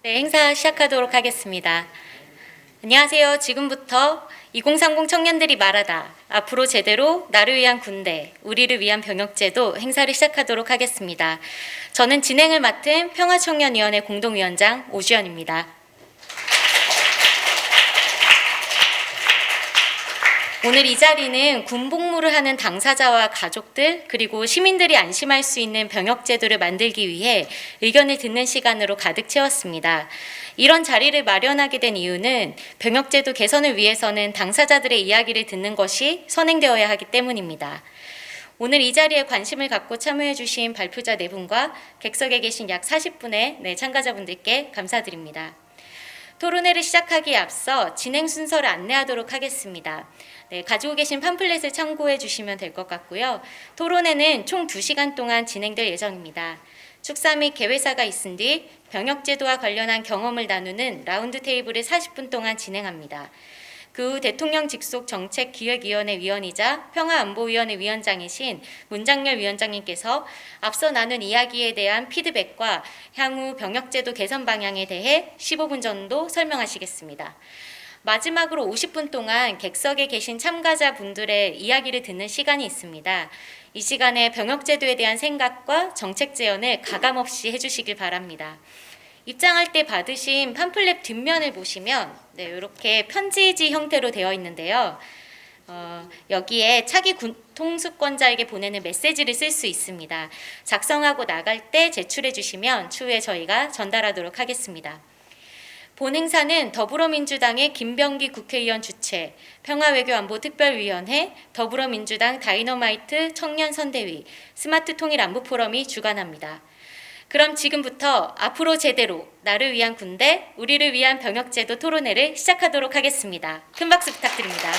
네, 행사 시작하도록 하겠습니다. 안녕하세요. 지금부터 2030 청년들이 말하다. 앞으로 제대로 나를 위한 군대, 우리를 위한 병역제도 행사를 시작하도록 하겠습니다. 저는 진행을 맡은 평화청년위원회 공동위원장 오주연입니다. 오늘 이 자리는 군복무를 하는 당사자와 가족들 그리고 시민들이 안심할 수 있는 병역제도를 만들기 위해 의견을 듣는 시간으로 가득 채웠습니다. 이런 자리를 마련하게 된 이유는 병역제도 개선을 위해서는 당사자들의 이야기를 듣는 것이 선행되어야 하기 때문입니다. 오늘 이 자리에 관심을 갖고 참여해 주신 발표자 4분과 객석에 계신 약 40분의 참가자분들께 감사드립니다. 토론회를 시작하기에 앞서 진행 순서를 안내하도록 하겠습니다. 네, 가지고 계신 팜플렛을 참고해 주시면 될 것 같고요. 토론회는 총 2시간 동안 진행될 예정입니다. 축사 및 개회사가 있은 뒤 병역제도와 관련한 경험을 나누는 라운드 테이블을 40분 동안 진행합니다. 그 후 대통령 직속 정책기획위원회 위원이자 평화안보위원회 위원장이신 문장열 위원장님께서 앞서 나눈 이야기에 대한 피드백과 향후 병역제도 개선 방향에 대해 15분 정도 설명하시겠습니다. 마지막으로 50분 동안 객석에 계신 참가자분들의 이야기를 듣는 시간이 있습니다. 이 시간에 병역제도에 대한 생각과 정책 제언을 가감없이 해주시길 바랍니다. 입장할 때 받으신 팜플렛 뒷면을 보시면 이렇게 편지지 형태로 되어 있는데요. 여기에 차기 통수권자에게 보내는 메시지를 쓸 수 있습니다. 작성하고 나갈 때 제출해 주시면 추후에 저희가 전달하도록 하겠습니다. 본 행사는 더불어민주당의 김병기 국회의원 주최, 평화외교안보특별위원회, 더불어민주당 다이너마이트 청년선대위, 스마트통일안보포럼이 주관합니다. 그럼 지금부터 앞으로 제대로 나를 위한 군대, 우리를 위한 병역제도 토론회를 시작하도록 하겠습니다. 큰 박수 부탁드립니다.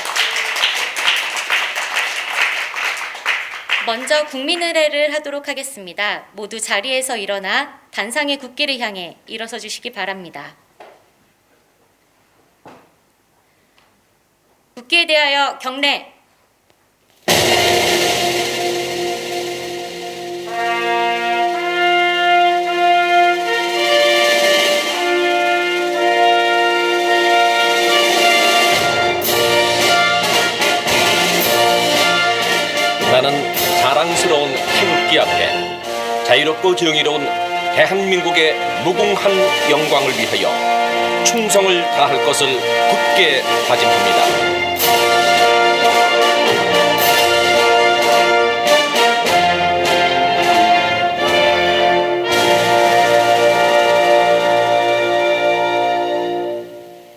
먼저 국민의례를 하도록 하겠습니다. 모두 자리에서 일어나 단상의 국기를 향해 일어서 주시기 바랍니다. 국기에 대하여 경례. 나는 자랑스러운 태극기 앞에 자유롭고 정의로운 대한민국의 무궁한 영광을 위하여 충성을 다할 것을 굳게 다짐합니다.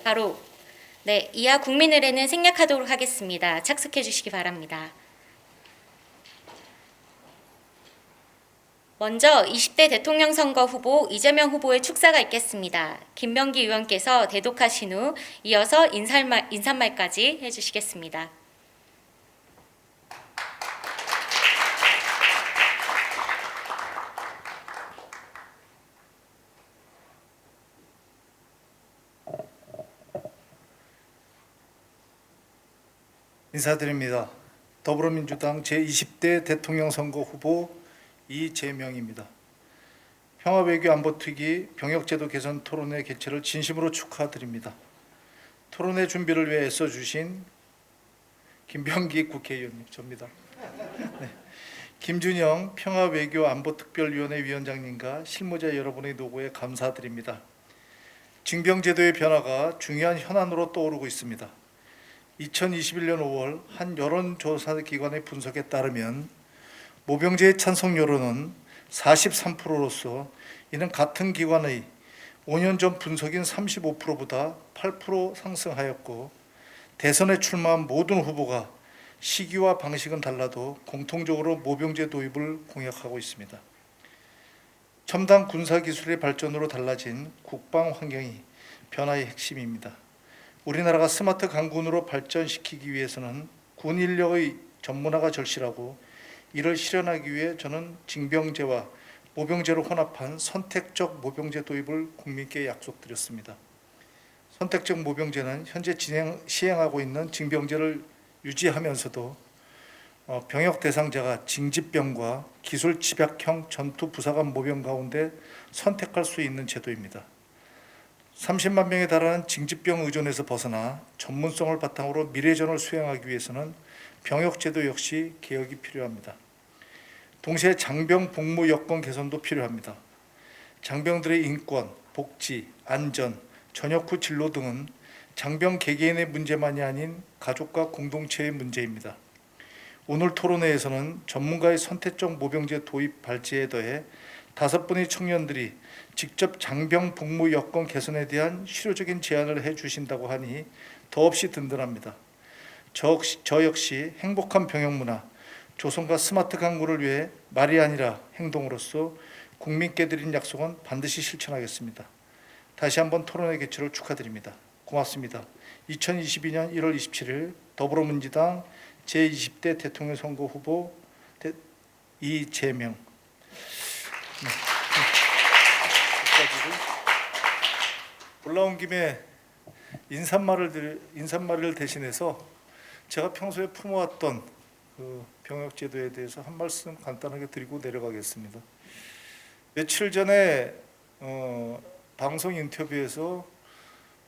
바로 이하 국민의례는 생략하도록 하겠습니다. 착석해 주시기 바랍니다. 먼저 20대 대통령 선거 후보 이재명 후보의 축사가 있겠습니다. 김병기 의원께서 대독하신 후 이어서 인사말까지 해주시겠습니다. 인사드립니다. 더불어민주당 제20대 대통령 선거 후보 이재명입니다. 평화외교안보특위 병역제도 개선 토론회 개최를 진심으로 축하드립니다. 토론회 준비를 위해 애써주신 김병기 국회의원님, 접니다. 네. 김준영 평화외교안보특별위원회 위원장님과 실무자 여러분의 노고에 감사드립니다. 징병제도의 변화가 중요한 현안으로 떠오르고 있습니다. 2021년 5월 한 여론조사기관의 분석에 따르면 모병제의 찬성 여론은 43%로서 이는 같은 기관의 5년 전 분석인 35%보다 8% 상승하였고, 대선에 출마한 모든 후보가 시기와 방식은 달라도 공통적으로 모병제 도입을 공약하고 있습니다. 첨단 군사기술의 발전으로 달라진 국방 환경이 변화의 핵심입니다. 우리나라가 스마트 강군으로 발전시키기 위해서는 군 인력의 전문화가 절실하고, 이를 실현하기 위해 저는 징병제와 모병제를 혼합한 선택적 모병제 도입을 국민께 약속드렸습니다. 선택적 모병제는 현재 시행하고 있는 징병제를 유지하면서도 병역 대상자가 징집병과 기술 집약형 전투 부사관 모병 가운데 선택할 수 있는 제도입니다. 30만 명에 달하는 징집병 의존에서 벗어나 전문성을 바탕으로 미래전을 수행하기 위해서는 병역제도 역시 개혁이 필요합니다. 동시에 장병 복무 여건 개선도 필요합니다. 장병들의 인권, 복지, 안전, 전역 후 진로 등은 장병 개개인의 문제만이 아닌 가족과 공동체의 문제입니다. 오늘 토론회에서는 전문가의 선택적 모병제 도입 발제에 더해 5분의 청년들이 직접 장병 복무 여건 개선에 대한 실효적인 제안을 해주신다고 하니 더없이 든든합니다. 저 역시 행복한 병역 문화, 조선과 스마트 강구를 위해 말이 아니라 행동으로서 국민께 드린 약속은 반드시 실천하겠습니다. 다시 한번 토론회 개최를 축하드립니다. 고맙습니다. 2022년 1월 27일 더불어민주당 제20대 대통령 선거 후보 이재명. 올라온 김에 인사말을 대신해서 제가 평소에 품어왔던 그 병역제도에 대해서 한 말씀 간단하게 드리고 내려가겠습니다. 며칠 전에 방송 인터뷰에서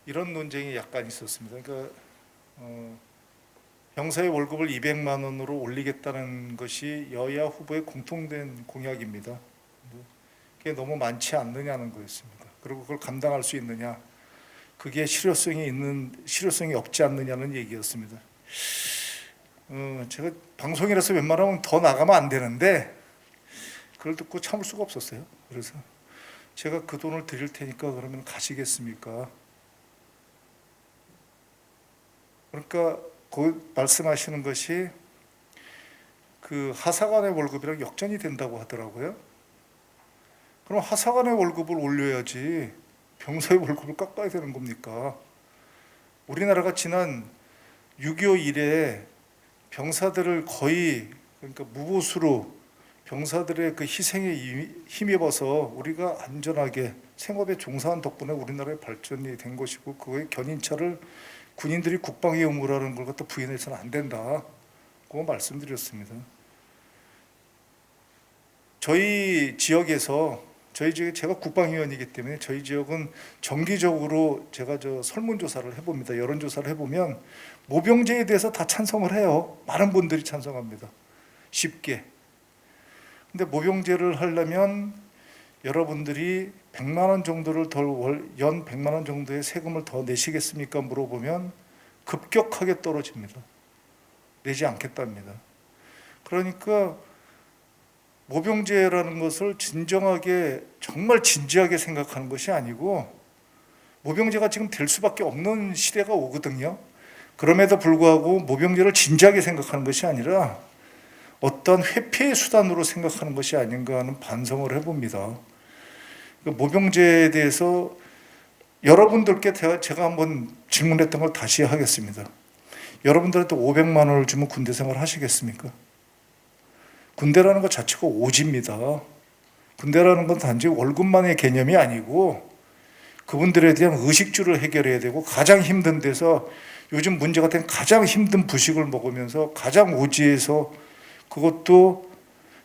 이런 논쟁이 약간 있었습니다. 그러니까 병사의 월급을 200만 원으로 올리겠다는 것이 여야 후보의 공통된 공약입니다. 그게 너무 많지 않느냐는 거였습니다. 그리고 그걸 감당할 수 있느냐, 그게 실효성이 없지 않느냐는 얘기였습니다. 제가 방송이라서 웬만하면 더 나가면 안 되는데 그걸 듣고 참을 수가 없었어요. 그래서 제가 그 돈을 드릴 테니까 그러면 가시겠습니까? 그러니까 그 말씀하시는 것이 그 하사관의 월급이랑 역전이 된다고 하더라고요. 그럼 하사관의 월급을 올려야지 병사의 월급을 깎아야 되는 겁니까? 우리나라가 지난 6.25 이래 병사들을 거의 그러니까 무보수로 병사들의 그 희생에 힘입어서 우리가 안전하게 생업에 종사한 덕분에 우리나라의 발전이 된 것이고, 그거의 견인차를 군인들이 국방의 의무라는 걸 갖다 부인해서는 안 된다. 그거 말씀드렸습니다. 저희 지역에서 제가 국방위원이기 때문에 저희 지역은 정기적으로 제가 설문조사를 해봅니다. 여론조사를 해보면 모병제에 대해서 다 찬성을 해요. 많은 분들이 찬성합니다. 쉽게. 근데 모병제를 하려면 여러분들이 100만 원 정도를 연 100만 원 정도의 세금을 더 내시겠습니까? 물어보면 급격하게 떨어집니다. 내지 않겠답니다. 그러니까 모병제라는 것을 정말 진지하게 생각하는 것이 아니고, 모병제가 지금 될 수밖에 없는 시대가 오거든요. 그럼에도 불구하고 모병제를 진지하게 생각하는 것이 아니라 어떤 회피의 수단으로 생각하는 것이 아닌가 하는 반성을 해봅니다. 모병제에 대해서 여러분들께 제가 한번 질문했던 걸 다시 하겠습니다. 여러분들한테 500만 원을 주면 군대 생활 하시겠습니까? 군대라는 것 자체가 오지입니다. 군대라는 건 단지 월급만의 개념이 아니고 그분들에 대한 의식주를 해결해야 되고, 가장 힘든 데서 요즘 문제가 된 가장 힘든 부식을 먹으면서 가장 오지에서, 그것도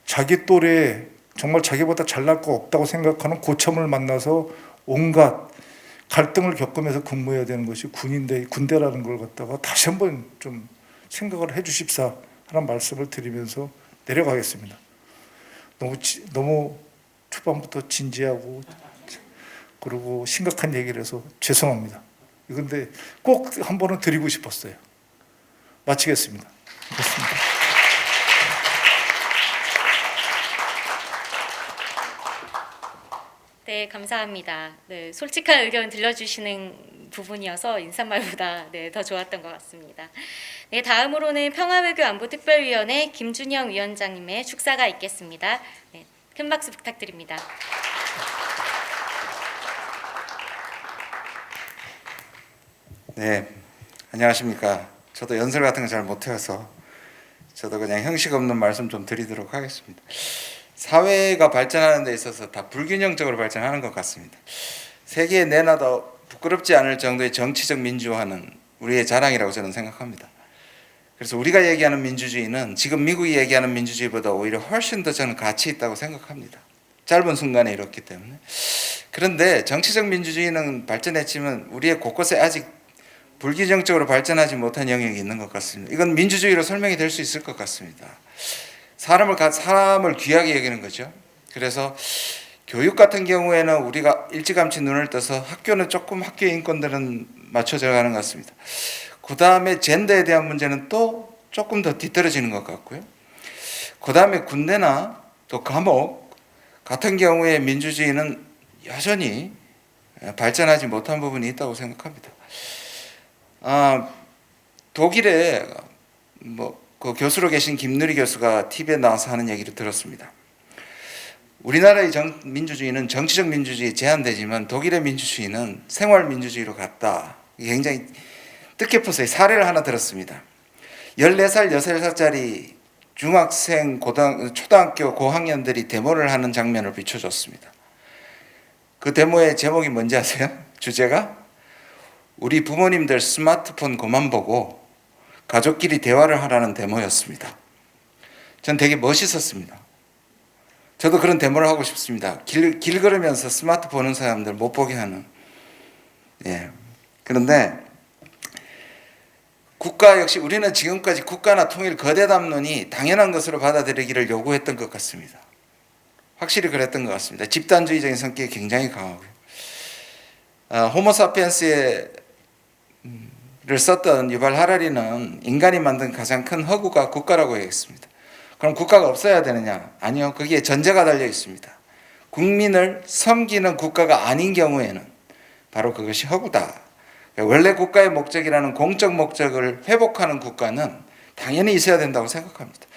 자기 또래 정말 자기보다 잘날 거 없다고 생각하는 고참을 만나서 온갖 갈등을 겪으면서 근무해야 되는 것이 군대라는 걸 갖다가 다시 한번 좀 생각을 해 주십사 하는 말씀을 드리면서 내려가겠습니다. 너무 초반부터 진지하고 그리고 심각한 얘기를 해서 죄송합니다. 그런데 꼭 한 번은 드리고 싶었어요. 마치겠습니다. 고맙습니다. 네, 감사합니다. 네, 솔직한 의견 들려주시는 부분이어서 인사말보다 더 좋았던 것 같습니다. 네, 다음으로는 평화외교안보특별위원회 김준영 위원장님의 축사가 있겠습니다. 네, 큰 박수 부탁드립니다. 네, 안녕하십니까. 저도 연설 같은 거 잘 못해서 저도 그냥 형식 없는 말씀 좀 드리도록 하겠습니다. 사회가 발전하는 데 있어서 다 불균형적으로 발전하는 것 같습니다. 세계에 내놔도 부끄럽지 않을 정도의 정치적 민주화는 우리의 자랑이라고 저는 생각합니다. 그래서 우리가 얘기하는 민주주의는 지금 미국이 얘기하는 민주주의보다 오히려 훨씬 더 저는 가치 있다고 생각합니다. 짧은 순간에 이뤘기 때문에. 그런데 정치적 민주주의는 발전했지만 우리의 곳곳에 아직 불규정적으로 발전하지 못한 영역이 있는 것 같습니다. 이건 민주주의로 설명이 될 수 있을 것 같습니다. 사람을 귀하게 여기는 거죠. 그래서 교육 같은 경우에는 우리가 일찌감치 눈을 떠서 학교는 조금 학교의 인권들은 맞춰져 가는 것 같습니다. 그 다음에 젠더에 대한 문제는 또 조금 더 뒤떨어지는 것 같고요. 그 다음에 군대나 또 감옥 같은 경우에 민주주의는 여전히 발전하지 못한 부분이 있다고 생각합니다. 독일에 그 교수로 계신 김누리 교수가 TV에 나와서 하는 얘기를 들었습니다. 우리나라의 민주주의는 정치적 민주주의에 제한되지만 독일의 민주주의는 생활 민주주의로 갔다. 굉장히 뜻깊었어요. 사례를 하나 들었습니다. 14살, 6살짜리 중학생, 초등학교 고학년들이 데모를 하는 장면을 비춰줬습니다. 그 데모의 제목이 뭔지 아세요? 주제가 우리 부모님들 스마트폰 그만 보고 가족끼리 대화를 하라는 데모였습니다. 전 되게 멋있었습니다. 저도 그런 데모를 하고 싶습니다. 길 걸으면서 스마트폰 보는 사람들 못 보게 하는. 그런데 국가 역시 우리는 지금까지 국가나 통일 거대 담론이 당연한 것으로 받아들이기를 요구했던 것 같습니다. 확실히 그랬던 것 같습니다. 집단주의적인 성격이 굉장히 강하고요. 호모사피엔스를 썼던 유발 하라리는 인간이 만든 가장 큰 허구가 국가라고 얘기했습니다. 그럼 국가가 없어야 되느냐? 아니요. 거기에 전제가 달려 있습니다. 국민을 섬기는 국가가 아닌 경우에는 바로 그것이 허구다. 원래 국가의 목적이라는 공적 목적을 회복하는 국가는 당연히 있어야 된다고 생각합니다.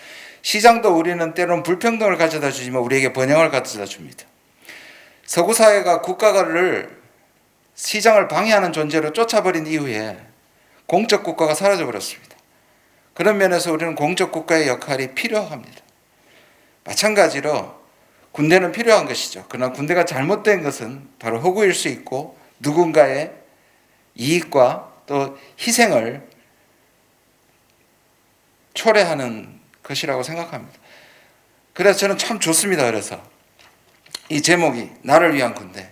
시장도 우리는 때로는 불평등을 가져다 주지만 우리에게 번영을 가져다 줍니다. 서구 사회가 국가를 시장을 방해하는 존재로 쫓아버린 이후에 공적 국가가 사라져 버렸습니다. 그런 면에서 우리는 공적 국가의 역할이 필요합니다. 마찬가지로 군대는 필요한 것이죠. 그러나 군대가 잘못된 것은 바로 허구일 수 있고 누군가의 이익과 또 희생을 초래하는 것이라고 생각합니다. 그래서 저는 참 좋습니다. 그래서 이 제목이 나를 위한 군대.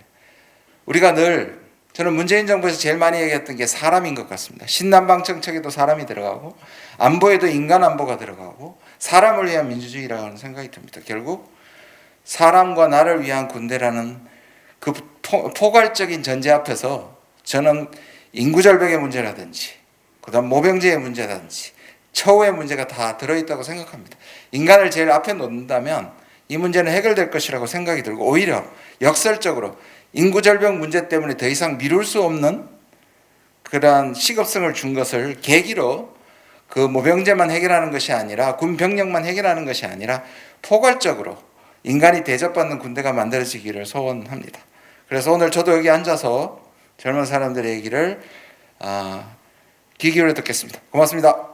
우리가 늘 저는 문재인 정부에서 제일 많이 얘기했던 게 사람인 것 같습니다. 신남방 정책에도 사람이 들어가고 안보에도 인간 안보가 들어가고 사람을 위한 민주주의라는 생각이 듭니다. 결국 사람과 나를 위한 군대라는 그 포괄적인 전제 앞에서 저는 인구절벽의 문제라든지 그다음 모병제의 문제라든지 처우의 문제가 다 들어있다고 생각합니다. 인간을 제일 앞에 놓는다면 이 문제는 해결될 것이라고 생각이 들고 오히려 역설적으로 인구절벽 문제 때문에 더 이상 미룰 수 없는 그러한 시급성을 준 것을 계기로 그 모병제만 해결하는 것이 아니라 군 병력만 해결하는 것이 아니라 포괄적으로 인간이 대접받는 군대가 만들어지기를 소원합니다. 그래서 오늘 저도 여기 앉아서 젊은 사람들의 얘기를 귀 기울여 듣겠습니다. 고맙습니다.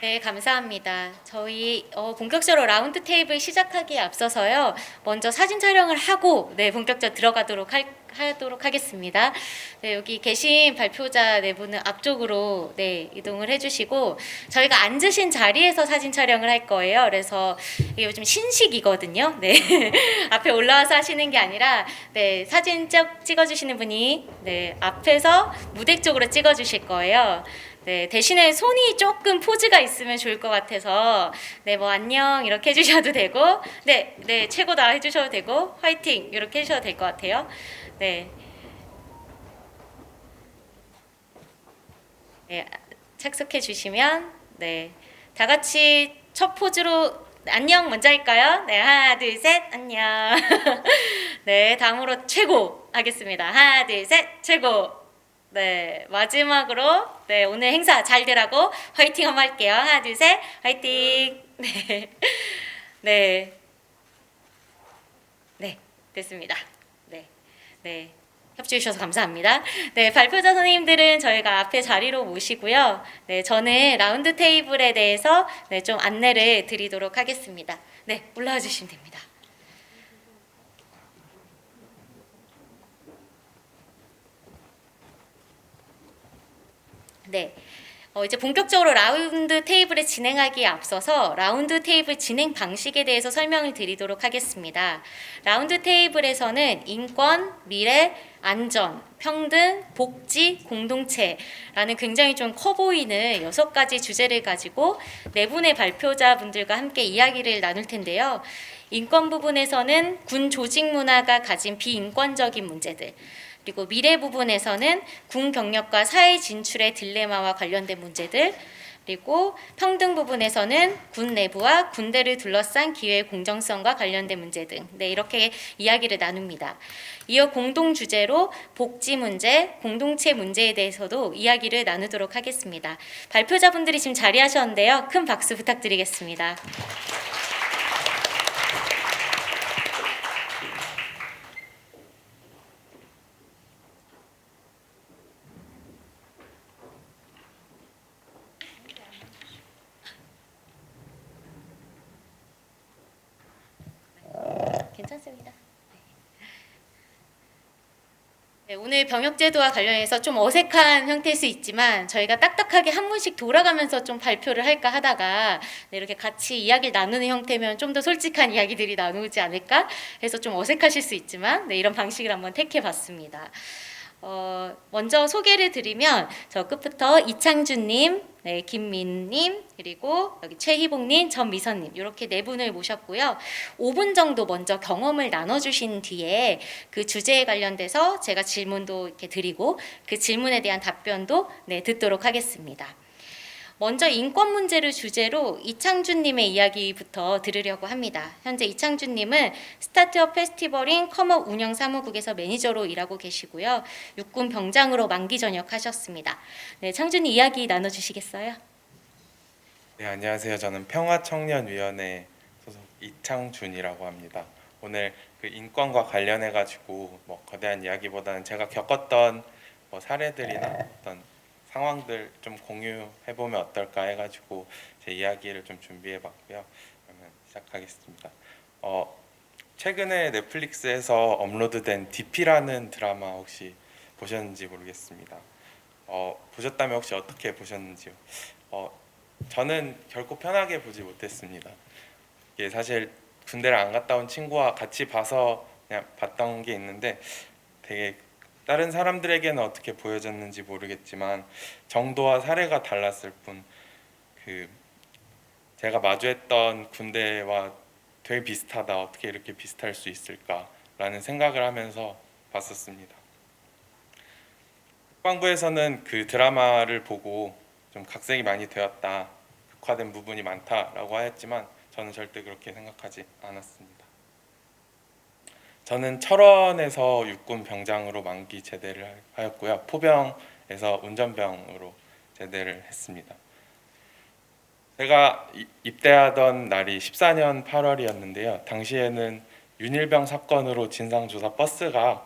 네, 감사합니다. 저희 본격적으로 라운드 테이블 시작하기에 앞서서요. 먼저 사진 촬영을 하고 본격적으로 들어가도록 하도록 하겠습니다. 네, 여기 계신 발표자 네 분은 앞쪽으로 이동을 해주시고 저희가 앉으신 자리에서 사진 촬영을 할 거예요. 그래서 이게 요즘 신식이거든요. 네, 앞에 올라와서 하시는 게 아니라 사진 찍어주시는 분이 앞에서 무대 쪽으로 찍어주실 거예요. 대신에 손이 조금 포즈가 있으면 좋을 것 같아서 뭐 안녕 이렇게 해주셔도 되고 최고다 해주셔도 되고 화이팅 이렇게 해주셔도 될 것 같아요. 착석해 주시면 다 같이 첫 포즈로 안녕 먼저 할까요? 하나 둘 셋 안녕. 다음으로 최고 하겠습니다. 하나 둘 셋 최고. 마지막으로 오늘 행사 잘 되라고 화이팅 한번 할게요. 하나 둘 셋 화이팅. 됐습니다. 협조해 주셔서 감사합니다. 발표자 선생님들은 저희가 앞에 자리로 모시고요. 저는 라운드 테이블에 대해서 좀 안내를 드리도록 하겠습니다. 올라와 주시면 됩니다. 이제 본격적으로 라운드 테이블을 진행하기에 앞서서 라운드 테이블 진행 방식에 대해서 설명을 드리도록 하겠습니다. 라운드 테이블에서는 인권, 미래, 안전, 평등, 복지, 공동체라는 굉장히 좀 커 보이는 6가지 주제를 가지고 네 분의 발표자분들과 함께 이야기를 나눌 텐데요. 인권 부분에서는 군 조직 문화가 가진 비인권적인 문제들, 그리고 미래 부분에서는 군 경력과 사회 진출의 딜레마와 관련된 문제들, 그리고 평등 부분에서는 군 내부와 군대를 둘러싼 기회의 공정성과 관련된 문제 등 이렇게 이야기를 나눕니다. 이어 공동 주제로 복지 문제, 공동체 문제에 대해서도 이야기를 나누도록 하겠습니다. 발표자분들이 지금 자리하셨는데요. 큰 박수 부탁드리겠습니다. 괜찮습니다. 네, 오늘 병역제도와 관련해서 좀 어색한 형태일 수 있지만 저희가 딱딱하게 한 분씩 돌아가면서 좀 발표를 할까 하다가 이렇게 같이 이야기를 나누는 형태면 좀 더 솔직한 이야기들이 나누지 않을까 해서 좀 어색하실 수 있지만 이런 방식을 한번 택해봤습니다. 먼저 소개를 드리면 저 끝부터 이창준님, 김민님, 그리고 여기 최희봉님, 전미선님 이렇게 네 분을 모셨고요. 5분 정도 먼저 경험을 나눠주신 뒤에 그 주제에 관련돼서 제가 질문도 이렇게 드리고 그 질문에 대한 답변도 듣도록 하겠습니다. 먼저 인권 문제를 주제로 이창준님의 이야기부터 들으려고 합니다. 현재 이창준님은 스타트업 페스티벌인 컴업 운영사무국에서 매니저로 일하고 계시고요. 육군 병장으로 만기 전역하셨습니다. 네, 창준님 이야기 나눠주시겠어요? 네, 안녕하세요. 저는 평화청년위원회 소속 이창준이라고 합니다. 오늘 그 인권과 관련해 가지고 거대한 이야기보다는 제가 겪었던 사례들이나 어떤 상황들 좀 공유해 보면 어떨까 해가지고 제 이야기를 좀 준비해봤고요. 그러면 시작하겠습니다. 최근에 넷플릭스에서 업로드된 DP라는 드라마 혹시 보셨는지 모르겠습니다. 보셨다면 혹시 어떻게 보셨는지요? 저는 결코 편하게 보지 못했습니다. 이게 사실 군대를 안 갔다 온 친구와 같이 봐서 그냥 봤던 게 있는데 되게 다른 사람들에게는 어떻게 보여졌는지 모르겠지만 정도와 사례가 달랐을 뿐 제가 마주했던 군대와 되게 비슷하다, 어떻게 이렇게 비슷할 수 있을까라는 생각을 하면서 봤었습니다. 국방부에서는 그 드라마를 보고 좀 각색이 많이 되었다, 극화된 부분이 많다라고 하였지만 저는 절대 그렇게 생각하지 않았습니다. 저는 철원에서 육군 병장으로 만기 제대를 하였고요. 포병에서 운전병으로 제대를 했습니다. 제가 입대하던 날이 14년 8월이었는데요. 당시에는 윤일병 사건으로 진상조사 버스가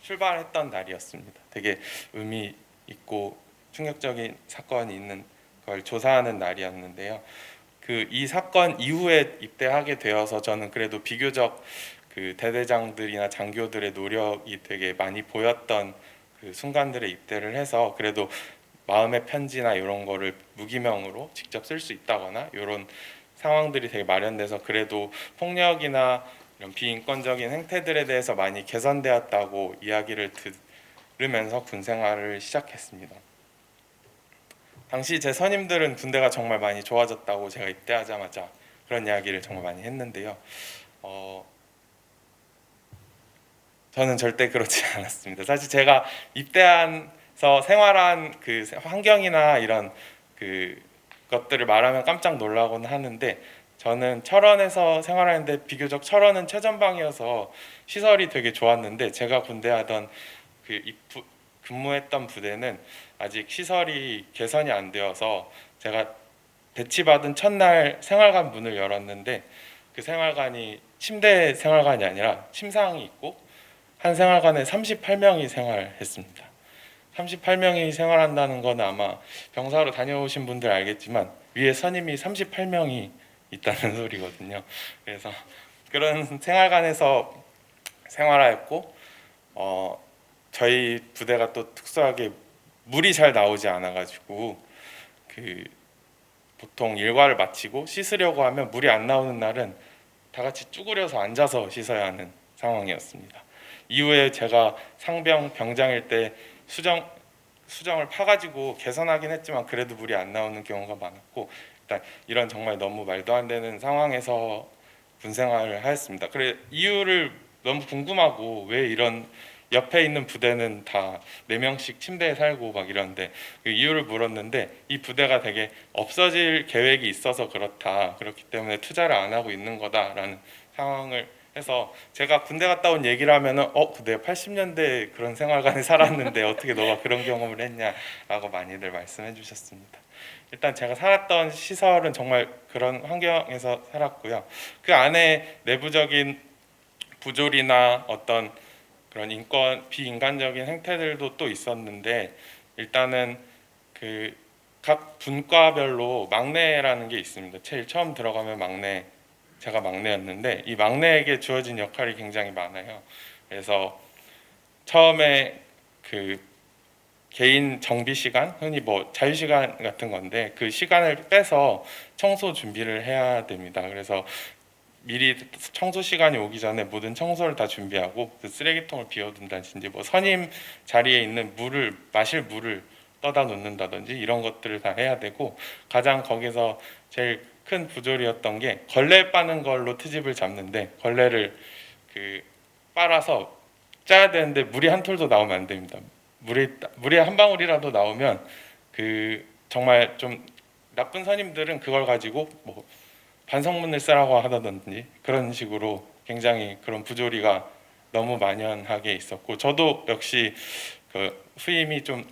출발했던 날이었습니다. 되게 의미 있고 충격적인 사건이 있는 걸 조사하는 날이었는데요. 이 사건 이후에 입대하게 되어서 저는 그래도 비교적 그 대대장들이나 장교들의 노력이 되게 많이 보였던 그 순간들에 입대를 해서 그래도 마음의 편지나 이런 거를 무기명으로 직접 쓸 수 있다거나 이런 상황들이 되게 마련돼서 그래도 폭력이나 이런 비인권적인 행태들에 대해서 많이 개선되었다고 이야기를 들으면서 군 생활을 시작했습니다. 당시 제 선임들은 군대가 정말 많이 좋아졌다고 제가 입대하자마자 그런 이야기를 정말 많이 했는데요. 저는 절대 그렇지 않았습니다. 사실 제가 입대해서 생활한 그 환경이나 이런 그 것들을 말하면 깜짝 놀라곤 하는데 저는 철원에서 생활하는데 비교적 철원은 최전방이어서 시설이 되게 좋았는데 제가 군대 하던 근무했던 부대는 아직 시설이 개선이 안 되어서 제가 배치받은 첫날 생활관 문을 열었는데 그 생활관이 침대 생활관이 아니라 침상이 있고 한 생활관에 38명이 생활했습니다. 38명이 생활한다는 건 아마 병사로 다녀오신 분들 알겠지만 위에 선임이 38명이 있다는 소리거든요. 그래서 그런 생활관에서 생활하였고 저희 부대가 또 특수하게 물이 잘 나오지 않아가지고 그 보통 일과를 마치고 씻으려고 하면 물이 안 나오는 날은 다 같이 쭈그려서 앉아서 씻어야 하는 상황이었습니다. 이후에 제가 상병 병장일 때 수정을 파가지고 개선하긴 했지만 그래도 물이 안 나오는 경우가 많았고, 일단 이런 정말 너무 말도 안 되는 상황에서 군 생활을 하였습니다. 그래 이유를 너무 궁금하고, 왜 이런 옆에 있는 부대는 다 4명씩 침대에 살고 막 이런데 그 이유를 물었는데, 이 부대가 되게 없어질 계획이 있어서 그렇다, 그렇기 때문에 투자를 안 하고 있는 거다라는 상황을 해서, 제가 군대 갔다 온 얘기를 하면은 내가 80년대 그런 생활관에 살았는데 어떻게 너가 그런 경험을 했냐라고 많이들 말씀해 주셨습니다. 일단 제가 살았던 시설은 정말 그런 환경에서 살았고요. 그 안에 내부적인 부조리나 어떤 그런 비인간적인 행태들도 또 있었는데, 일단은 그 각 분과별로 막내라는 게 있습니다. 제일 처음 들어가면 제가 막내였는데, 이 막내에게 주어진 역할이 굉장히 많아요. 그래서 처음에 그 개인 정비 시간, 흔히 뭐 자유 시간 같은 건데, 그 시간을 빼서 청소 준비를 해야 됩니다. 그래서 미리 청소 시간이 오기 전에 모든 청소를 다 준비하고, 그 쓰레기통을 비워둔다든지, 뭐 선임 자리에 있는 마실 물을 떠다 놓는다든지, 이런 것들을 다 해야 되고, 가장 거기서 제일 큰 부조리였던 게 걸레 빠는 걸로 트집을 잡는데, 걸레를 빨아서 짜야 되는데 물이 한 톨도 나오면 안 됩니다. 물이 한 방울이라도 나오면 정말 좀 나쁜 선임들은 그걸 가지고 뭐 반성문을 쓰라고 하다든지, 그런 식으로 굉장히 그런 부조리가 너무 만연하게 있었고, 저도 역시 그 후임이 좀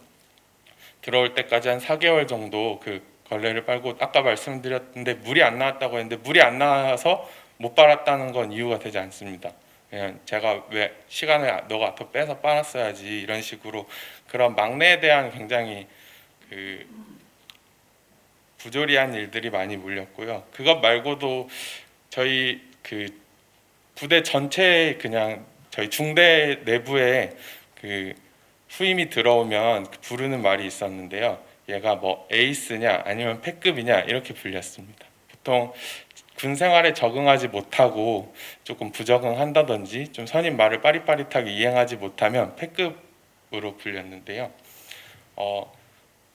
들어올 때까지 한 4개월 정도 그 걸레를 빨고, 아까 말씀드렸는데 물이 안 나왔다고 했는데, 물이 안 나와서 못 빨았다는 건 이유가 되지 않습니다. 그냥 제가 왜 시간을 너가 더 빼서 빨았어야지, 이런 식으로 그런 막내에 대한 굉장히 부조리한 일들이 많이 물렸고요. 그것 말고도 저희 부대 전체에, 그냥 저희 중대 내부에 후임이 들어오면 부르는 말이 있었는데요. 얘가 뭐 에이스냐 아니면 패급이냐 이렇게 불렸습니다. 보통 군 생활에 적응하지 못하고 조금 부적응한다든지, 좀 선임 말을 빠릿빠릿하게 이행하지 못하면 패급으로 불렸는데요.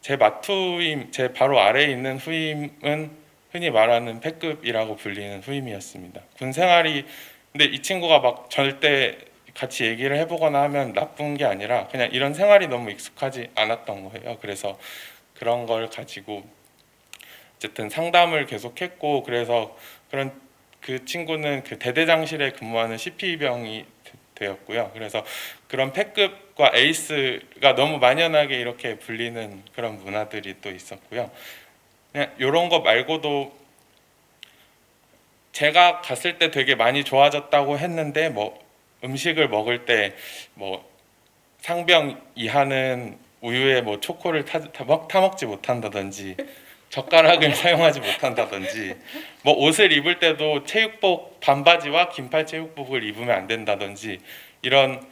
제 마투임, 제 바로 아래에 있는 후임은 흔히 말하는 패급이라고 불리는 후임이었습니다. 군 생활이, 근데 이 친구가 막 절대 같이 얘기를 해보거나 하면 나쁜 게 아니라 그냥 이런 생활이 너무 익숙하지 않았던 거예요. 그래서 그런 걸 가지고 어쨌든 상담을 계속했고, 그래서 그 친구는 그 대대장실에 근무하는 CP병이 되었고요. 그래서 그런 패급과 에이스가 너무 만연하게 이렇게 불리는 그런 문화들이 또 있었고요. 그냥 이런 거 말고도 제가 갔을 때 되게 많이 좋아졌다고 했는데, 뭐 음식을 먹을 때 뭐 상병 이하는 우유에 뭐 초코를 타먹지 못한다든지, 젓가락을 사용하지 못한다든지, 뭐 옷을 입을 때도 체육복 반바지와 긴팔 체육복을 입으면 안 된다든지, 이런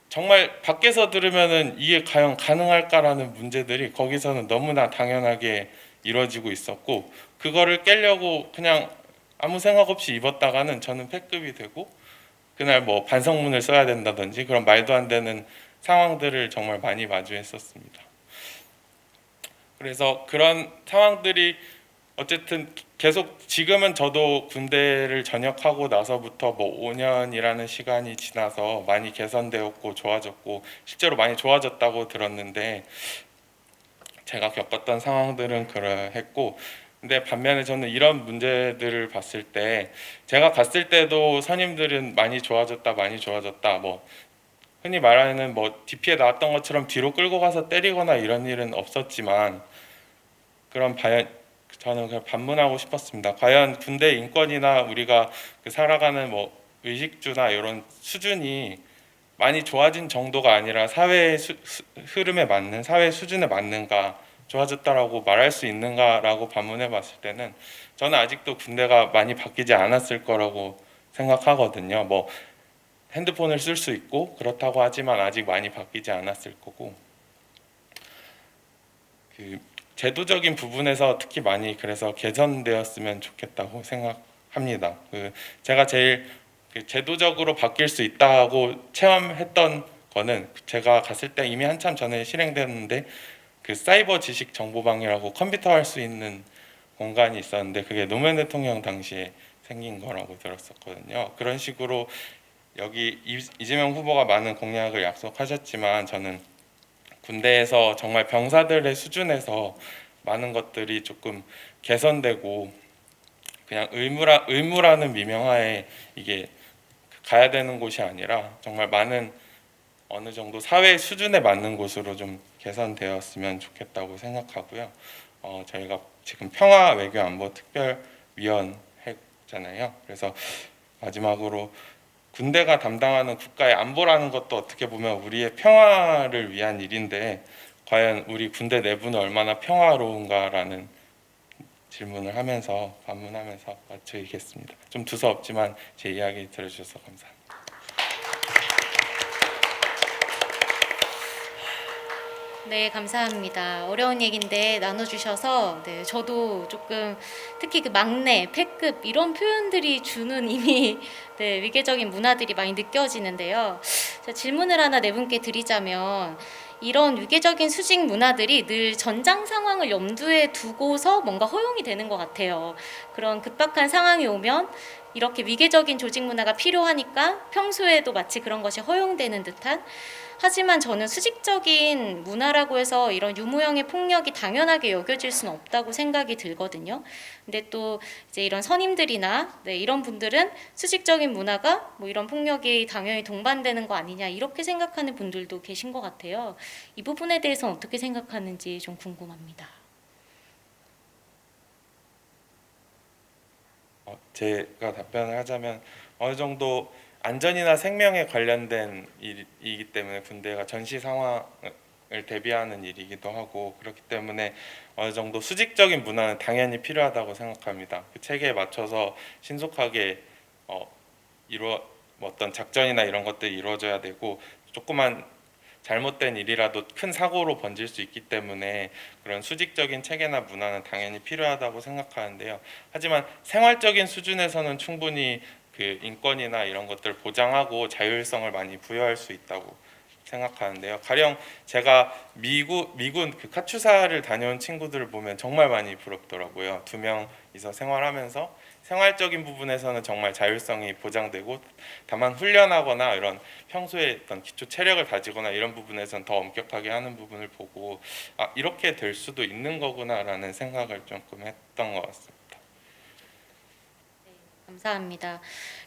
정말 밖에서 들으면은 이게 과연 가능할까라는 문제들이 거기서는 너무나 당연하게 이루어지고 있었고, 그거를 깨려고 그냥 아무 생각 없이 입었다가는 저는 패급이 되고, 그날 뭐 반성문을 써야 된다든지, 그런 말도 안 되는 상황들을 정말 많이 마주했었습니다. 그래서 그런 상황들이 어쨌든 계속, 지금은 저도 군대를 전역하고 나서부터 뭐 5년이라는 시간이 지나서 많이 개선되었고 좋아졌고, 실제로 많이 좋아졌다고 들었는데, 제가 겪었던 상황들은 그러했고, 근데 반면에 저는 이런 문제들을 봤을 때, 제가 갔을 때도 선임들은 많이 좋아졌다 뭐 흔히 말하는 뭐 DP에 나왔던 것처럼 뒤로 끌고 가서 때리거나 이런 일은 없었지만, 저는 그냥 반문하고 싶었습니다. 과연 군대 인권이나 우리가 살아가는 뭐 의식주나 이런 수준이 많이 좋아진 정도가 아니라 사회의 흐름에 맞는, 사회 수준에 맞는가, 좋아졌다라고 말할 수 있는가라고 반문해 봤을 때는, 저는 아직도 군대가 많이 바뀌지 않았을 거라고 생각하거든요. 뭐 핸드폰을 쓸 수 있고 그렇다고 하지만 아직 많이 바뀌지 않았을 거고, 제도적인 부분에서 특히 많이 그래서 개선되었으면 좋겠다고 생각합니다. 제가 제일 제도적으로 바뀔 수 있다고 체험했던 거는 제가 갔을 때 이미 한참 전에 실행되었는데 사이버 지식 정보방이라고 컴퓨터 할 수 있는 공간이 있었는데 그게 노무현 대통령 당시에 생긴 거라고 들었었거든요. 그런 식으로 여기 이재명 후보가 많은 공약을 약속하셨지만 저는 군대에서 정말 병사들의 수준에서 많은 것들이 조금 개선되고 그냥 의무라는 미명하에 이게 가야 되는 곳이 아니라 정말 많은 어느 정도 사회 수준에 맞는 곳으로 좀 개선되었으면 좋겠다고 생각하고요. 저희가 지금 평화 외교 안보 특별위원회잖아요. 그래서 마지막으로 군대가 담당하는 국가의 안보라는 것도 어떻게 보면 우리의 평화를 위한 일인데 과연 우리 군대 내부는 얼마나 평화로운가라는 질문을 하면서 반문하면서 마치겠습니다. 좀 두서없지만 제 이야기 들어주셔서 감사합니다. 네, 감사합니다. 어려운 얘기인데 나눠주셔서 네, 저도 조금 특히 그 막내, 패급 이런 표현들이 주는 이미 네, 위계적인 문화들이 많이 느껴지는데요. 제가 질문을 하나 네 분께 드리자면 이런 위계적인 수직 문화들이 늘 전장 상황을 염두에 두고서 뭔가 허용이 되는 것 같아요. 그런 급박한 상황이 오면 이렇게 위계적인 조직 문화가 필요하니까 평소에도 마치 그런 것이 허용되는 듯한, 하지만 저는 수직적인 문화라고 해서 이런 유무형의 폭력이 당연하게 여겨질 수는 없다고 생각이 들거든요. 근데 또 이제 이런 선임들이나 네, 이런 분들은 수직적인 문화가 뭐 이런 폭력이 당연히 동반되는 거 아니냐 이렇게 생각하는 분들도 계신 것 같아요. 이 부분에 대해서는 어떻게 생각하는지 좀 궁금합니다. 제가 답변을 하자면 어느 정도 안전이나 생명에 관련된 일이기 때문에 군대가 전시 상황을 대비하는 일이기도 하고 그렇기 때문에 어느 정도 수직적인 문화는 당연히 필요하다고 생각합니다. 그 체계에 맞춰서 신속하게 어떤 작전이나 이런 것들이 이루어져야 되고 조그만 잘못된 일이라도 큰 사고로 번질 수 있기 때문에 그런 수직적인 체계나 문화는 당연히 필요하다고 생각하는데요. 하지만 생활적인 수준에서는 충분히 그 인권이나 이런 것들을 보장하고 자율성을 많이 부여할 수 있다고 생각하는데요. 가령 제가 미군 그 카투사를 다녀온 친구들을 보면 정말 많이 부럽더라고요. 2명이서 생활하면서 생활적인 부분에서는 정말 자율성이 보장되고 다만 훈련하거나 이런 평소에 어떤 기초 체력을 다지거나 이런 부분에서는 더 엄격하게 하는 부분을 보고 이렇게 될 수도 있는 거구나라는 생각을 조금 했던 것 같습니다. 감사합니다.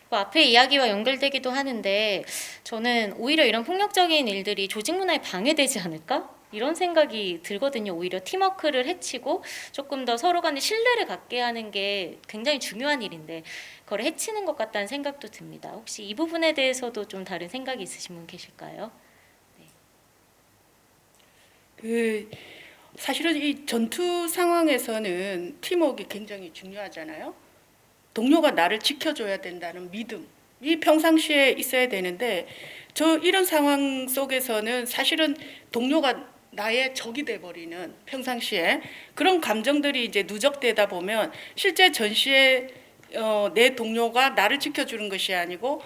그 앞에 이야기와 연결되기도 하는데 저는 오히려 이런 폭력적인 일들이 조직 문화에 방해되지 않을까? 이런 생각이 들거든요. 오히려 팀워크를 해치고 조금 더 서로 간에 신뢰를 갖게 하는 게 굉장히 중요한 일인데 그걸 해치는 것 같다는 생각도 듭니다. 혹시 이 부분에 대해서도 좀 다른 생각이 있으신 분 계실까요? 사실은 이 전투 상황에서는 팀워크가 굉장히 중요하잖아요. 동료가 나를 지켜줘야 된다는 믿음이 평상시에 있어야 되는데 이런 상황 속에서는 사실은 동료가 나의 적이 돼버리는 평상시에 그런 감정들이 이제 누적되다 보면 실제 전시에 내 동료가 나를 지켜주는 것이 아니고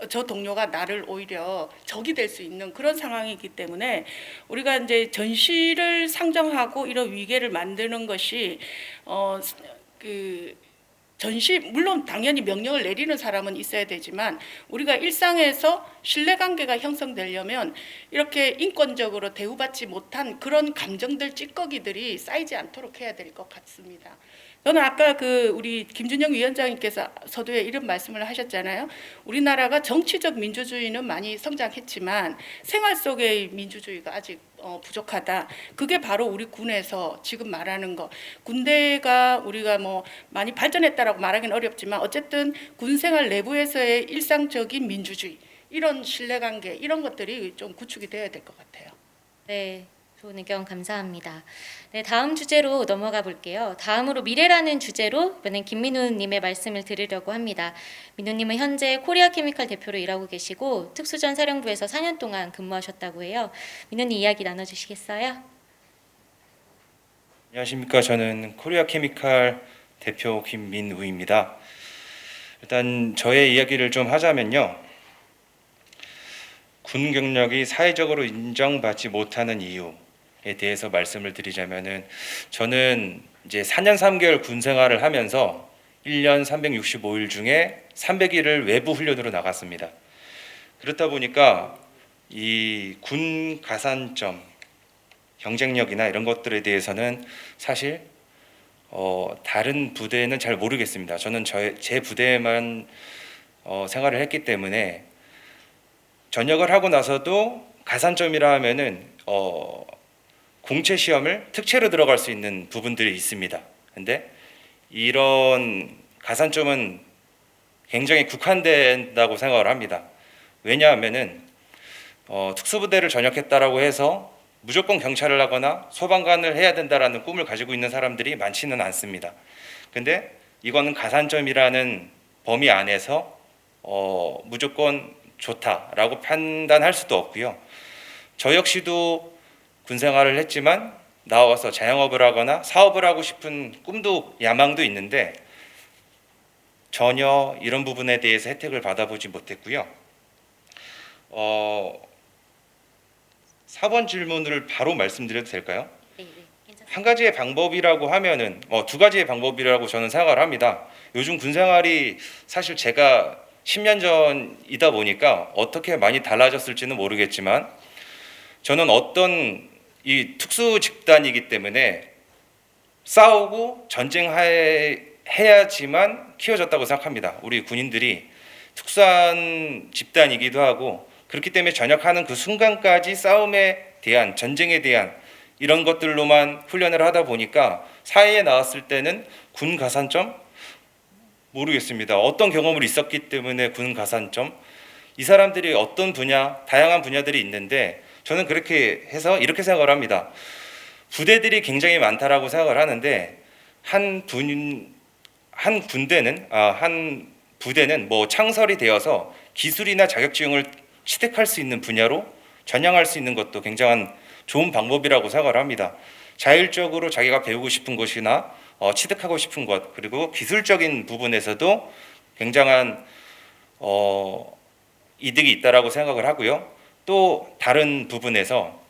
저 동료가 나를 오히려 적이 될 수 있는 그런 상황이기 때문에 우리가 이제 전시를 상정하고 이런 위계를 만드는 것이 전시 물론 당연히 명령을 내리는 사람은 있어야 되지만 우리가 일상에서 신뢰관계가 형성되려면 이렇게 인권적으로 대우받지 못한 그런 감정들 찌꺼기들이 쌓이지 않도록 해야 될 것 같습니다. 저는 아까 우리 김준영 위원장님께서 서두에 이런 말씀을 하셨잖아요. 우리나라가 정치적 민주주의는 많이 성장했지만 생활 속의 민주주의가 아직 부족하다. 그게 바로 우리 군에서 지금 말하는 거. 군대가 우리가 뭐 많이 발전했다라고 말하기는 어렵지만 어쨌든 군 생활 내부에서의 일상적인 민주주의, 이런 신뢰관계 이런 것들이 좀 구축이 되어야 될 것 같아요. 네. 좋은 의견 감사합니다. 네, 다음 주제로 넘어가 볼게요. 다음으로 미래라는 주제로 이번엔 김민우님의 말씀을 드리려고 합니다. 민우님은 현재 코리아케미칼 대표로 일하고 계시고 특수전 사령부에서 4년 동안 근무하셨다고 해요. 민우님 이야기 나눠주시겠어요? 안녕하십니까. 저는 코리아 케미칼 대표 김민우입니다. 일단 저의 이야기를 좀 하자면요. 군 경력이 사회적으로 인정받지 못하는 이유에 대해서 말씀을 드리자면은, 저는 이제 4년 3개월 군 생활을 하면서 1년 365일 중에 300일을 외부 훈련으로 나갔습니다. 그렇다 보니까 이 군 가산점, 경쟁력이나 이런 것들에 대해서는 사실 다른 부대는 잘 모르겠습니다. 저는 제 부대에만 생활을 했기 때문에, 전역을 하고 나서도 가산점이라 하면은 공채 시험을 특채로 들어갈 수 있는 부분들이 있습니다. 근데 이런 가산점은 굉장히 국한된다고 생각을 합니다. 왜냐하면은 특수부대를 전역했다라고 해서 무조건 경찰을 하거나 소방관을 해야 된다라는 꿈을 가지고 있는 사람들이 많지는 않습니다. 근데 이거는 가산점이라는 범위 안에서 무조건 좋다라고 판단할 수도 없고요. 저 역시도 군 생활을 했지만 나와서 자영업을 하거나 사업을 하고 싶은 꿈도 야망도 있는데 전혀 이런 부분에 대해서 혜택을 받아보지 못했고요. 4번 질문을 바로 말씀드려도 될까요? 네, 네, 괜찮습니다. 한 가지의 방법이라고 하면은 두 가지의 방법이라고 저는 생각을 합니다. 요즘 군 생활이 사실 제가 10년 전이다 보니까 어떻게 많이 달라졌을지는 모르겠지만, 저는 어떤 이 특수 집단이기 때문에 싸우고 전쟁해야지만 키워졌다고 생각합니다. 우리 군인들이 특수한 집단이기도 하고, 그렇기 때문에 전역하는 그 순간까지 싸움에 대한, 전쟁에 대한 이런 것들로만 훈련을 하다 보니까 사회에 나왔을 때는 군 가산점? 모르겠습니다. 어떤 경험을 있었기 때문에 군 가산점? 이 사람들이 어떤 분야, 다양한 분야들이 있는데, 저는 그렇게 해서 이렇게 생각을 합니다. 부대들이 굉장히 많다라고 생각을 하는데, 한 부대는 뭐 창설이 되어서 기술이나 자격증을 취득할 수 있는 분야로 전향할 수 있는 것도 굉장한 좋은 방법이라고 생각을 합니다. 자율적으로 자기가 배우고 싶은 것이나 취득하고 싶은 것, 그리고 기술적인 부분에서도 굉장한 이득이 있다라고 생각을 하고요. 또 다른 부분에서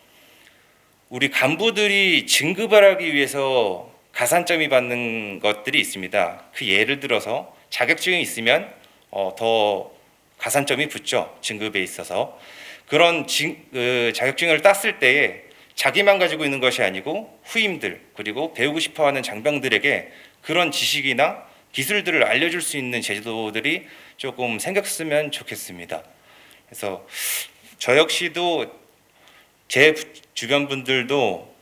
우리 간부들이 진급을 하기 위해서 가산점이 받는 것들이 있습니다. 그 예를 들어서 자격증이 있으면 더 가산점이 붙죠. 진급에 있어서. 그런 자격증을 땄을 때에 자기만 가지고 있는 것이 아니고 후임들, 그리고 배우고 싶어하는 장병들에게 그런 지식이나 기술들을 알려줄 수 있는 제도들이 조금 생겼으면 좋겠습니다. 그래서 저 역시도 제 주변 분들도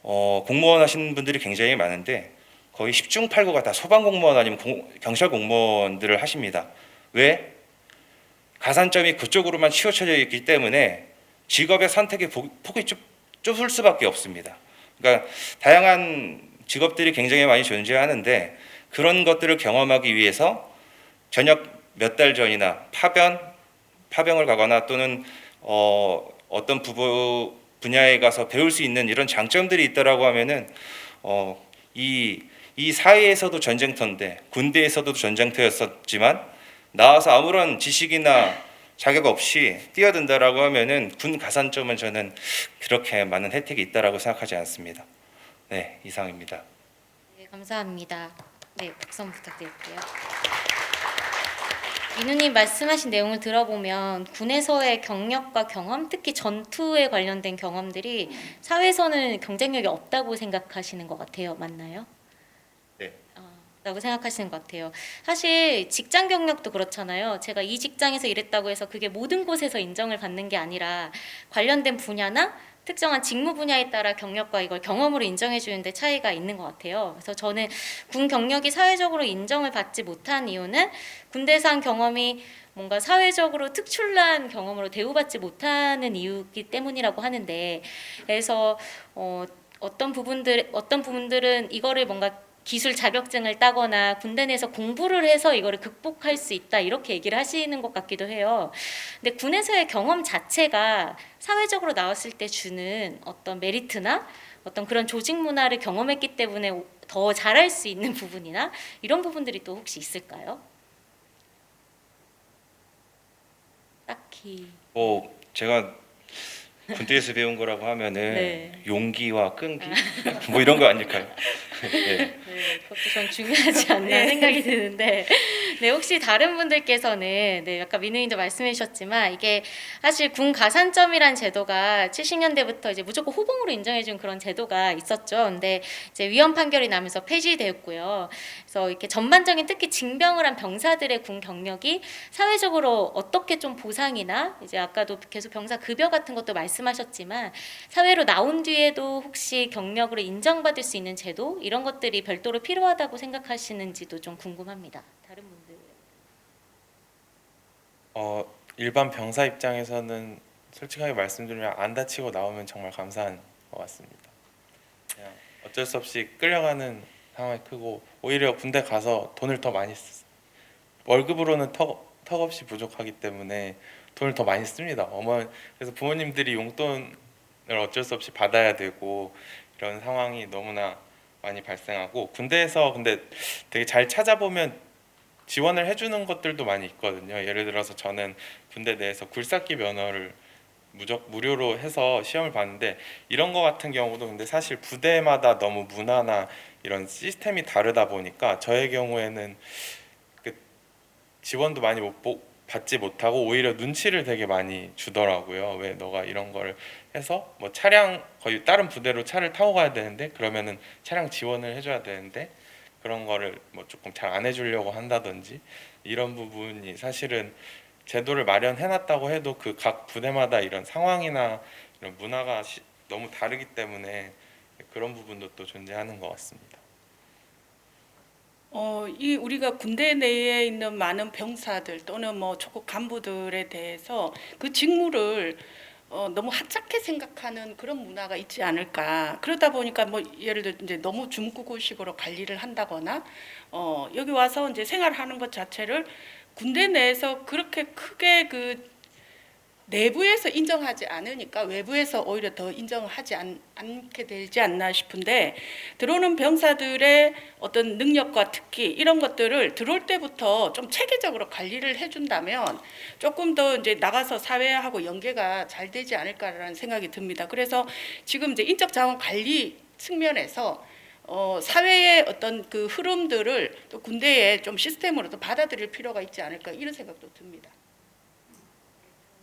공무원 하시는 분들이 굉장히 많은데, 거의 10중 8구가 다 소방 공무원 아니면 경찰 공무원들을 하십니다. 왜? 가산점이 그쪽으로만 치우쳐져 있기 때문에 직업의 선택의 폭이 좁을 수밖에 없습니다. 그러니까 다양한 직업들이 굉장히 많이 존재하는데, 그런 것들을 경험하기 위해서 전역 몇 달 전이나 파병을 가거나 또는 어떤 분야에 가서 배울 수 있는 이런 장점들이 있다라고 하면은 이 사회에서도 전쟁터인데, 군대에서도 전쟁터였었지만 나와서 아무런 지식이나 자격 없이 뛰어든다라고 하면은 군 가산점은 저는 그렇게 많은 혜택이 있다라고 생각하지 않습니다. 네, 이상입니다. 네, 감사합니다. 네, 박수 부탁드릴게요. 민우님 말씀하신 내용을 들어보면 군에서의 경력과 경험, 특히 전투에 관련된 경험들이 사회에서는 경쟁력이 없다고 생각하시는 것 같아요. 맞나요? 네. 라고 생각하시는 것 같아요. 사실 직장 경력도 그렇잖아요. 제가 이 직장에서 일했다고 해서 그게 모든 곳에서 인정을 받는 게 아니라 관련된 분야나 특정한 직무 분야에 따라 경력과 이걸 경험으로 인정해 주는데 차이가 있는 것 같아요. 그래서 저는 군 경력이 사회적으로 인정을 받지 못한 이유는 군대에서 한 경험이 뭔가 사회적으로 특출난 경험으로 대우받지 못하는 이유이기 때문이라고 하는데, 그래서 어떤 부분들은 이거를 뭔가 기술 자격증을 따거나 군대 내에서 공부를 해서 이거를 극복할 수 있다 이렇게 얘기를 하시는 것 같기도 해요. 근데 군에서의 경험 자체가 사회적으로 나왔을 때 주는 어떤 메리트나 어떤 그런 조직 문화를 경험했기 때문에 더 잘할 수 있는 부분이나 이런 부분들이 또 혹시 있을까요? 딱히. 뭐 제가 군대에서 배운 거라고 하면은 네. 용기와 끈기 뭐 이런 거 아닐까요? 네. 네, 그것도 전 중요하지 않나 생각이 드는데, 네, 혹시 다른 분들께서는, 네, 아까 민우님도 말씀해 주셨지만, 이게 사실 군 가산점이란 제도가 70년대부터 이제 무조건 호봉으로 인정해준 그런 제도가 있었죠. 근데 이제 위헌 판결이 나면서 폐지되었고요. 그래서 이렇게 전반적인 특히 징병을 한 병사들의 군 경력이 사회적으로 어떻게 좀 보상이나 이제 아까도 계속 병사 급여 같은 것도 말씀하셨지만 사회로 나온 뒤에도 혹시 경력으로 인정받을 수 있는 제도 이런 것들이 별도로 필요하다고 생각하시는지도 좀 궁금합니다. 다른 분들. 일반 병사 입장에서는 솔직하게 말씀드리면 안 다치고 나오면 정말 감사한 것 같습니다. 그냥 어쩔 수 없이 끌려가는 상황이 크고 오히려 군대 가서 돈을 더 많이 월급으로는 턱없이 부족하기 때문에 돈을 더 많이 씁니다. 그래서 부모님들이 용돈을 어쩔 수 없이 받아야 되고 이런 상황이 너무나 많이 발생하고 군대에서 근데 되게 잘 찾아보면 지원을 해주는 것들도 많이 있거든요. 예를 들어서 저는 군대 내에서 굴삭기 면허를 무료로 해서 시험을 봤는데 이런 거 같은 경우도 근데 사실 부대마다 너무 문화나 이런 시스템이 다르다 보니까 저의 경우에는 그 지원도 많이 받지 못하고 오히려 눈치를 되게 많이 주더라고요. 왜 너가 이런 걸 해서 뭐 차량 거의 다른 부대로 차를 타고 가야 되는데 그러면은 차량 지원을 해줘야 되는데 그런 거를 뭐 조금 잘 안 해주려고 한다든지 이런 부분이 사실은 제도를 마련해놨다고 해도 그 각 부대마다 이런 상황이나 이런 문화가 너무 다르기 때문에 그런 부분도 또 존재하는 것 같습니다. 이 우리가 군대 내에 있는 많은 병사들 또는 뭐 초급 간부들에 대해서 그 직무를 너무 하찮게 생각하는 그런 문화가 있지 않을까. 그러다 보니까 뭐 예를 들어 이제 너무 중국어식으로 관리를 한다거나 여기 와서 이제 생활하는 것 자체를 군대 내에서 그렇게 크게 그 내부에서 인정하지 않으니까 외부에서 오히려 더 인정하지 않게 되지 않나 싶은데 들어오는 병사들의 어떤 능력과 특기 이런 것들을 들어올 때부터 좀 체계적으로 관리를 해준다면 조금 더 이제 나가서 사회하고 연계가 잘 되지 않을까라는 생각이 듭니다. 그래서 지금 이제 인적 자원 관리 측면에서 사회의 어떤 그 흐름들을 또 군대에 좀 시스템으로 또 받아들일 필요가 있지 않을까 이런 생각도 듭니다.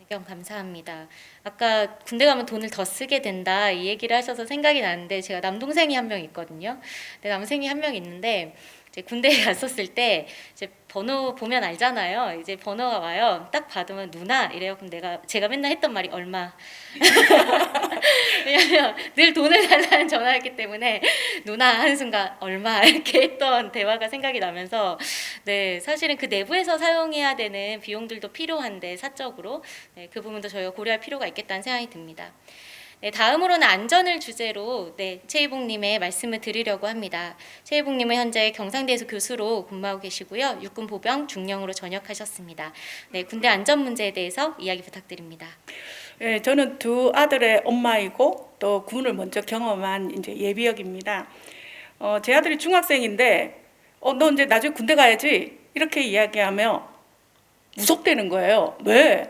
의견 감사합니다. 아까 군대 가면 돈을 더 쓰게 된다 이 얘기를 하셔서 생각이 나는데 제가 남동생이 한 명 있거든요. 근데 남동생이 한 명 있는데 이제 군대에 갔었을 때 이제 번호 보면 알잖아요. 이제 번호가 와요. 딱 받으면 누나 이래요. 그럼 제가 맨날 했던 말이 얼마. 왜냐면 늘 돈을 달라는 전화였기 때문에 누나 하는 순간 얼마 이렇게 했던 대화가 생각이 나면서 네 사실은 그 내부에서 사용해야 되는 비용들도 필요한데 사적으로 네, 그 부분도 저희가 고려할 필요가 있겠다는 생각이 듭니다. 네, 다음으로는 안전을 주제로 최희봉님의 말씀을 드리려고 합니다. 최희봉님은 현재 경상대에서 교수로 근무하고 계시고요. 육군 보병 중령으로 전역하셨습니다. 네, 군대 안전 문제에 대해서 이야기 부탁드립니다. 네, 저는 두 아들의 엄마이고 또 군을 먼저 경험한 이제 예비역입니다. 제 아들이 중학생인데 너 이제 나중에 군대 가야지 이렇게 이야기하며 무섭다는 거예요. 왜?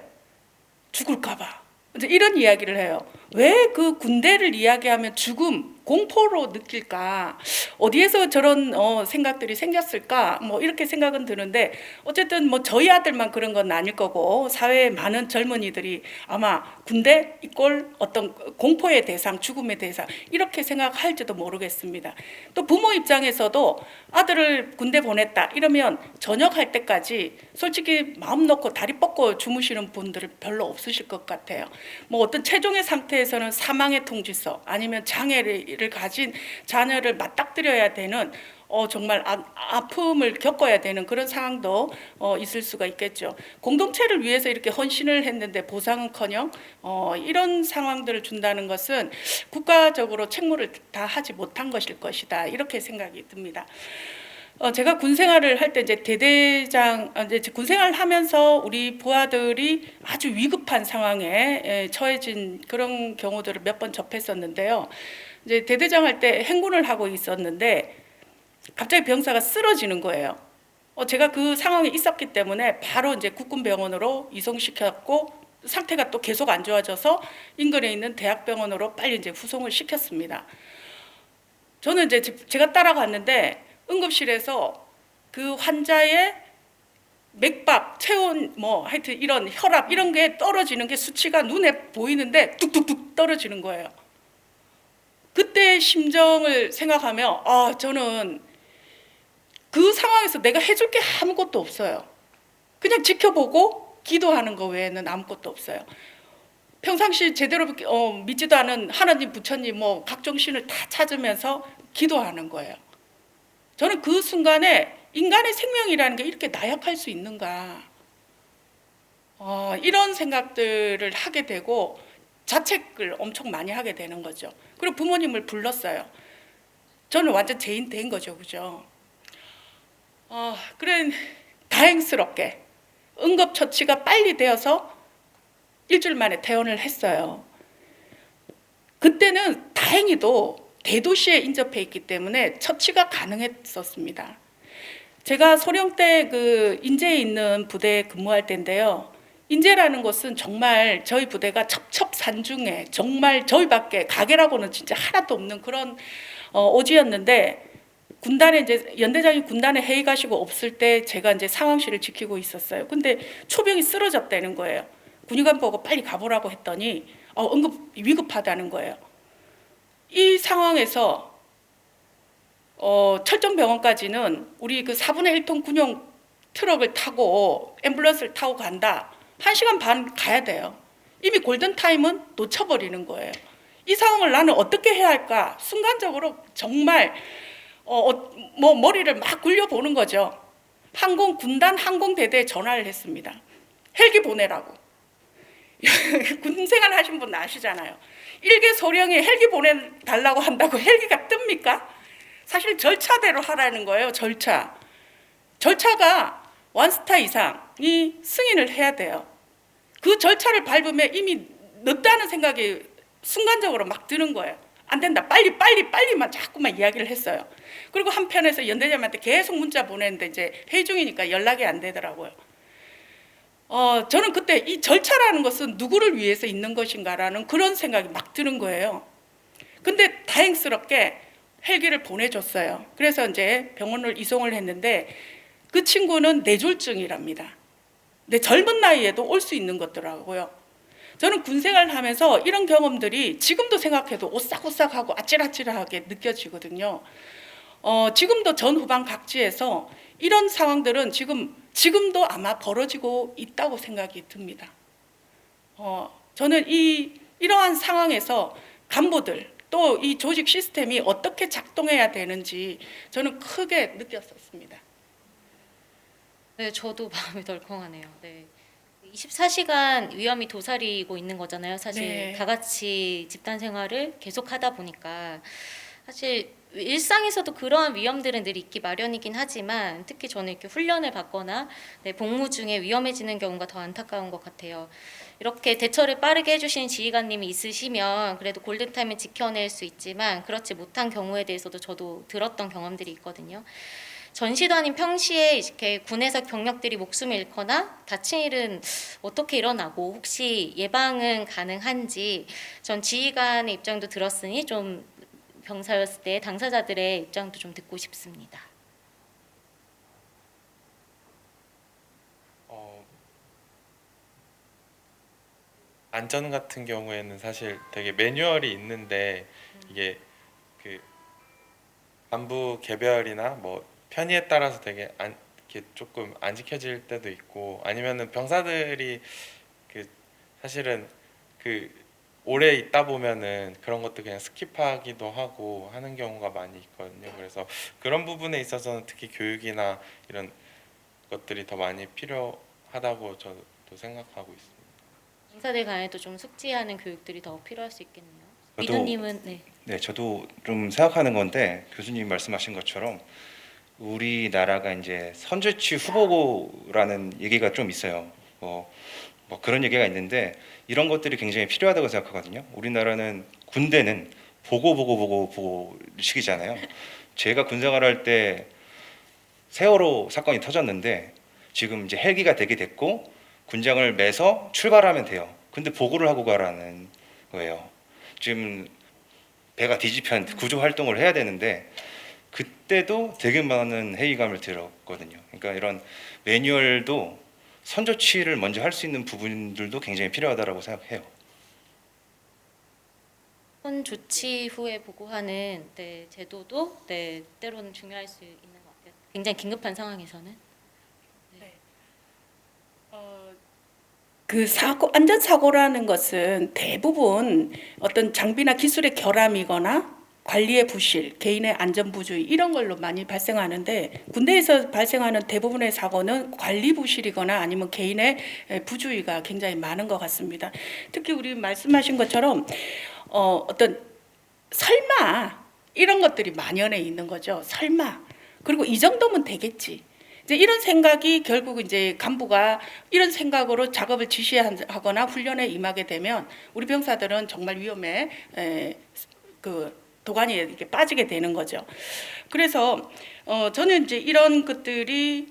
죽을까 봐. 이제 이런 이야기를 해요. 왜 그 군대를 이야기하면 죽음, 공포로 느낄까? 어디에서 저런 생각들이 생겼을까? 뭐 이렇게 생각은 드는데 어쨌든 뭐 저희 아들만 그런 건 아닐 거고 사회의 많은 젊은이들이 아마 군대 이꼴 어떤 공포의 대상, 죽음의 대상 이렇게 생각할지도 모르겠습니다. 또 부모 입장에서도 아들을 군대 보냈다 이러면 전역할 때까지 솔직히 마음 놓고 다리 뻗고 주무시는 분들은 별로 없으실 것 같아요. 뭐 어떤 최종의 상태에서는 사망의 통지서 아니면 장애를 가진 자녀를 맞닥뜨려야 되는 정말 아픔을 겪어야 되는 그런 상황도 있을 수가 있겠죠. 공동체를 위해서 이렇게 헌신을 했는데 보상은커녕 이런 상황들을 준다는 것은 국가적으로 책무를 다 하지 못한 것일 것이다, 이렇게 생각이 듭니다. 제가 군 생활을 할 때 이제 대대장, 이제 군 생활을 하면서 우리 부하들이 아주 위급한 상황에 처해진 그런 경우들을 몇 번 접했었는데요. 이제 대대장 할 때 행군을 하고 있었는데 갑자기 병사가 쓰러지는 거예요. 제가 그 상황에 있었기 때문에 바로 이제 국군병원으로 이송시켰고, 상태가 또 계속 안 좋아져서 인근에 있는 대학병원으로 빨리 이제 후송을 시켰습니다. 저는 이제 제가 따라갔는데 응급실에서 그 환자의 맥박, 체온, 뭐 하여튼 이런 혈압 이런 게 떨어지는 게 수치가 눈에 보이는데 뚝뚝뚝 떨어지는 거예요. 그때 심정을 생각하면 저는 그 상황에서 내가 해줄 게 아무것도 없어요. 그냥 지켜보고 기도하는 거 외에는 아무것도 없어요. 평상시 제대로 믿지도 않은 하나님, 부처님, 뭐 각종 신을 다 찾으면서 기도하는 거예요. 저는 그 순간에 인간의 생명이라는 게 이렇게 나약할 수 있는가, 이런 생각들을 하게 되고 자책을 엄청 많이 하게 되는 거죠. 그리고 부모님을 불렀어요. 저는 완전 죄인 된 거죠, 그죠? 그래 다행스럽게 응급처치가 빨리 되어서 일주일 만에 퇴원을 했어요. 그때는 다행히도 대도시에 인접해 있기 때문에 처치가 가능했었습니다. 제가 소령 때 그 인제에 있는 부대에 근무할 때인데요. 인제라는 곳은 정말 저희 부대가 첩첩산중에 정말 저희밖에 가게라고는 진짜 하나도 없는 그런 오지였는데, 군단에 이제 연대장이 군단에 회의 가시고 없을 때 제가 이제 상황실을 지키고 있었어요. 근데 초병이 쓰러졌다는 거예요. 군의관 보고 빨리 가보라고 했더니 위급하다는 거예요. 이 상황에서 철종병원까지는 우리 그 4분의 1톤 군용 트럭을 타고 앰뷸런스를 타고 간다. 1시간 반 가야 돼요. 이미 골든타임은 놓쳐버리는 거예요. 이 상황을 나는 어떻게 해야 할까? 순간적으로 정말 머리를 막 굴려보는 거죠. 군단 항공대대에 전화를 했습니다. 헬기 보내라고. 군 생활 하신 분 아시잖아요. 일개 소령이 헬기 보내달라고 한다고 헬기가 뜹니까? 사실 절차대로 하라는 거예요. 절차가 원스타 이상이 승인을 해야 돼요. 그 절차를 밟으면 이미 늦다는 생각이 순간적으로 막 드는 거예요. 안 된다, 빨리만 자꾸만 이야기를 했어요. 그리고 한편에서 연대장한테 계속 문자 보냈는데 이제 회의 중이니까 연락이 안 되더라고요. 저는 그때 이 절차라는 것은 누구를 위해서 있는 것인가라는 그런 생각이 막 드는 거예요. 근데 다행스럽게 헬기를 보내줬어요. 그래서 이제 병원을 이송을 했는데 그 친구는 뇌졸중이랍니다. 근데 젊은 나이에도 올 수 있는 것더라고요. 저는 군 생활을 하면서 이런 경험들이 지금도 생각해도 오싹오싹하고 아찔아찔하게 느껴지거든요. 지금도 전후방 각지에서 이런 상황들은 지금도 아마 벌어지고 있다고 생각이 듭니다. 저는 이러한 상황에서 간부들 또 이 조직 시스템이 어떻게 작동해야 되는지 저는 크게 느꼈었습니다. 네, 저도 마음이 덜컹하네요. 네. 24시간 위험이 도사리고 있는 거잖아요. 사실 네. 다 같이 집단 생활을 계속 하다 보니까 사실 일상에서도 그러한 위험들은 늘 있기 마련이긴 하지만 특히 저는 이렇게 훈련을 받거나 복무 중에 위험해지는 경우가 더 안타까운 것 같아요. 이렇게 대처를 빠르게 해주시는 지휘관님이 있으시면 그래도 골든타임을 지켜낼 수 있지만 그렇지 못한 경우에 대해서도 저도 들었던 경험들이 있거든요. 전시도 아닌 평시에 이렇게 군에서 경력들이 목숨을 잃거나 다친 일은 어떻게 일어나고 혹시 예방은 가능한지 전 지휘관의 입장도 들었으니 좀 병사였을 때 당사자들의 입장도 좀 듣고 싶습니다. 안전 같은 경우에는 사실 되게 매뉴얼이 있는데 이게 그 간부 개별이나 뭐 편의에 따라서 되게 이렇게 조금 안 지켜질 때도 있고 아니면은 병사들이 그 사실은 그 오래 있다 보면은 그런 것도 그냥 스킵하기도 하고 하는 경우가 많이 있거든요. 그래서 그런 부분에 있어서는 특히 교육이나 이런 것들이 더 많이 필요하다고 저도 생각하고 있습니다. 인사들 간에도 좀 숙지하는 교육들이 더 필요할 수 있겠네요. 저도- 민우님은 네. 네, 저도 좀 생각하는 건데 교수님 말씀하신 것처럼 우리나라가 이제 선제취 후보라는 얘기가 좀 있어요. 뭐 그런 얘기가 있는데 이런 것들이 굉장히 필요하다고 생각하거든요. 우리나라는 군대는 보고 식이잖아요. 제가 군생활할 때 세월호 사건이 터졌는데 지금 이제 헬기가 되게 됐고 군장을 매서 출발하면 돼요. 근데 보고를 하고 가라는 거예요. 지금 배가 뒤집힌 구조 활동을 해야 되는데 그때도 되게 많은 회의감을 들었거든요. 그러니까 이런 매뉴얼도 선조치를 먼저 할 수 있는 부분들도 굉장히 필요하다고 생각해요. 선 조치 후에 보고하는 네, 제도도 네, 때로는 중요할 수 있는 것 같아요. 굉장히 긴급한 상황에서는. 그 사고, 안전사고라는 것은 대부분 어떤 장비나 기술의 결함이거나 관리의 부실, 개인의 안전부주의 이런 걸로 많이 발생하는데 군대에서 발생하는 대부분의 사고는 관리 부실이거나 아니면 개인의 부주의가 굉장히 많은 것 같습니다. 특히 우리 말씀하신 것처럼 어떤 설마 이런 것들이 만연해 있는 거죠. 설마. 그리고 이 정도면 되겠지. 이제 이런 생각이 결국 이제 간부가 이런 생각으로 작업을 지시하거나 훈련에 임하게 되면 우리 병사들은 정말 위험에 그 도가니에 이렇게 빠지게 되는 거죠. 그래서 저는 이제 이런 것들이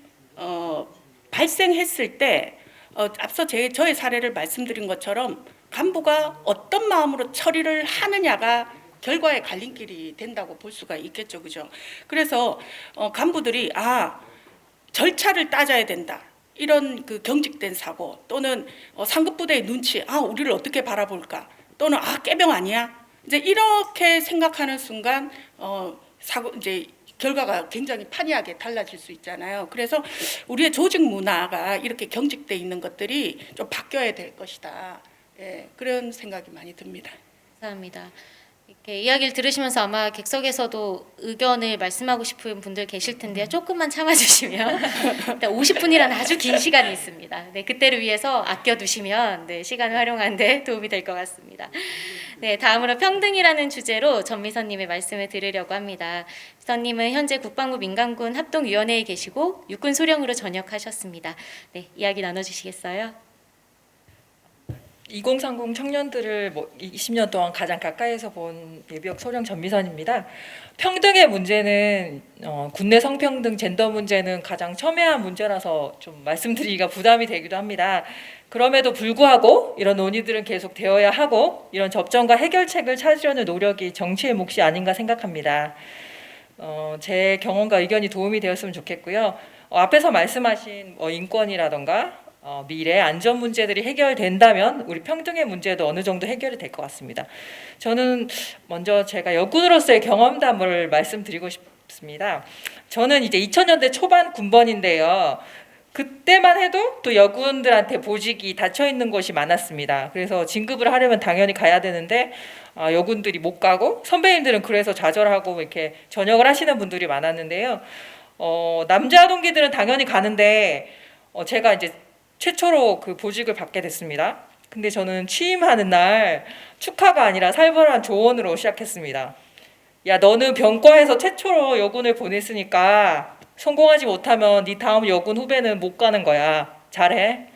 발생했을 때 앞서 저의 사례를 말씀드린 것처럼 간부가 어떤 마음으로 처리를 하느냐가 결과의 갈림길이 된다고 볼 수가 있겠죠, 그죠? 그래서 간부들이 절차를 따져야 된다. 이런 그 경직된 사고 또는 상급 부대의 눈치, 우리를 어떻게 바라볼까? 또는 깨병 아니야? 이제 이렇게 생각하는 순간 사고 이제 결과가 굉장히 판이하게 달라질 수 있잖아요. 그래서 우리의 조직 문화가 이렇게 경직돼 있는 것들이 좀 바뀌어야 될 것이다. 예, 그런 생각이 많이 듭니다. 감사합니다. 이렇게 이야기를 들으시면서 아마 객석에서도 의견을 말씀하고 싶은 분들 계실 텐데요. 조금만 참아주시면 일단 50분이라는 아주 긴 시간이 있습니다. 네, 그때를 위해서 아껴두시면 네, 시간을 활용하는 데 도움이 될 것 같습니다. 네, 다음으로 평등이라는 주제로 전미선님의 말씀을 들으려고 합니다. 미선님은 현재 국방부 민간군 합동위원회에 계시고 육군 소령으로 전역하셨습니다. 네, 이야기 나눠주시겠어요? 2030 청년들을 20년 동안 가장 가까이서 본 예비역 소령 전미선입니다. 평등의 문제는 군내 성평등, 젠더 문제는 가장 첨예한 문제라서 좀 말씀드리기가 부담이 되기도 합니다. 그럼에도 불구하고 이런 논의들은 계속 되어야 하고 이런 접점과 해결책을 찾으려는 노력이 정치의 몫이 아닌가 생각합니다. 제 경험과 의견이 도움이 되었으면 좋겠고요. 앞에서 말씀하신 인권이라던가 미래 안전 문제들이 해결된다면 우리 평등의 문제도 어느 정도 해결이 될 것 같습니다. 저는 먼저 제가 여군으로서의 경험담을 말씀드리고 싶습니다. 저는 이제 2000년대 초반 군번인데요. 그때만 해도 또 여군들한테 보직이 닫혀 있는 곳이 많았습니다. 그래서 진급을 하려면 당연히 가야 되는데 여군들이 못 가고 선배님들은 그래서 좌절하고 이렇게 전역을 하시는 분들이 많았는데요. 남자 동기들은 당연히 가는데 제가 이제 최초로 그 보직을 받게 됐습니다. 근데 저는 취임하는 날 축하가 아니라 살벌한 조언으로 시작했습니다. 야, 너는 병과에서 최초로 여군을 보냈으니까 성공하지 못하면 네 다음 여군 후배는 못 가는 거야. 잘해.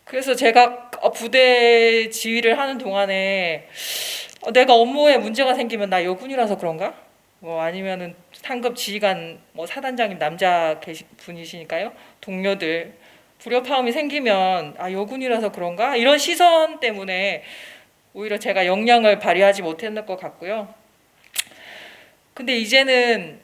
그래서 제가 부대 지휘를 하는 동안에 내가 업무에 문제가 생기면 나 여군이라서 그런가? 아니면은 상급 지휘관 사단장님 남자 분이시니까요. 동료들 불협화음이 생기면 여군이라서 그런가? 이런 시선 때문에 오히려 제가 역량을 발휘하지 못했는 것 같고요. 근데 이제는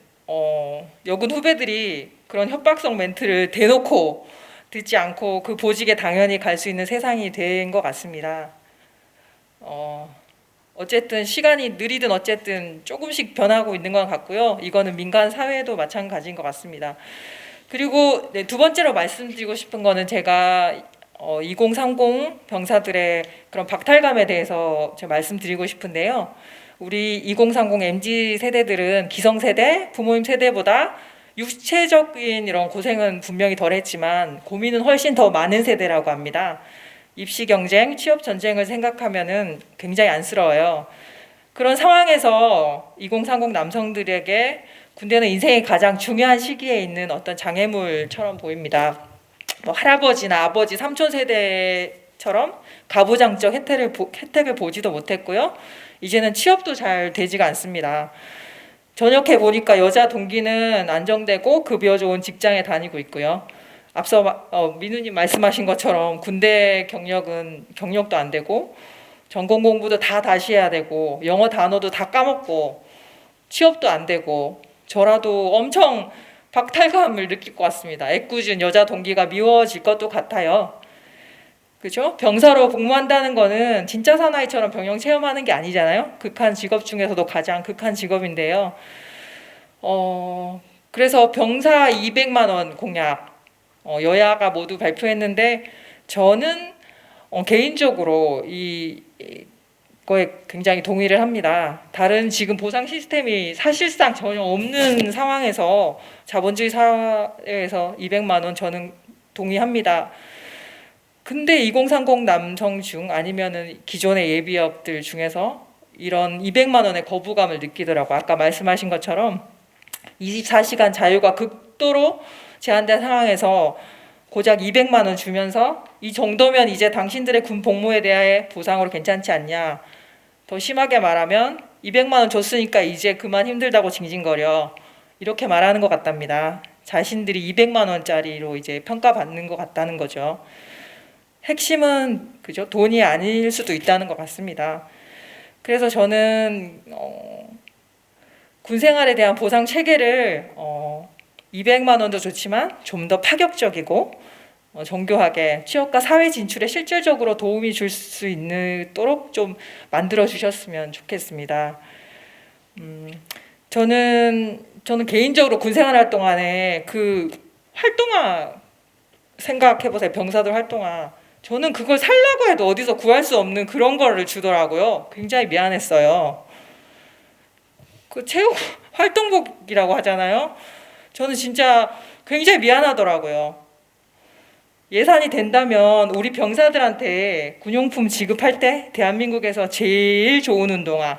여군 후배들이 그런 협박성 멘트를 대놓고 듣지 않고 그 보직에 당연히 갈 수 있는 세상이 된 것 같습니다. 어쨌든 시간이 느리든 어쨌든 조금씩 변하고 있는 것 같고요. 이거는 민간 사회도 마찬가지인 것 같습니다. 그리고 두 번째로 말씀드리고 싶은 거는 제가 2030 병사들의 그런 박탈감에 대해서 제가 말씀드리고 싶은데요. 우리 2030 MZ 세대들은 기성세대, 부모님 세대보다 육체적인 이런 고생은 분명히 덜했지만 고민은 훨씬 더 많은 세대라고 합니다. 입시 경쟁, 취업 전쟁을 생각하면은 굉장히 안쓰러워요. 그런 상황에서 2030 남성들에게 군대는 인생의 가장 중요한 시기에 있는 어떤 장애물처럼 보입니다. 뭐 할아버지나 아버지, 삼촌 세대처럼 가부장적 혜택을 보지도 못했고요. 이제는 취업도 잘 되지가 않습니다. 전역해 보니까 여자 동기는 안정되고 급여 좋은 직장에 다니고 있고요. 앞서 민우님 말씀하신 것처럼 군대 경력도 안 되고 전공 공부도 다 다시 해야 되고 영어 단어도 다 까먹고 취업도 안 되고 저라도 엄청 박탈감을 느낄 것 같습니다. 애꿎은 여자 동기가 미워질 것도 같아요. 그죠? 병사로 복무한다는 거는 진짜 사나이처럼 병영 체험하는 게 아니잖아요. 극한 직업 중에서도 가장 극한 직업인데요. 그래서 병사 200만 원 공약 여야가 모두 발표했는데 저는 개인적으로 이거에 굉장히 동의를 합니다. 다른 지금 보상 시스템이 사실상 전혀 없는 상황에서 자본주의 사회에서 200만 원 저는 동의합니다. 근데 2030 남성 중 아니면은 기존의 예비역들 중에서 이런 200만 원의 거부감을 느끼더라고요. 아까 말씀하신 것처럼 24시간 자유가 극도로 제한된 상황에서 고작 200만 원 주면서 이 정도면 이제 당신들의 군 복무에 대해 보상으로 괜찮지 않냐. 더 심하게 말하면 200만 원 줬으니까 이제 그만 힘들다고 징징거려. 이렇게 말하는 것 같답니다. 자신들이 200만 원짜리로 이제 평가받는 것 같다는 거죠. 핵심은 그죠? 돈이 아닐 수도 있다는 것 같습니다. 그래서 저는 군 생활에 대한 보상 체계를 200만 원도 좋지만 좀 더 파격적이고 정교하게 취업과 사회 진출에 실질적으로 도움이 줄 수 있도록 좀 만들어 주셨으면 좋겠습니다. 저는 개인적으로 군 생활할 동안에 그 활동화 생각해 보세요. 병사들 활동화. 저는 그걸 살라고 해도 어디서 구할 수 없는 그런 거를 주더라고요. 굉장히 미안했어요. 그 체육 활동복이라고 하잖아요. 저는 진짜 굉장히 미안하더라고요. 예산이 된다면 우리 병사들한테 군용품 지급할 때 대한민국에서 제일 좋은 운동화,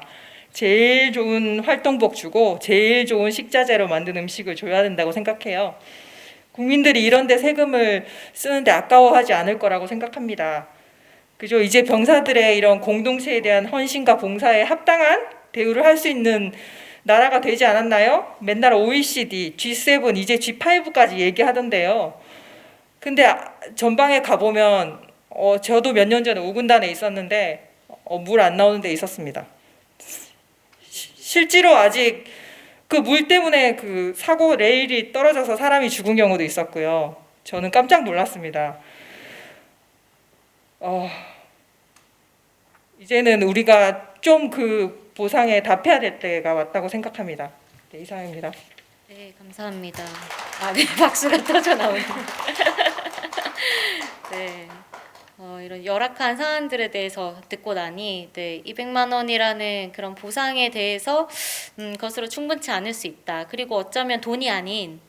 제일 좋은 활동복 주고 제일 좋은 식자재로 만든 음식을 줘야 된다고 생각해요. 국민들이 이런 데 세금을 쓰는데 아까워하지 않을 거라고 생각합니다. 그죠? 이제 병사들의 이런 공동체에 대한 헌신과 봉사에 합당한 대우를 할 수 있는 나라가 되지 않았나요? 맨날 OECD, G7, 이제 G5까지 얘기하던데요. 근데 전방에 가보면 저도 몇 년 전에 5군단에 있었는데 물 안 나오는 데 있었습니다. 실제로 아직 그 물 때문에 그 사고 레일이 떨어져서 사람이 죽은 경우도 있었고요. 저는 깜짝 놀랐습니다. 이제는 우리가 좀 그 보상에 답해야 될 때가 왔다고 생각합니다. 네, 이상입니다. 네, 감사합니다. 네, 박수가 터져 나오네요. 네. 이런 열악한 사안들에 대해서 듣고 나니 200만 원이라는 그런 보상에 대해서 것으로 충분치 않을 수 있다. 그리고 어쩌면 돈이 아닌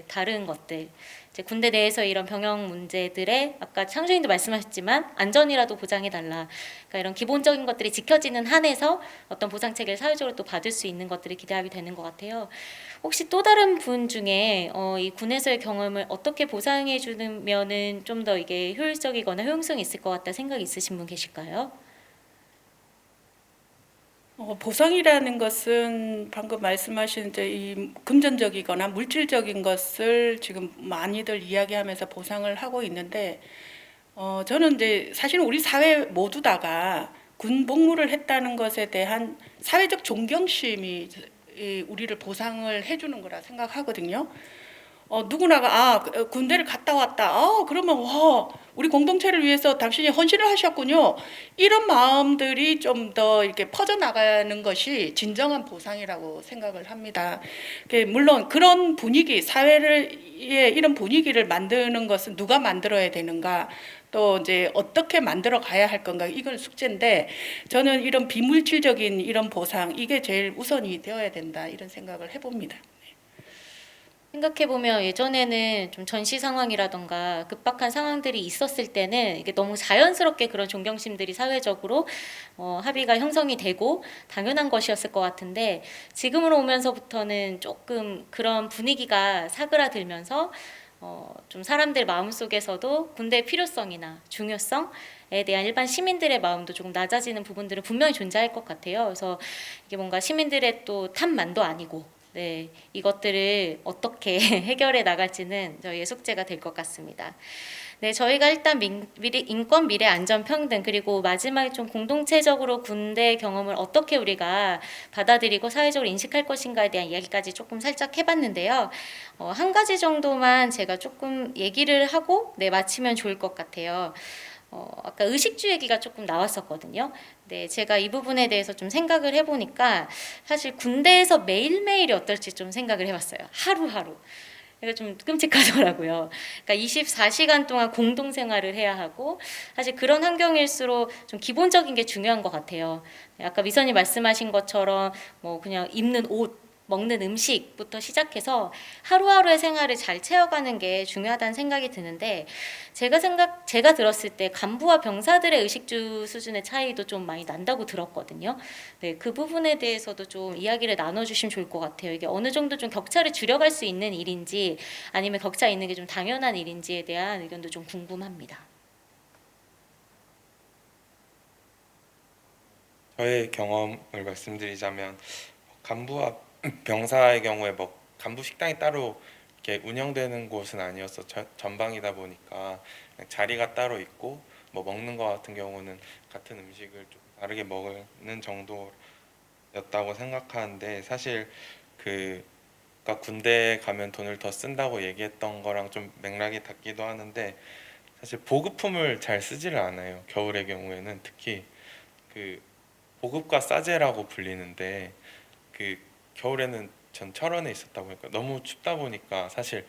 다른 것들, 이제 군대 내에서 이런 병역 문제들의 아까 창조님도 말씀하셨지만 안전이라도 보장해달라. 그러니까 이런 기본적인 것들이 지켜지는 한에서 어떤 보상 체계를 사회적으로 또 받을 수 있는 것들이 기대하게 되는 것 같아요. 혹시 또 다른 분 중에 이 군에서의 경험을 어떻게 보상해 주면은 좀 더 이게 효율적이거나 효용성이 있을 것 같다 생각이 있으신 분 계실까요? 보상이라는 것은 방금 말씀하신 이제 이 금전적이거나 물질적인 것을 지금 많이들 이야기하면서 보상을 하고 있는데 저는 이제 사실은 우리 사회 모두 다가 군 복무를 했다는 것에 대한 사회적 존경심이 우리를 보상을 해주는 거라 생각하거든요. 누구나가 군대를 갔다 왔다. 그러면 와 우리 공동체를 위해서 당신이 헌신을 하셨군요. 이런 마음들이 좀 더 이렇게 퍼져 나가는 것이 진정한 보상이라고 생각을 합니다. 물론 그런 분위기, 사회를 이런 분위기를 만드는 것은 누가 만들어야 되는가? 또 이제 어떻게 만들어 가야 할 건가, 이건 숙제인데 저는 이런 비물질적인 이런 보상, 이게 제일 우선이 되어야 된다, 이런 생각을 해봅니다. 생각해보면 예전에는 좀 전시 상황이라던가 급박한 상황들이 있었을 때는 이게 너무 자연스럽게 그런 존경심들이 사회적으로 합의가 형성이 되고 당연한 것이었을 것 같은데, 지금으로 오면서부터는 조금 그런 분위기가 사그라들면서 좀 사람들 마음속에서도 군대의 필요성이나 중요성에 대한 일반 시민들의 마음도 조금 낮아지는 부분들은 분명히 존재할 것 같아요. 그래서 이게 뭔가 시민들의 또 탓만도 아니고, 네, 이것들을 어떻게 해결해 나갈지는 저희의 숙제가 될 것 같습니다. 네, 저희가 일단 인권, 미래, 안전, 평등, 그리고 마지막에 좀 공동체적으로 군대 경험을 어떻게 우리가 받아들이고 사회적으로 인식할 것인가에 대한 이야기까지 조금 살짝 해봤는데요. 한 가지 정도만 제가 조금 얘기를 하고 마치면 좋을 것 같아요. 아까 의식주 얘기가 조금 나왔었거든요. 네, 제가 이 부분에 대해서 좀 생각을 해보니까 사실 군대에서 매일매일이 어떨지 좀 생각을 해봤어요. 하루하루. 이거 좀 끔찍하더라고요. 그러니까 24시간 동안 공동 생활을 해야 하고, 사실 그런 환경일수록 좀 기본적인 게 중요한 것 같아요. 아까 미선이 말씀하신 것처럼 뭐 그냥 입는 옷, 먹는 음식부터 시작해서 하루하루의 생활을 잘 채워가는 게 중요하다는 생각이 드는데, 제가 들었을 때 간부와 병사들의 의식주 수준의 차이도 좀 많이 난다고 들었거든요. 네, 그 부분에 대해서도 좀 이야기를 나눠주시면 좋을 것 같아요. 이게 어느 정도 좀 격차를 줄여갈 수 있는 일인지, 아니면 격차 있는 게 좀 당연한 일인지에 대한 의견도 좀 궁금합니다. 저의 경험을 말씀드리자면, 간부와 병사의 경우에 뭐 간부 식당이 따로 이렇게 운영되는 곳은 아니어서 전방이다 보니까 그냥 자리가 따로 있고, 뭐 먹는 거 같은 경우는 같은 음식을 좀 다르게 먹는 정도였다고 생각하는데, 사실 그러니까 군대에 가면 돈을 더 쓴다고 얘기했던 거랑 좀 맥락이 닿기도 하는데, 사실 보급품을 잘 쓰지를 않아요. 겨울의 경우에는 특히 그 보급과 싸제라고 불리는데, 그 겨울에는 전 철원에 있었다 보니까 너무 춥다 보니까 사실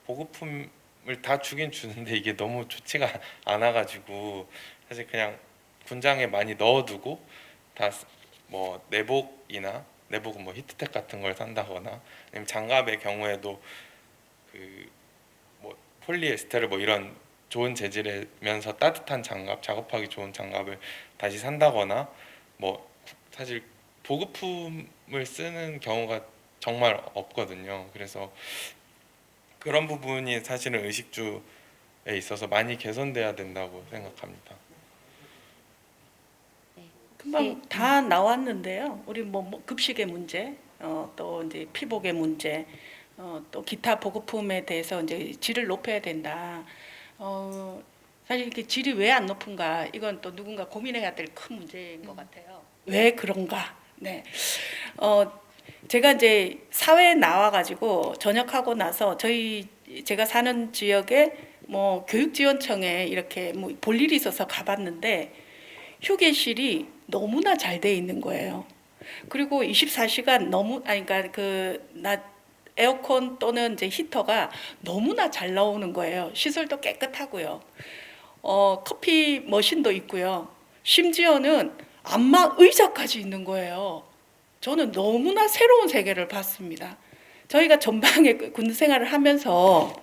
보급품을 다 주긴 주는데 이게 너무 좋지가 않아가지고, 사실 그냥 군장에 많이 넣어두고 다 뭐 내복은 뭐 히트텍 같은 걸 산다거나, 아니면 장갑의 경우에도 그 뭐 폴리에스테르 뭐 이런 좋은 재질이면서 따뜻한 장갑, 작업하기 좋은 장갑을 다시 산다거나, 뭐 사실 보급품을 쓰는 경우가 정말 없거든요. 그래서 그런 부분이 사실은 의식주에 있어서 많이 개선돼야 된다고 생각합니다. 금방 다 나왔는데요. 우리 뭐 급식의 문제, 또 이제 피복의 문제, 또 기타 보급품에 대해서 이제 질을 높여야 된다. 사실 이렇게 질이 왜 안 높은가, 이건 또 누군가 고민해야 될 큰 문제인 것 같아요. 왜 그런가? 네. 제가 이제 사회에 나와가지고 전역하고 나서 제가 사는 지역에 뭐 교육지원청에 이렇게 뭐 볼 일이 있어서 가봤는데, 휴게실이 너무나 잘 돼 있는 거예요. 그리고 24시간 그러니까 에어컨 또는 이제 히터가 너무나 잘 나오는 거예요. 시설도 깨끗하고요. 커피 머신도 있고요. 심지어는 안마 의자까지 있는 거예요. 저는 너무나 새로운 세계를 봤습니다. 저희가 전방에 군 생활을 하면서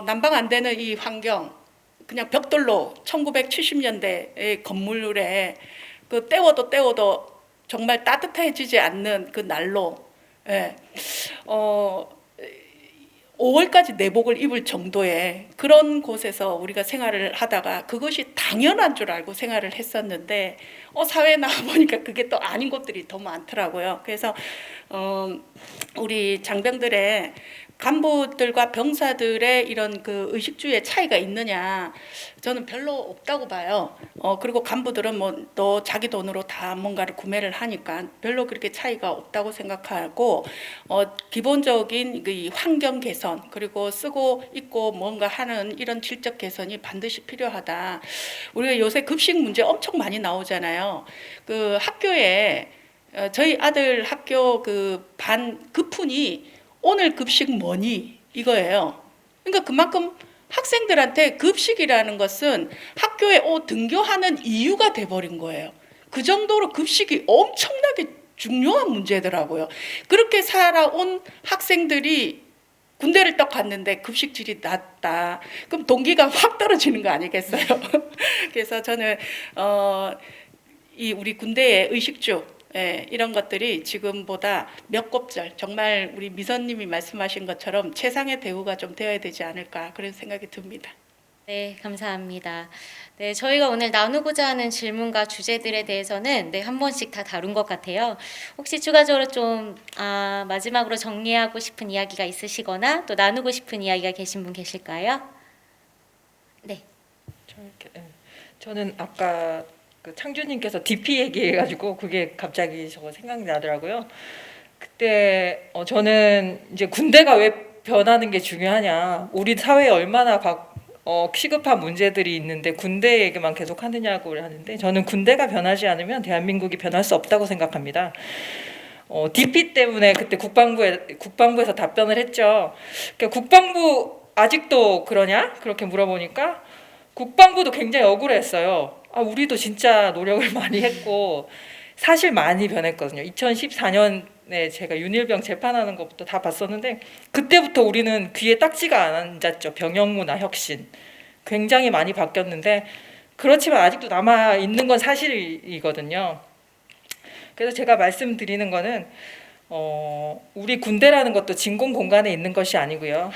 난방 안 되는 이 환경, 그냥 벽돌로 1970년대의 건물에 그 때워도 정말 따뜻해지지 않는 그 난로, 5월까지 내복을 입을 정도의 그런 곳에서 우리가 생활을 하다가 그것이 당연한 줄 알고 생활을 했었는데, 사회에 나와 보니까 그게 또 아닌 곳들이 더 많더라고요. 그래서 우리 장병들의 간부들과 병사들의 이런 그 의식주의 차이가 있느냐, 저는 별로 없다고 봐요. 그리고 간부들은 뭐 또 자기 돈으로 다 뭔가를 구매를 하니까 별로 그렇게 차이가 없다고 생각하고, 기본적인 그 환경 개선, 그리고 쓰고 입고 뭔가 하는 이런 질적 개선이 반드시 필요하다. 우리가 요새 급식 문제 엄청 많이 나오잖아요. 그 학교에 저희 아들 학교 그 반 급훈이 오늘 급식 뭐니? 이거예요. 그러니까 그만큼 학생들한테 급식이라는 것은 학교에 등교하는 이유가 돼버린 거예요. 그 정도로 급식이 엄청나게 중요한 문제더라고요. 그렇게 살아온 학생들이 군대를 딱 갔는데 급식질이 낮다. 그럼 동기가 확 떨어지는 거 아니겠어요? 그래서 저는 이 우리 군대의 의식주 이런 것들이 지금보다 몇 곱절 정말 우리 미선님이 말씀하신 것처럼 최상의 대우가 좀 되어야 되지 않을까 그런 생각이 듭니다. 네, 감사합니다. 네, 저희가 오늘 나누고자 하는 질문과 주제들에 대해서는 한 번씩 다 다룬 것 같아요. 혹시 추가적으로 좀 마지막으로 정리하고 싶은 이야기가 있으시거나 또 나누고 싶은 이야기가 계신 분 계실까요? 네. 저는 아까 그 창주님께서 DP 얘기해가지고 그게 갑자기 저거 생각이 나더라고요. 그때 저는 이제 군대가 왜 변하는 게 중요하냐, 우리 사회에 얼마나 시급한 문제들이 있는데 군대 얘기만 계속 하느냐고 하는데, 저는 군대가 변하지 않으면 대한민국이 변할 수 없다고 생각합니다. DP 때문에 그때 국방부에서 답변을 했죠. 그러니까 국방부 아직도 그러냐? 그렇게 물어보니까 국방부도 굉장히 억울했어요. 우리도 진짜 노력을 많이 했고 사실 많이 변했거든요. 2014년에 제가 윤일병 재판하는 것부터 다 봤었는데 그때부터 우리는 귀에 딱지가 안 앉았죠. 병영문화 혁신 굉장히 많이 바뀌었는데, 그렇지만 아직도 남아 있는 건 사실이거든요. 그래서 제가 말씀드리는 거는 우리 군대라는 것도 진공 공간에 있는 것이 아니고요.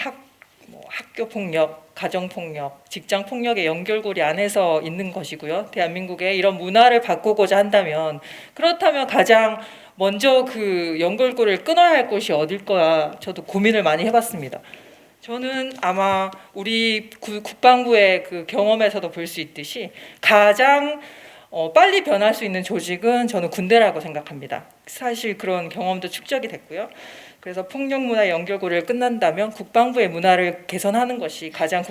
학교 폭력, 가정 폭력, 직장 폭력의 연결고리 안에서 있는 것이고요. 대한민국의 이런 문화를 바꾸고자 한다면, 그렇다면 가장 먼저 그 연결고리를 끊어야 할 곳이 어딜까, 저도 고민을 많이 해봤습니다. 저는 아마 우리 국방부의 그 경험에서도 볼 수 있듯이 가장 빨리 변할 수 있는 조직은 저는 군대라고 생각합니다. 사실 그런 경험도 축적이 됐고요. 그래서 폭력 문화 연결고리를 끝난다면 국방부의 문화를 개선하는 것이 가장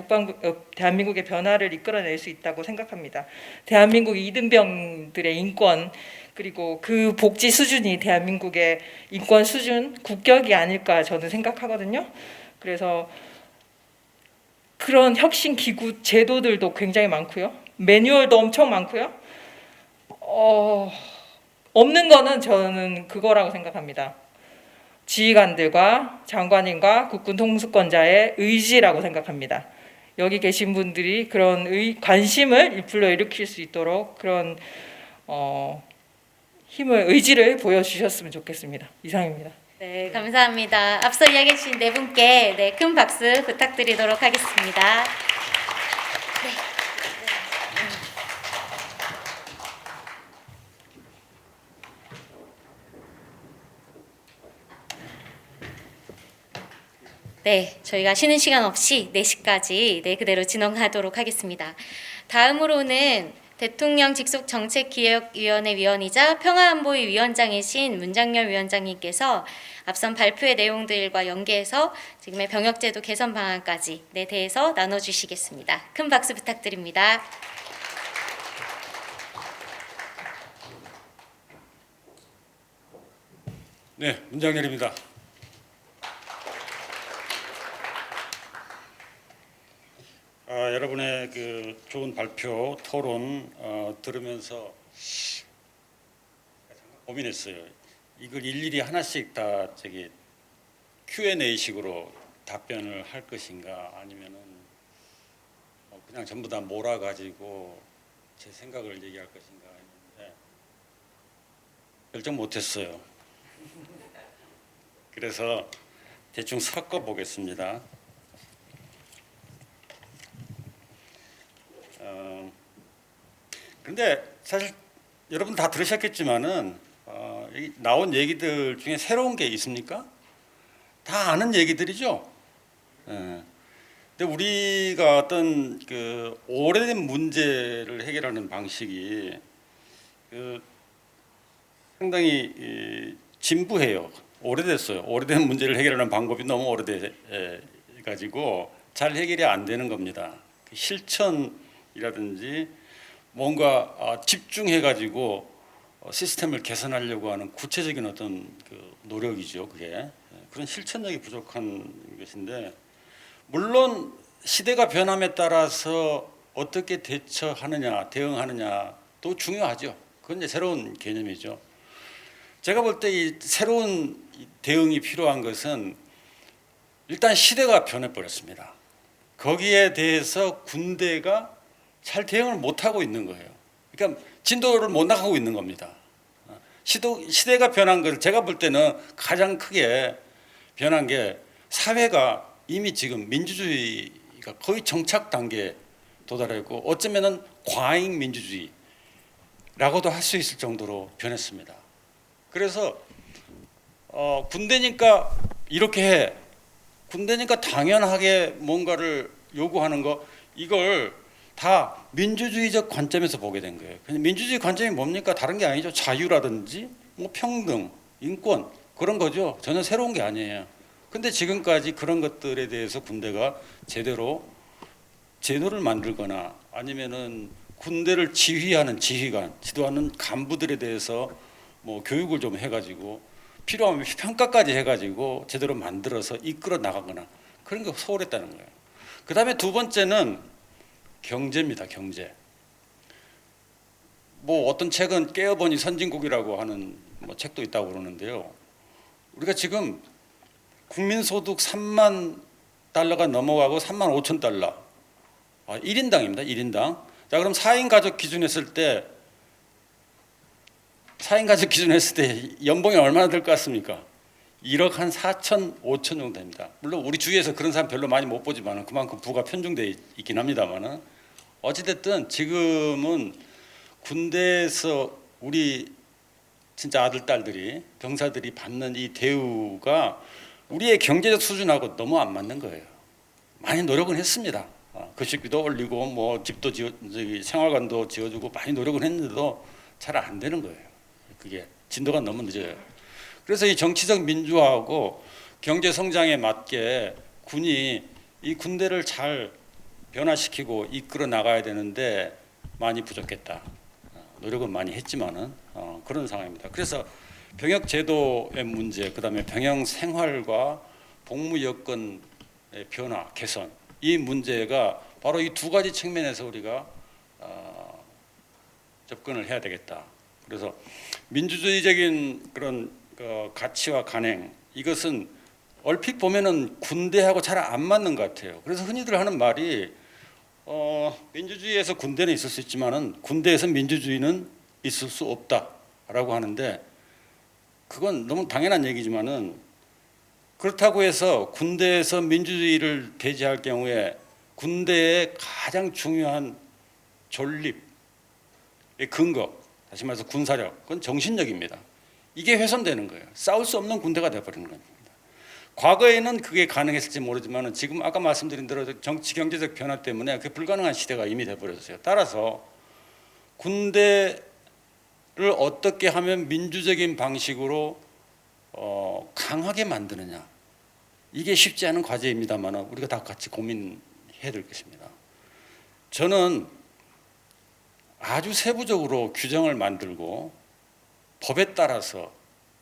대한민국의 변화를 이끌어낼 수 있다고 생각합니다. 대한민국 이등병들의 인권, 그리고 그 복지 수준이 대한민국의 인권 수준, 국격이 아닐까 저는 생각하거든요. 그래서 그런 혁신 기구 제도들도 굉장히 많고요. 매뉴얼도 엄청 많고요. 없는 거는 저는 그거라고 생각합니다. 지휘관들과 장관님과 국군 통수권자의 의지라고 생각합니다. 여기 계신 분들이 그런 관심을 불러일으킬 수 있도록 그런 의지를 보여주셨으면 좋겠습니다. 이상입니다. 네, 감사합니다. 앞서 이야기해 주신 네 분께 큰 박수 부탁드리도록 하겠습니다. 네, 저희가 쉬는 시간 없이 4시까지 그대로 진행하도록 하겠습니다. 다음으로는 대통령 직속 정책기획위원회 위원이자 평화안보위 위원장이신 문장열 위원장님께서 앞선 발표의 내용들과 연계해서 지금의 병역제도 개선 방안까지 대해서 나눠주시겠습니다. 큰 박수 부탁드립니다. 네, 문장열입니다. 여러분의 그 좋은 발표, 토론 들으면서 고민했어요. 이걸 일일이 하나씩 다 Q&A식으로 답변을 할 것인가, 아니면은 그냥 전부 다 몰아가지고 제 생각을 얘기할 것인가 했는데 결정 못했어요. 그래서 대충 섞어 보겠습니다. 그런데 사실 여러분 다 들으셨겠지만은 여기 나온 얘기들 중에 새로운 게 있습니까? 다 아는 얘기들이죠. 근데 우리가 어떤 그 오래된 문제를 해결하는 방식이 상당히 진부해요. 오래됐어요. 오래된 문제를 해결하는 방법이 너무 오래돼 가지고 잘 해결이 안 되는 겁니다. 실천이라든지 뭔가 집중해 가지고 시스템을 개선하려고 하는 구체적인 어떤 그 노력이죠. 그게 그런 실천력이 부족한 것인데, 물론 시대가 변함에 따라서 어떻게 대처하느냐, 대응하느냐도 중요하죠. 그건 이제 새로운 개념이죠. 제가 볼 때 이 새로운 대응이 필요한 것은 일단 시대가 변해버렸습니다. 거기에 대해서 군대가 잘 대응을 못하고 있는 거예요. 그러니까 진도를 못 나가고 있는 겁니다. 시대가 변한 걸 제가 볼 때는 가장 크게 변한 게 사회가 이미 지금 민주주의가 거의 정착 단계에 도달했고 어쩌면은 과잉 민주주의라고도 할 수 있을 정도로 변했습니다. 그래서 군대니까 이렇게 해. 군대니까 당연하게 뭔가를 요구하는 거 이걸 다 민주주의적 관점에서 보게 된 거예요. 민주주의 관점이 뭡니까? 다른 게 아니죠. 자유라든지 뭐 평등, 인권 그런 거죠. 전혀 새로운 게 아니에요. 근데 지금까지 그런 것들에 대해서 군대가 제대로 제도를 만들거나 아니면은 군대를 지휘하는 지휘관, 지도하는 간부들에 대해서 뭐 교육을 좀 해가지고 필요하면 평가까지 해가지고 제대로 만들어서 이끌어 나가거나 그런 게 소홀했다는 거예요. 그 다음에 두 번째는 경제입니다. 경제. 뭐 어떤 책은 깨어보니 선진국이라고 하는 뭐 책도 있다고 그러는데요. 우리가 지금 국민소득 3만 달러가 넘어가고 3만 5천 달러. 1인당입니다. 1인당. 자, 그럼 4인 가족 기준 했을 때 4인 가족 기준 했을 때 연봉이 얼마나 될 것 같습니까? 1억 한 4천, 5천 정도 됩니다. 물론 우리 주위에서 그런 사람 별로 많이 못 보지만 그만큼 부가 편중돼 있긴 합니다만은 어찌됐든 지금은 군대에서 우리 진짜 아들, 딸들이 병사들이 받는 이 대우가 우리의 경제적 수준하고 너무 안 맞는 거예요. 많이 노력은 했습니다. 급식비도 올리고 뭐 집도 생활관도 지어주고 많이 노력은 했는데도 잘 안 되는 거예요. 그게 진도가 너무 늦어요. 그래서 이 정치적 민주화하고 경제 성장에 맞게 군이 이 군대를 잘 변화시키고 이끌어 나가야 되는데 많이 부족했다. 노력은 많이 했지만은 그런 상황입니다. 그래서 병역 제도의 문제, 그다음에 병영 생활과 복무 여건의 변화, 개선 이 문제가 바로 이 두 가지 측면에서 우리가 접근을 해야 되겠다. 그래서 민주주의적인 그런 가치와 간행 이것은 얼핏 보면은 군대하고 잘 안 맞는 것 같아요. 그래서 흔히들 하는 말이 민주주의에서 군대는 있을 수 있지만은 군대에서 민주주의는 있을 수 없다라고 하는데 그건 너무 당연한 얘기지만은 그렇다고 해서 군대에서 민주주의를 배제할 경우에 군대의 가장 중요한 존립의 근거, 다시 말해서 군사력, 그건 정신력입니다. 이게 훼손되는 거예요. 싸울 수 없는 군대가 되어버리는 겁니다. 과거에는 그게 가능했을지 모르지만 지금 아까 말씀드린 대로 정치 경제적 변화 때문에 그게 불가능한 시대가 이미 되어버렸어요. 따라서 군대를 어떻게 하면 민주적인 방식으로 강하게 만드느냐 이게 쉽지 않은 과제입니다만 우리가 다 같이 고민해야 될 것입니다. 저는 아주 세부적으로 규정을 만들고 법에 따라서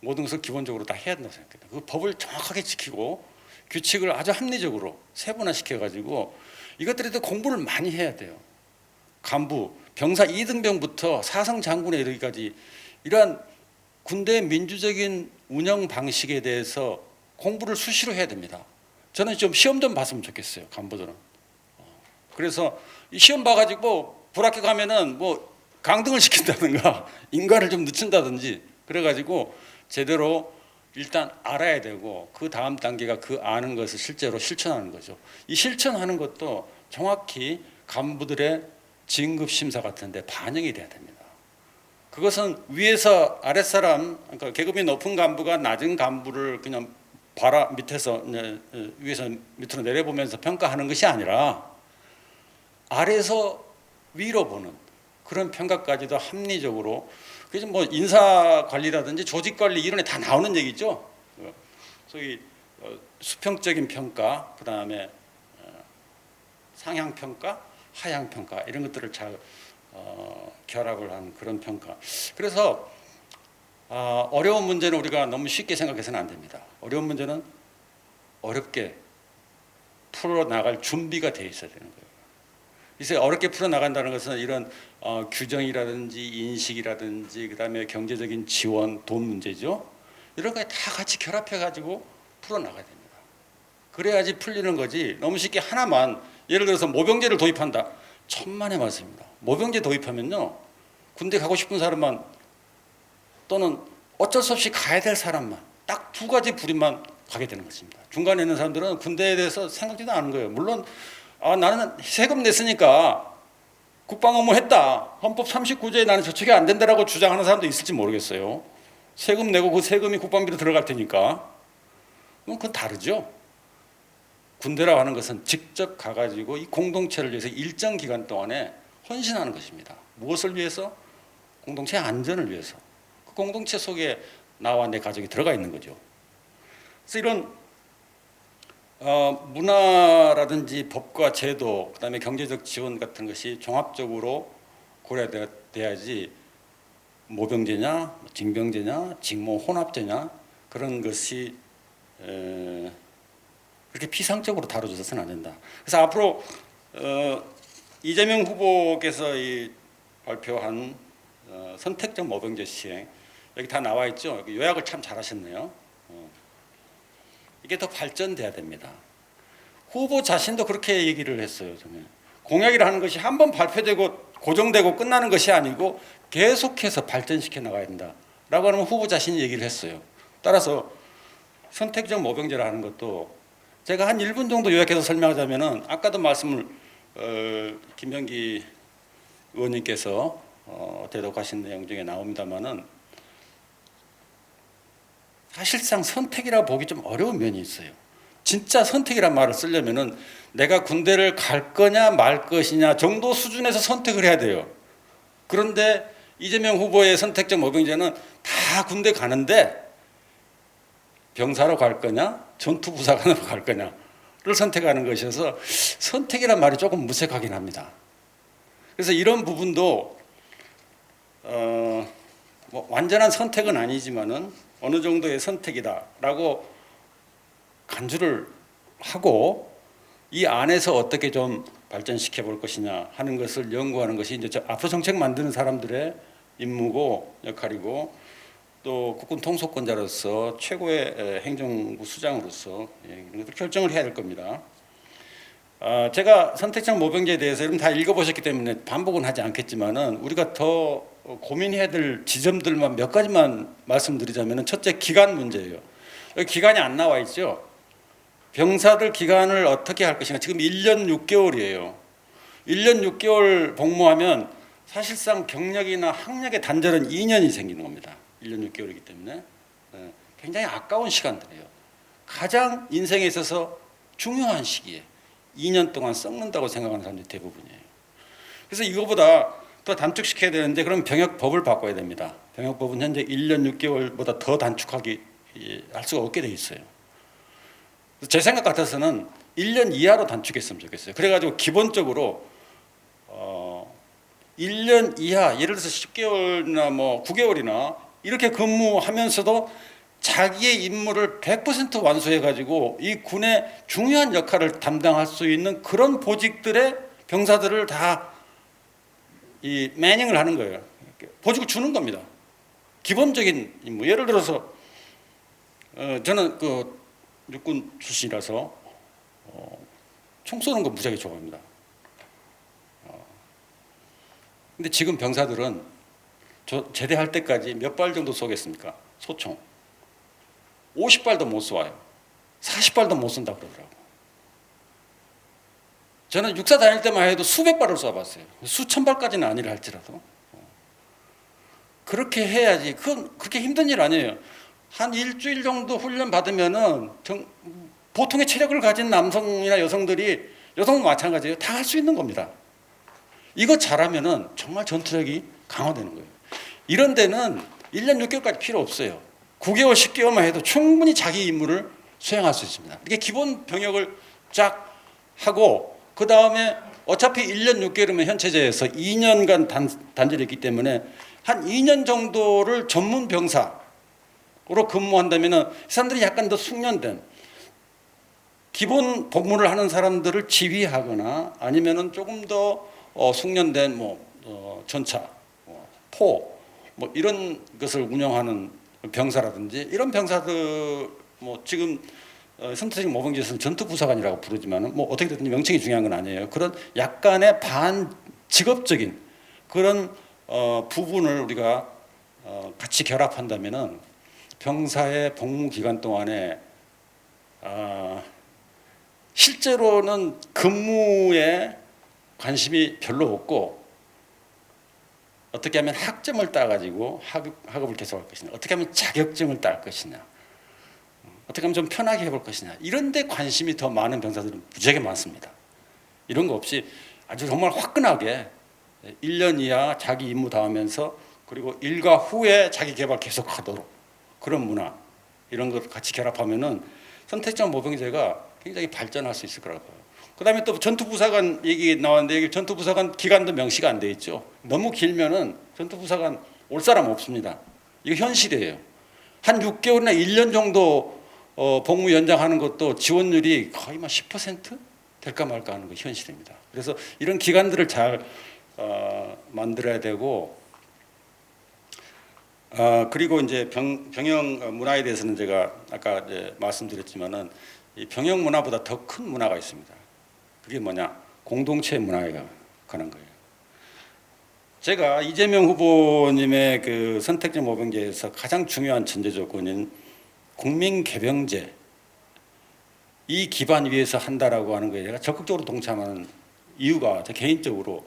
모든 것을 기본적으로 다 해야 된다고 생각합니다. 그 법을 정확하게 지키고 규칙을 아주 합리적으로 세분화시켜가지고 이것들에 대해 공부를 많이 해야 돼요. 간부, 병사 2등병부터 사성 장군에 이르기까지 이러한 군대의 민주적인 운영 방식에 대해서 공부를 수시로 해야 됩니다. 저는 좀 시험 좀 봤으면 좋겠어요. 간부들은. 그래서 이 시험 봐가지고 불합격하면은 뭐 강등을 시킨다든가 인가를 좀 늦춘다든지 그래가지고 제대로 일단 알아야 되고 그 다음 단계가 그 아는 것을 실제로 실천하는 거죠. 이 실천하는 것도 정확히 간부들의 진급 심사 같은 데 반영이 돼야 됩니다. 그것은 위에서 아랫사람, 그러니까 계급이 높은 간부가 낮은 간부를 그냥 밑에서 위에서 밑으로 내려보면서 평가하는 것이 아니라 아래에서 위로 보는 그런 평가까지도 합리적으로 그래서 뭐 인사 관리라든지 조직 관리 이런 데 다 나오는 얘기죠. 소위 수평적인 평가, 그 다음에 상향 평가, 하향 평가 이런 것들을 잘 결합을 한 그런 평가. 그래서 어려운 문제는 우리가 너무 쉽게 생각해서는 안 됩니다. 어려운 문제는 어렵게 풀어나갈 준비가 돼 있어야 되는 거예요. 그래서 어렵게 풀어나간다는 것은 이런 규정이라든지 인식이라든지 그다음에 경제적인 지원, 돈 문제죠. 이런 거 다 같이 결합해가지고 풀어나가야 됩니다. 그래야지 풀리는 거지. 너무 쉽게 하나만, 예를 들어서 모병제를 도입한다. 천만의 말씀입니다. 모병제 도입하면요, 군대 가고 싶은 사람만 또는 어쩔 수 없이 가야 될 사람만 딱 두 가지 부류만 가게 되는 것입니다. 중간에 있는 사람들은 군대에 대해서 생각지도 않은 거예요. 물론 나는 세금 냈으니까 국방 업무 했다. 헌법 39조에 나는 저축이 안 된다라고 주장하는 사람도 있을지 모르겠어요. 세금 내고 그 세금이 국방비로 들어갈 테니까. 그건 다르죠. 군대라고 하는 것은 직접 가가지고 이 공동체를 위해서 일정 기간 동안에 헌신하는 것입니다. 무엇을 위해서? 공동체 안전을 위해서. 그 공동체 속에 나와 내 가족이 들어가 있는 거죠. 그래서 이런 문화라든지 법과 제도, 그다음에 경제적 지원 같은 것이 종합적으로 고려돼야지 모병제냐, 징병제냐, 직무 혼합제냐 그런 것이 그렇게 피상적으로 다뤄져서는 안 된다. 그래서 앞으로 이재명 후보께서 발표한 선택적 모병제 시행, 여기 다 나와 있죠. 여기 요약을 참 잘하셨네요. 이게 더 발전돼야 됩니다. 후보 자신도 그렇게 얘기를 했어요. 저는 공약이라는 것이 한 번 발표되고 고정되고 끝나는 것이 아니고 계속해서 발전시켜 나가야 된다라고 하는 후보 자신이 얘기를 했어요. 따라서 선택적 모병제라 하는 것도 제가 한 1분 정도 요약해서 설명하자면은, 아까도 말씀을 김병기 의원님께서 대독하신 내용 중에 나옵니다만은, 사실상 선택이라 보기 좀 어려운 면이 있어요. 진짜 선택이란 말을 쓰려면은 내가 군대를 갈 거냐 말 것이냐 정도 수준에서 선택을 해야 돼요. 그런데 이재명 후보의 선택적 모병제는 다 군대 가는데 병사로 갈 거냐 전투부사관으로 갈 거냐를 선택하는 것이어서 선택이란 말이 조금 무색하긴 합니다. 그래서 이런 부분도 뭐 완전한 선택은 아니지만은 어느 정도의 선택이다라고 간주를 하고 이 안에서 어떻게 좀 발전시켜 볼 것이냐 하는 것을 연구하는 것이 이제 앞으로 정책 만드는 사람들의 임무고 역할이고, 또 국군 통속권자로서 최고의 행정부 수장으로서 이런 것들 결정을 해야 될 겁니다. 제가 선택적 모병제에 대해서 여러분 다 읽어보셨기 때문에 반복은 하지 않겠지만은, 우리가 더 고민해야 될 지점들만 몇 가지만 말씀드리자면은, 첫째 기간 문제예요. 여기 기간이 안 나와 있죠. 병사들 기간을 어떻게 할 것인가. 지금 1년 6개월이에요. 1년 6개월 복무하면 사실상 경력이나 학력의 단절은 2년이 생기는 겁니다. 1년 6개월이기 때문에 굉장히 아까운 시간들이에요. 가장 인생에 있어서 중요한 시기에 2년 동안 썩는다고 생각하는 사람들이 대부분이에요. 그래서 이거보다 더 단축시켜야 되는데, 그럼 병역법을 바꿔야 됩니다. 병역법은 현재 1년 6개월보다 더 단축하기 할 수가 없게 돼 있어요. 제 생각 같아서는 1년 이하로 단축했으면 좋겠어요. 그래가지고 기본적으로 1년 이하, 예를 들어서 10개월이나 뭐 9개월이나 이렇게 근무하면서도 자기의 임무를 100% 완수해가지고 이 군의 중요한 역할을 담당할 수 있는 그런 보직들의 병사들을 다 이 매닝을 하는 거예요. 보직을 주는 겁니다. 기본적인 임무. 예를 들어서 저는 그 육군 출신이라서 총 쏘는 거 무지하게 좋아합니다. 근데 지금 병사들은 저 제대할 때까지 몇 발 정도 쏘겠습니까? 소총 50발도 못 쏘아요. 40발도 못 쏜다 그러더라고. 저는 육사 다닐 때만 해도 수백 발을 쏘아봤어요. 수천 발까지는 아니라 할지라도. 그렇게 해야지. 그건 그렇게 힘든 일 아니에요. 한 일주일 정도 훈련 받으면은 보통의 체력을 가진 남성이나 여성들이, 여성도 마찬가지예요. 다 할 수 있는 겁니다. 이거 잘하면은 정말 전투력이 강화되는 거예요. 이런 데는 1년 6개월까지 필요 없어요. 9개월, 10개월만 해도 충분히 자기 임무를 수행할 수 있습니다. 이게 기본 병역을 쫙 하고, 그 다음에 어차피 1년 6개월이면 현 체제에서 2년간 단절이 있기 때문에 한 2년 정도를 전문 병사로 근무한다면 이 사람들이 약간 더 숙련된, 기본 복무를 하는 사람들을 지휘하거나 아니면은 조금 더 숙련된 전차, 포 이런 것을 운영하는 병사라든지 이런 병사들 지금 선택적 모병제에서는 전투부사관이라고 부르지만은 어떻게 됐든 명칭이 중요한 건 아니에요. 그런 약간의 반직업적인 그런 부분을 우리가 같이 결합한다면은 병사의 복무 기간 동안에 실제로는 근무에 관심이 별로 없고 어떻게 하면 학점을 따가지고 학업을 계속할 것이냐, 어떻게 하면 자격증을 딸 것이냐, 어떻게 하면 좀 편하게 해볼 것이냐, 이런 데 관심이 더 많은 병사들은 무지하게 많습니다. 이런 거 없이 아주 정말 화끈하게 1년 이하 자기 임무 다 하면서 그리고 일과 후에 자기 개발 계속하도록 그런 문화, 이런 것 같이 결합하면은 선택적 모병제가 굉장히 발전할 수 있을 거라고 봐요. 그다음에 또 전투부사관 얘기 나왔는데 여기 전투부사관 기간도 명시가 안 돼 있죠. 너무 길면은 전투부사관 올 사람 없습니다. 이거 현실이에요. 한 6개월이나 1년 정도 복무 연장하는 것도 지원율이 거의 10% 될까 말까 하는 거 현실입니다. 그래서 이런 기간들을 잘 만들어야 되고, 그리고 이제 병영 문화에 대해서는 제가 아까 이제 말씀드렸지만은 이 병영 문화보다 더 큰 문화가 있습니다. 그게 뭐냐? 공동체 문화에 관한 거예요. 제가 이재명 후보님의 그 선택적 모병제에서 가장 중요한 전제 조건인 국민개병제, 이 기반 위에서 한다라고 하는 거에 제가 적극적으로 동참하는 이유가 제 개인적으로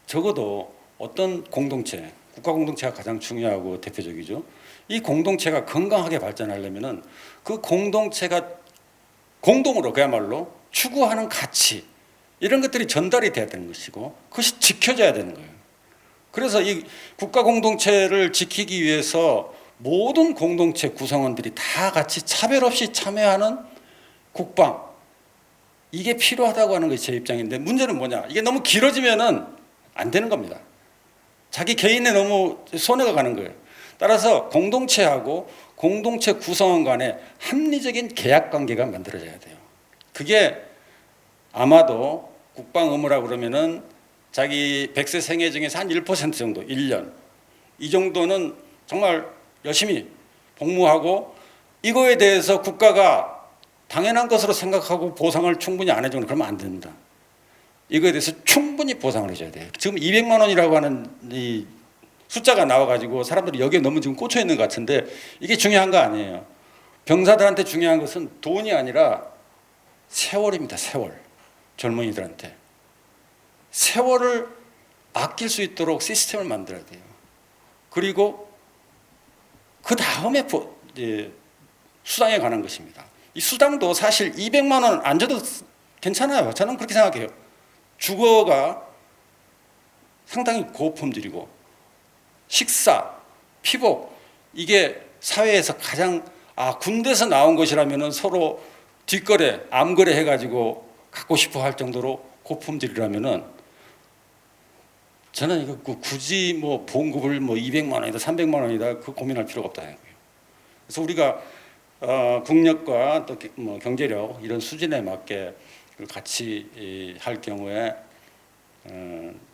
적어도 어떤 공동체, 국가 공동체가 가장 중요하고 대표적이죠. 이 공동체가 건강하게 발전하려면은 그 공동체가 공동으로 그야말로 추구하는 가치, 이런 것들이 전달이 돼야 되는 것이고 그것이 지켜져야 되는 거예요. 그래서 이 국가 공동체를 지키기 위해서 모든 공동체 구성원들이 다 같이 차별 없이 참여하는 국방, 이게 필요하다고 하는 것이 제 입장인데, 문제는 뭐냐? 이게 너무 길어지면은 안 되는 겁니다. 자기 개인에 너무 손해가 가는 거예요. 따라서 공동체하고 공동체 구성원 간에 합리적인 계약 관계가 만들어져야 돼요. 그게 아마도 국방 의무라고 그러면은 자기 100세 생애 중에서 한 1% 정도, 1년 이 정도는 정말 열심히 복무하고, 이거에 대해서 국가가 당연한 것으로 생각하고 보상을 충분히 안 해주면 그러면 안 됩니다. 이거에 대해서 충분히 보상을 해줘야 돼요. 지금 200만 원이라고 하는 이 숫자가 나와가지고 사람들이 여기에 너무 지금 꽂혀 있는 것 같은데, 이게 중요한 거 아니에요. 병사들한테 중요한 것은 돈이 아니라 세월입니다. 세월. 젊은이들한테 세월을 아낄 수 있도록 시스템을 만들어야 돼요. 그리고 그 다음에 수당에 관한 것입니다. 이 수당도 사실 200만 원 안 줘도 괜찮아요. 저는 그렇게 생각해요. 주거가 상당히 고품질이고 식사, 피복, 이게 사회에서 가장 군대에서 나온 것이라면은 서로 뒷거래, 암거래 해가지고 갖고 싶어 할 정도로 고품질이라면은 저는 이거 굳이 보험급을 200만 원이다, 300만 원이다 그 고민할 필요가 없다는 거예요. 그래서 우리가 국력과 또 경제력 이런 수준에 맞게 같이 할 경우에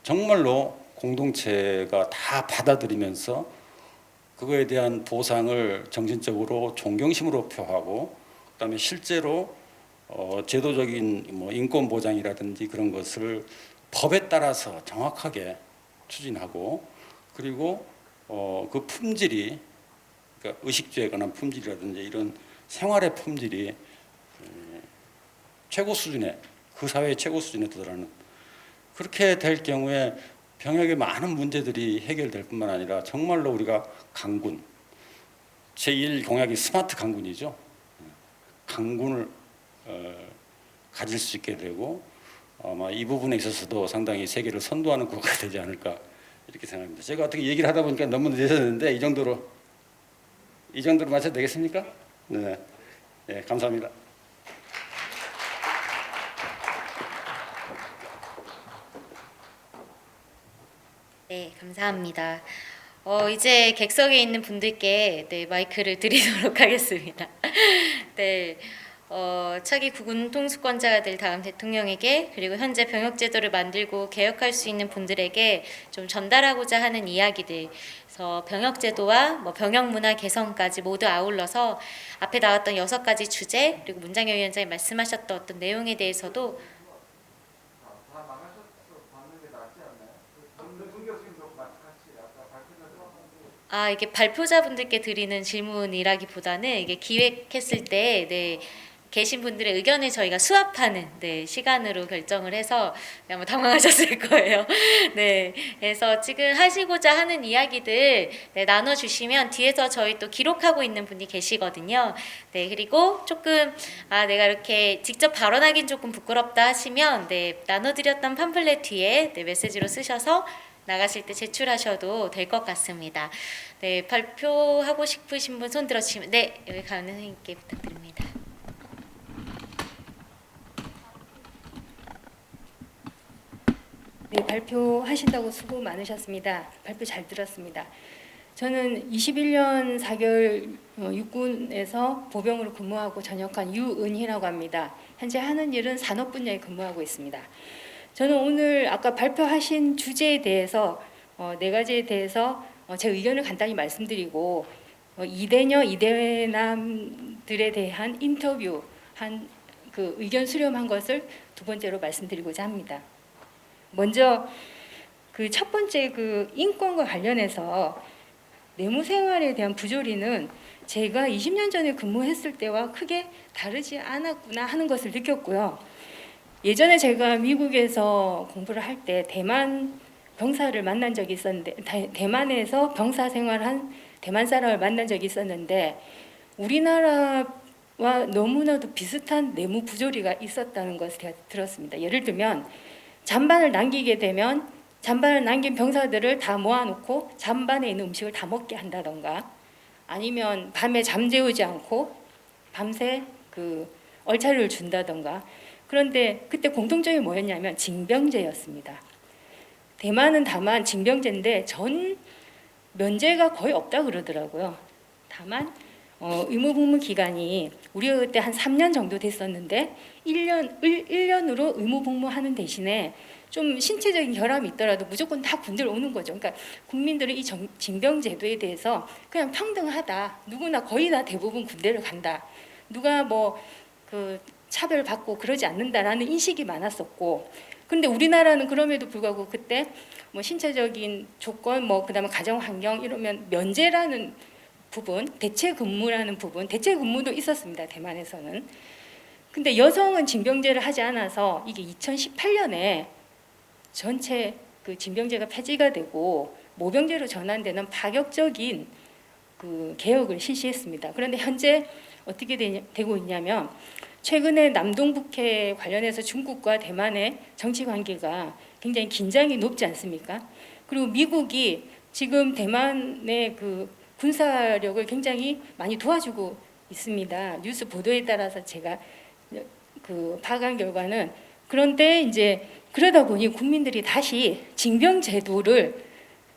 정말로 공동체가 다 받아들이면서 그거에 대한 보상을 정신적으로 존경심으로 표하고, 그다음에 실제로 제도적인 인권 보장이라든지 그런 것을 법에 따라서 정확하게 추진하고, 그리고 그 품질이, 그러니까 의식주에 관한 품질이라든지 이런 생활의 품질이 최고 수준에, 그 사회의 최고 수준에 도달하는, 그렇게 될 경우에 병역의 많은 문제들이 해결될 뿐만 아니라 정말로 우리가 강군, 제1공약이 스마트 강군이죠. 강군을 가질 수 있게 되고, 아마 이 부분에 있어서도 상당히 세계를 선도하는 국가가 되지 않을까 이렇게 생각합니다. 제가 어떻게 얘기를 하다 보니까 너무 늦어졌는데 이 정도로 마쳐도 되겠습니까? 네, 네, 감사합니다. 네, 감사합니다. 이제 객석에 있는 분들께 마이크를 드리도록 하겠습니다. 네, 차기 국군 통수권자가 될 다음 대통령에게 그리고 현재 병역제도를 만들고 개혁할 수 있는 분들에게 좀 전달하고자 하는 이야기들. 그래서 병역제도와 뭐 병역문화 개선까지 모두 아울러서 앞에 나왔던 6가지 주제 그리고 문장효 위원장이 말씀하셨던 어떤 내용에 대해서도 이게 발표자분들께 드리는 질문이라기보다는 이게 기획했을 때 계신 분들의 의견을 저희가 수합하는 시간으로 결정을 해서 아마 당황하셨을 거예요. 네, 그래서 지금 하시고자 하는 이야기들 나눠주시면 뒤에서 저희 또 기록하고 있는 분이 계시거든요. 네, 그리고 조금 내가 이렇게 직접 발언하긴 조금 부끄럽다 하시면 나눠드렸던 팜플렛 뒤에 메시지로 쓰셔서 나가실 때 제출하셔도 될 것 같습니다. 네, 발표하고 싶으신 분 손 들어주시면 여기 가은 선생님께 부탁드립니다. 네, 발표하신다고 수고 많으셨습니다. 발표 잘 들었습니다. 저는 21년 4개월 육군에서 보병으로 근무하고 전역한 유은희라고 합니다. 현재 하는 일은 산업 분야에 근무하고 있습니다. 저는 오늘 아까 발표하신 주제에 대해서 4가지에 대해서 제 의견을 간단히 말씀드리고 이대녀, 이대남들에 대한 인터뷰 그 의견 수렴한 것을 2번째로 말씀드리고자 합니다. 먼저 그 첫 번째 그 인권과 관련해서 내무 생활에 대한 부조리는 제가 20년 전에 근무했을 때와 크게 다르지 않았구나 하는 것을 느꼈고요. 예전에 제가 미국에서 공부를 할 때 대만 병사를 만난 적이 있었는데 대만에서 병사 생활한 대만 사람을 만난 적이 있었는데 우리나라와 너무나도 비슷한 내무 부조리가 있었다는 것을 제가 들었습니다. 예를 들면 잔반을 남기게 되면 잔반을 남긴 병사들을 다 모아놓고 잔반에 있는 음식을 다 먹게 한다던가 아니면 밤에 잠재우지 않고 밤새 그 얼차려를 준다던가 그런데 그때 공통점이 뭐였냐면 징병제였습니다. 대만은 다만 징병제인데 전 면제가 거의 없다 그러더라고요. 다만 의무복무 기간이 우리가 그때 한 3년 정도 됐었는데 1년으로 의무복무하는 대신에 좀 신체적인 결함이 있더라도 무조건 다 군대로 오는 거죠. 그러니까 국민들은 이 징병제도에 대해서 그냥 평등하다. 누구나 거의 다 대부분 군대를 간다. 누가 뭐 그 차별받고 그러지 않는다라는 인식이 많았었고 근데 우리나라는 그럼에도 불구하고 그때 뭐 신체적인 조건 뭐 그다음에 가정 환경 이러면 면제라는 부분, 대체 근무라는 부분, 대체 근무도 있었습니다. 대만에서는. 근데 여성은 징병제를 하지 않아서 이게 2018년에 전체 그 징병제가 폐지가 되고 모병제로 전환되는 파격적인 그 개혁을 실시했습니다. 그런데 현재 어떻게 되고 있냐면 최근에 남동북해 관련해서 중국과 대만의 정치 관계가 굉장히 긴장이 높지 않습니까? 그리고 미국이 지금 대만의 그 군사력을 굉장히 많이 도와주고 있습니다. 뉴스 보도에 따라서 제가 그 파악한 결과는 그런데 이제 그러다 보니 국민들이 다시 징병 제도를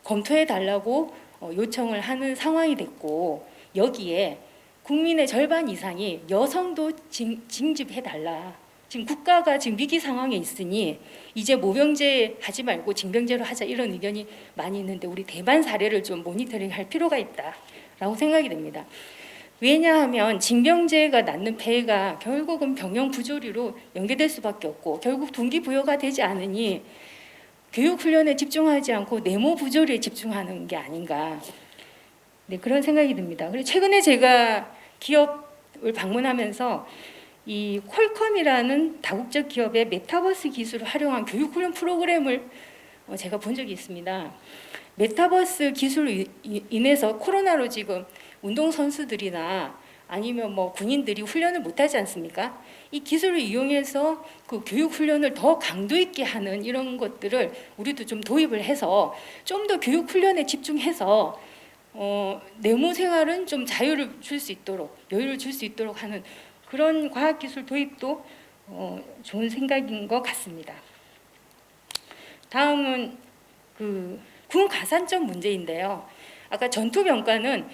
검토해 달라고 요청을 하는 상황이 됐고 여기에 국민의 절반 이상이 여성도 징집해 달라. 지금 국가가 지금 위기 상황에 있으니 이제 모병제 하지 말고 징병제로 하자 이런 의견이 많이 있는데 우리 대만 사례를 좀 모니터링할 필요가 있다라고 생각이 됩니다. 왜냐하면 징병제가 낳는 폐해가 결국은 병영 부조리로 연계될 수밖에 없고 결국 동기부여가 되지 않으니 교육훈련에 집중하지 않고 내모 부조리에 집중하는 게 아닌가 그런 생각이 듭니다. 그리고 최근에 제가 기업을 방문하면서 이 퀄컴이라는 다국적 기업의 메타버스 기술을 활용한 교육훈련 프로그램을 제가 본 적이 있습니다. 메타버스 기술로 인해서 코로나로 지금 운동선수들이나 아니면 뭐 군인들이 훈련을 못하지 않습니까? 이 기술을 이용해서 그 교육훈련을 더 강도 있게 하는 이런 것들을 우리도 좀 도입을 해서 좀 더 교육훈련에 집중해서 내무 생활은 좀 자유를 줄 수 있도록 여유를 줄 수 있도록 하는 그런 과학기술 도입도 좋은 생각인 것 같습니다. 다음은 그 군 가산점 문제인데요. 아까 전투병과는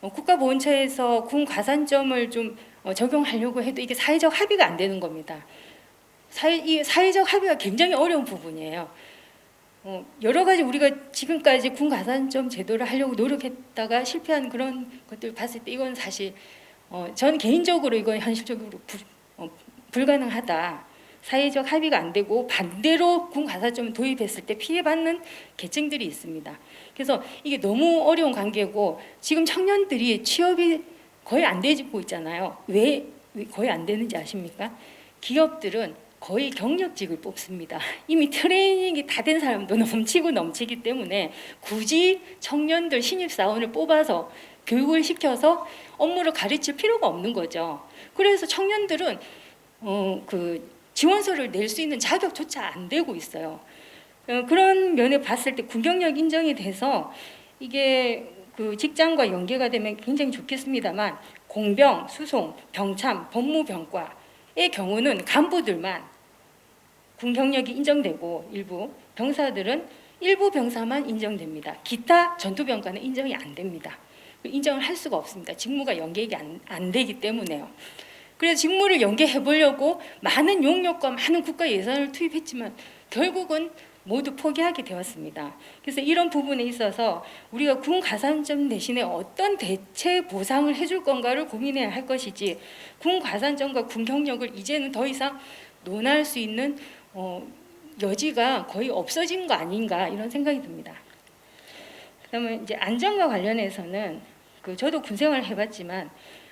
국가보훈처에서 군 가산점을 좀 적용하려고 해도 이게 사회적 합의가 안 되는 겁니다. 이 사회적 합의가 굉장히 어려운 부분이에요. 여러 가지 우리가 지금까지 군 가산점 제도를 하려고 노력했다가 실패한 그런 것들 봤을 때 이건 사실 저는 개인적으로 이건 현실적으로 불가능하다. 사회적 합의가 안 되고 반대로 군 가산점을 도입했을 때 피해받는 계층들이 있습니다. 그래서 이게 너무 어려운 관계고 지금 청년들이 취업이 거의 안 되고 있잖아요. 왜 거의 안 되는지 아십니까? 기업들은 거의 경력직을 뽑습니다. 이미 트레이닝이 다 된 사람도 넘치기 때문에 굳이 청년들 신입사원을 뽑아서 교육을 시켜서 업무를 가르칠 필요가 없는 거죠. 그래서 청년들은 그 지원서를 낼 수 있는 자격조차 안 되고 있어요. 그런 면에 봤을 때 군경력 인정이 돼서 이게 그 직장과 연계가 되면 굉장히 좋겠습니다만 공병, 수송, 병참, 법무병과의 경우는 간부들만 군 경력이 인정되고 일부 병사들은 일부 병사만 인정됩니다. 기타 전투병과는 인정이 안 됩니다. 인정을 할 수가 없습니다. 직무가 연계가 안 되기 때문에요. 그래서 직무를 연계해 보려고 많은 용역과 많은 국가 예산을 투입했지만 결국은 모두 포기하게 되었습니다. 그래서 이런 부분에 있어서 우리가 군 가산점 대신에 어떤 대체 보상을 해줄 건가를 고민해야 할 것이지 군 가산점과 군 경력을 이제는 더 이상 논할 수 있는 여지가 거의 없어진 거 아닌가 이런 생각이 듭니다. 그러면 이제 안전과 관련해서는 저도 군 생활을 해봤지만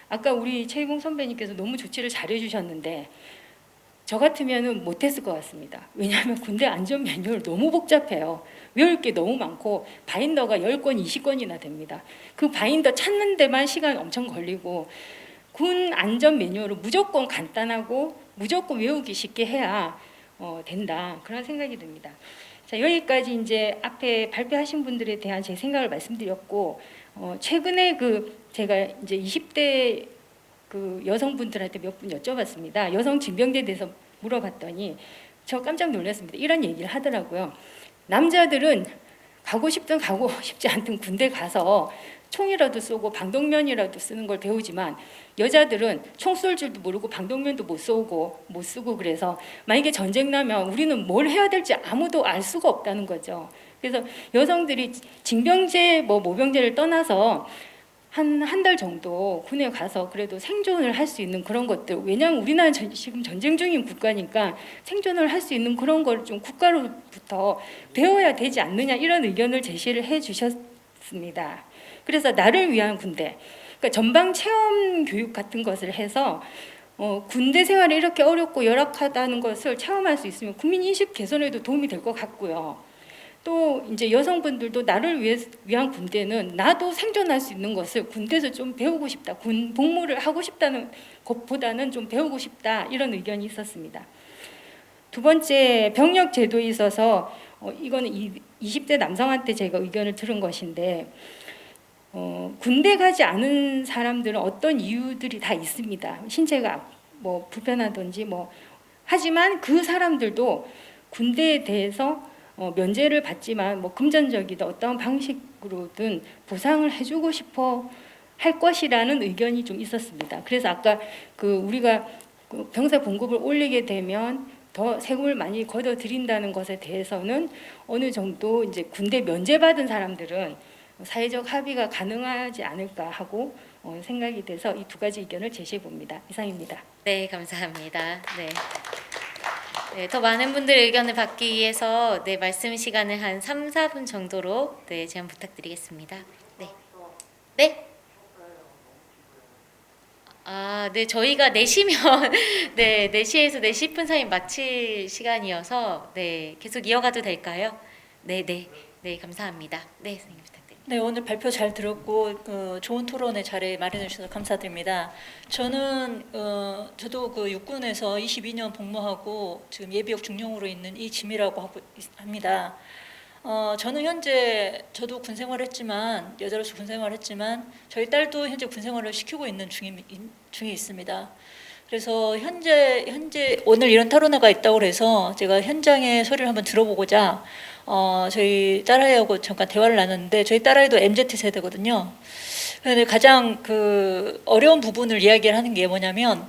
아까 우리 최희봉 선배님께서 너무 조치를 잘해 주셨는데 저 같으면은 못했을 것 같습니다. 왜냐하면 군대 안전 매뉴얼 너무 복잡해요. 외울 게 너무 많고 바인더가 10권, 20권이나 됩니다. 그 바인더 찾는 데만 시간 엄청 걸리고 군 안전 매뉴얼을 무조건 간단하고 무조건 외우기 쉽게 해야 된다. 그런 생각이 듭니다. 자, 여기까지 이제 앞에 발표하신 분들에 대한 제 생각을 말씀드렸고 최근에 제가 이제 20대 여성분들한테 몇 분 여쭤봤습니다. 여성 징병제에 대해서 물어봤더니 저 깜짝 놀랐습니다. 이런 얘기를 하더라고요. 남자들은 가고 싶든 가고 싶지 않든 군대 가서 총이라도 쏘고 방독면이라도 쓰는 걸 배우지만 여자들은 총 쏠 줄도 모르고 방독면도 못 쓰고 그래서 만약에 전쟁 나면 우리는 뭘 해야 될지 아무도 알 수가 없다는 거죠. 그래서 여성들이 징병제 모병제를 떠나서 한 달 정도 군에 가서 그래도 생존을 할 수 있는 그런 것들, 왜냐하면 우리나라는 지금 전쟁 중인 국가니까 생존을 할 수 있는 그런 걸 좀 국가로부터 배워야 되지 않느냐 이런 의견을 제시를 해 주셨습니다. 그래서 나를 위한 군대, 그러니까 전방 체험 교육 같은 것을 해서 군대 생활이 이렇게 어렵고 열악하다는 것을 체험할 수 있으면 국민 인식 개선에도 도움이 될 것 같고요. 또 이제 여성분들도 나를 위한 군대는 나도 생존할 수 있는 것을 군대에서 좀 배우고 싶다. 군 복무를 하고 싶다는 것보다는 좀 배우고 싶다. 이런 의견이 있었습니다. 두 번째, 병력 제도에 있어서 이거는 20대 남성한테 제가 의견을 들은 것인데 군대 가지 않은 사람들은 어떤 이유들이 다 있습니다. 신체가 불편하든지 하지만 그 사람들도 군대에 대해서 면제를 받지만 금전적이든 어떤 방식으로든 보상을 해주고 싶어 할 것이라는 의견이 좀 있었습니다. 그래서 아까 우리가 병사 봉급을 올리게 되면 더 세금을 많이 걷어 들인다는 것에 대해서는 어느 정도 이제 군대 면제받은 사람들은 사회적 합의가 가능하지 않을까 하고 생각이 돼서 이 두 가지 의견을 제시해 봅니다. 이상입니다. 네, 감사합니다. 네, 더 많은 분들의 의견을 받기 위해서 말씀 시간을 한 3, 4분 정도로 제안 부탁드리겠습니다. 네. 네, 저희가 4시면 4시에서 4시 10분 사이 마칠 시간이어서 계속 이어가도 될까요? 네, 감사합니다. 네, 선생님 부탁드립니다. 네, 오늘 발표 잘 들었고 좋은 토론의 자리 마련해 주셔서 감사드립니다. 저도 육군에서 22년 복무하고 지금 예비역 중령으로 있는 이지미라고 합니다. 저는 현재 저도 군 생활했지만 여자로서 군 생활했지만 저희 딸도 현재 군 생활을 시키고 있는 중에 있습니다. 그래서 현재 오늘 이런 토론회가 있다고 그래서 제가 현장의 소리를 한번 들어보고자 저희 딸아이하고 잠깐 대화를 나눴는데, 저희 딸아이도 MZ 세대거든요. 그런데 가장 그 어려운 부분을 이야기를 하는 게 뭐냐면,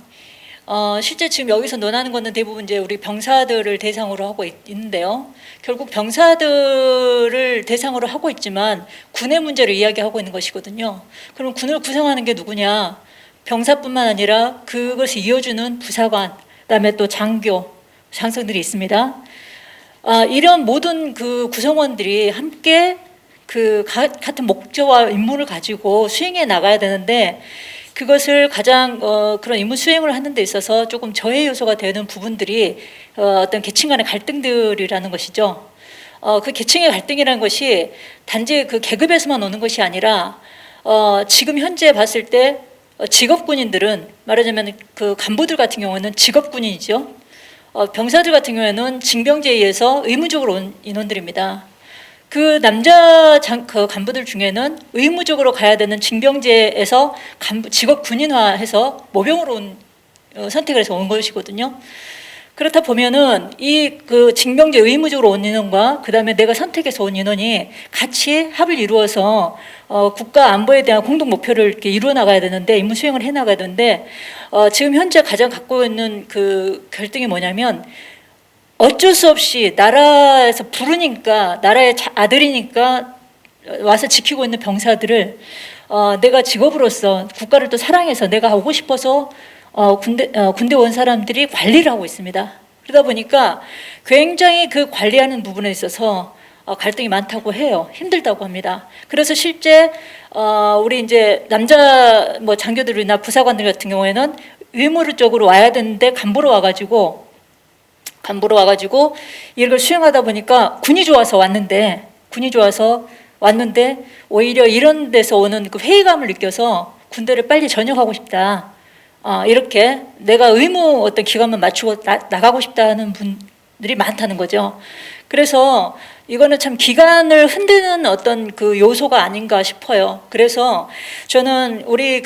실제 지금 여기서 논하는 거는 대부분 이제 우리 병사들을 대상으로 하고 있는데요. 결국 병사들을 대상으로 하고 있지만 군의 문제를 이야기하고 있는 것이거든요. 그럼 군을 구성하는 게 누구냐? 병사뿐만 아니라 그것을 이어주는 부사관, 그다음에 또 장성들이 있습니다. 이런 모든 그 구성원들이 함께 그 같은 목적과 임무를 가지고 수행해 나가야 되는데, 그것을 가장 그런 임무 수행을 하는 데 있어서 조금 저해 요소가 되는 부분들이 어떤 계층 간의 갈등들이라는 것이죠. 그 계층의 갈등이라는 것이 단지 그 계급에서만 오는 것이 아니라 지금 현재 봤을 때 직업군인들은, 말하자면 그 간부들 같은 경우는 직업군인이죠. 병사들 같은 경우에는 징병제에 의해서 의무적으로 온 인원들입니다. 그 남자 그 간부들 중에는 의무적으로 가야 되는 징병제에서 직업 군인화해서 모병으로 온 선택을 해서 온 것이거든요. 그렇다 보면은 이 그 징병제 의무적으로 온 인원과 그다음에 내가 선택해서 온 인원이 같이 합을 이루어서 국가 안보에 대한 공동 목표를 이렇게 이루어 나가야 되는데, 임무 수행을 해 나가야 되는데, 지금 현재 가장 갖고 있는 그 결등이 뭐냐면, 어쩔 수 없이 나라에서 부르니까, 나라의 아들이니까 와서 지키고 있는 병사들을 내가 직업으로서 국가를 또 사랑해서 내가 오고 싶어서 군대 온 사람들이 관리를 하고 있습니다. 그러다 보니까 굉장히 그 관리하는 부분에 있어서 갈등이 많다고 해요. 힘들다고 합니다. 그래서 실제 우리 이제 남자 뭐 장교들이나 부사관들 같은 경우에는 의무적으로 와야 되는데 간부로 와가지고 이걸 수행하다 보니까 군이 좋아서 왔는데 오히려 이런 데서 오는 그 회의감을 느껴서 군대를 빨리 전역하고 싶다. 이렇게 내가 의무 어떤 기간만 맞추고 나가고 싶다는 분들이 많다는 거죠. 그래서 이거는 참 기간을 흔드는 어떤 그 요소가 아닌가 싶어요. 그래서 저는 우리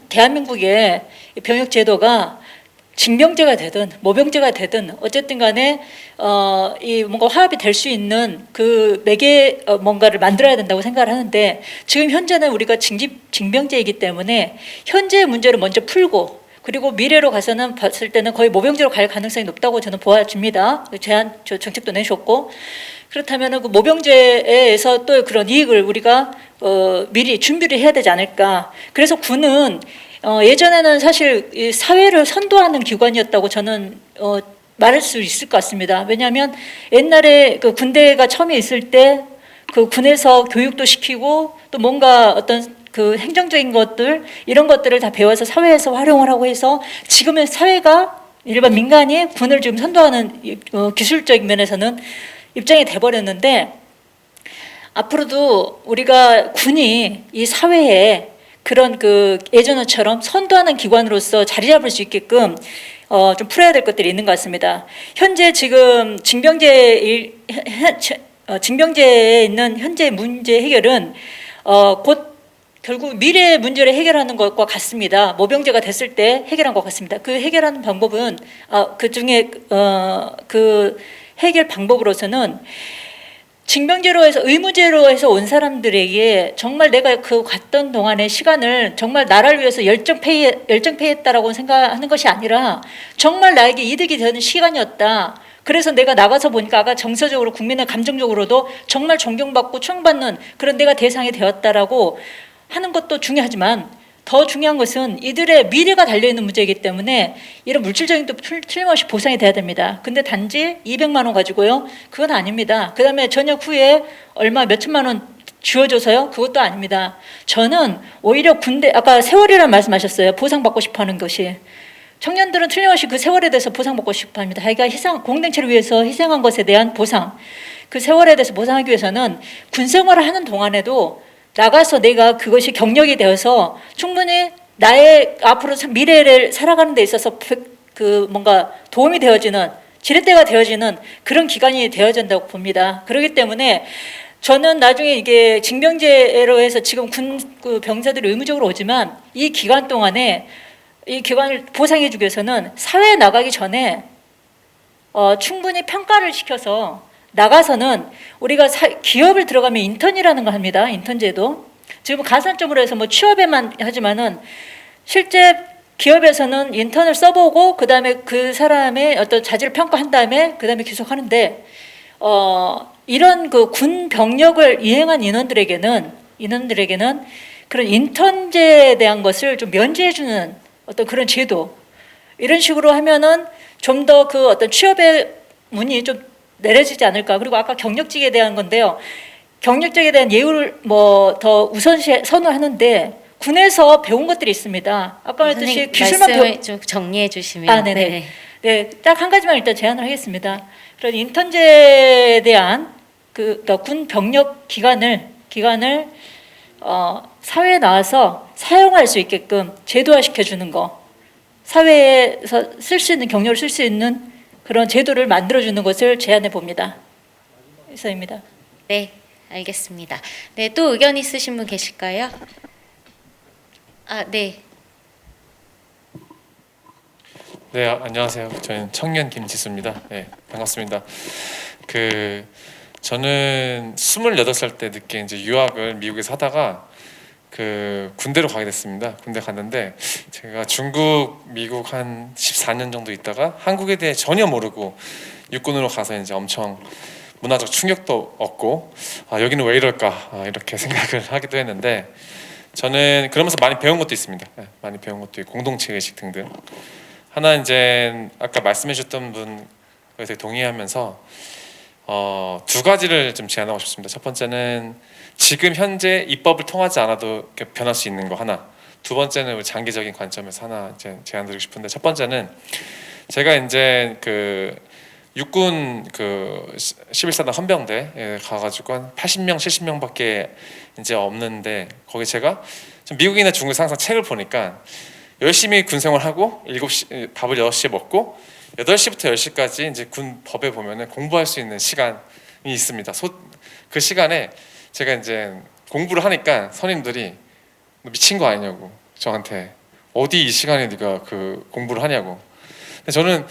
대한민국의 병역 제도가 징병제가 되든 모병제가 되든 어쨌든 간에 이 뭔가 화합이 될 수 있는 그 매개 뭔가를 만들어야 된다고 생각을 하는데, 지금 현재는 우리가 징병제이기 때문에 현재의 문제를 먼저 풀고, 그리고 미래로 가서는 봤을 때는 거의 모병제로 갈 가능성이 높다고 저는 보아집니다. 저 정책도 내셨고, 그렇다면 그 모병제에서 또 그런 이익을 우리가 미리 준비를 해야 되지 않을까. 그래서 군은 예전에는 사실 이 사회를 선도하는 기관이었다고 저는 말할 수 있을 것 같습니다. 왜냐하면 옛날에 그 군대가 처음에 있을 때 그 군에서 교육도 시키고 또 뭔가 어떤 그 행정적인 것들 이런 것들을 다 배워서 사회에서 활용을 하고 해서 지금의 사회가 일반 민간이 군을 지금 선도하는 기술적인 면에서는 입장이 돼버렸는데, 앞으로도 우리가 군이 이 사회에 그런 그 예전처럼 선도하는 기관으로서 자리 잡을 수 있게끔 좀 풀어야 될 것들이 있는 것 같습니다. 현재 지금 징병제에 있는 현재 문제 해결은 곧 결국 미래 문제를 해결하는 것과 같습니다. 모병제가 됐을 때 해결한 것 같습니다. 그 해결하는 방법은 그 중에 그 해결 방법으로서는 징병제로 해서 의무제로 해서 온 사람들에게 정말 내가 그 갔던 동안의 시간을 정말 나라를 위해서 열정페이했다라고 생각하는 것이 아니라 정말 나에게 이득이 되는 시간이었다. 그래서 내가 나가서 보니까 아까 정서적으로 국민의 감정적으로도 정말 존경받고 추앙받는 그런 내가 대상이 되었다라고 하는 것도 중요하지만, 더 중요한 것은 이들의 미래가 달려있는 문제이기 때문에 이런 물질적인 또 틀림없이 보상이 돼야 됩니다. 근데 단지 200만 원 가지고요, 그건 아닙니다. 그 다음에 전역 후에 얼마 몇천만 원 주어줘서요, 그것도 아닙니다. 저는 오히려 군대, 아까 세월이라는 말씀하셨어요. 보상받고 싶어하는 것이. 청년들은 틀림없이 그 세월에 대해서 보상받고 싶어합니다. 자기가 공동체를 위해서 희생한 것에 대한 보상, 그 세월에 대해서 보상하기 위해서는 군 생활을 하는 동안에도 나가서 내가 그것이 경력이 되어서 충분히 나의 앞으로 미래를 살아가는 데 있어서 그 뭔가 도움이 되어지는, 지렛대가 되어지는 그런 기간이 되어진다고 봅니다. 그렇기 때문에 저는 나중에 이게 징병제로 해서 지금 군 병사들이 의무적으로 오지만 이 기간 동안에 이 기관을 보상해주기 위해서는 사회에 나가기 전에 충분히 평가를 시켜서 나가서는 우리가 기업을 들어가면 인턴이라는 거 합니다. 인턴제도. 지금 가산점으로 해서 뭐 취업에만 하지만은 실제 기업에서는 인턴을 써보고 그 다음에 그 사람의 어떤 자질을 평가한 다음에 그 다음에 계속하는데 이런 그 군 병력을 이행한 인원들에게는 그런 인턴제에 대한 것을 좀 면제해주는 어떤 그런 제도 이런 식으로 하면은 좀 더 그 어떤 취업의 문이 좀 내려지지 않을까. 그리고 아까 경력직에 대한 건데요. 경력직에 대한 예우를 뭐 더 우선시 선호하는데 군에서 배운 것들이 있습니다. 아까 말했듯이 기술만 말씀을 좀 정리해 주시면. 아, 네네. 네, 딱 한 가지만 일단 제안을 하겠습니다. 그런 인턴제에 대한 군 병력 기간을 사회에 나와서 사용할 수 있게끔 제도화 시켜주는 거, 사회에서 쓸 수 있는 경력을 쓸 수 있는 그런 제도를 만들어주는 것을 제안해 봅니다. 이상입니다. 네, 알겠습니다. 네, 또 의견 있으신 분 계실까요? 아, 네. 네, 안녕하세요. 저는 청년 김지수입니다. 네, 반갑습니다. 저는 28살 때 늦게 이제 유학을 미국에서 하다가 군대로 가게 됐습니다. 군대 갔는데 제가 중국, 미국 한 14년 정도 있다가 한국에 대해 전혀 모르고 육군으로 가서 이제 엄청 문화적 충격도 얻고 여기는 왜 이럴까 이렇게 생각을 하기도 했는데 저는 그러면서 많이 배운 것도 있습니다. 네, 많이 배운 것도 있고 공동체 의식 등등. 하나 이제 아까 말씀해주셨던 분에 되게 동의하면서 두 가지를 좀 제안하고 싶습니다. 첫 번째는 지금 현재 입법을 통하지 않아도 이렇게 변할 수 있는 거 하나. 두 번째는 장기적인 관점에서 하나 이제 제안드리고 싶은데 첫 번째는 제가 이제 육군 11사단 헌병대에 가가지고 한 80명, 70명밖에 이제 없는데 거기 제가 좀 미국이나 중국에서 항상 책을 보니까 열심히 군 생활하고 7시 밥을 6시에 먹고 8시부터 10시까지 이제 군 법에 보면은 공부할 수 있는 시간이 있습니다. 그 시간에 제가 이제 공부를 하니까 선임들이 너 미친 거 아니냐고 저한테 어디 이 시간에 네가 공부를 하냐고. 근데 저는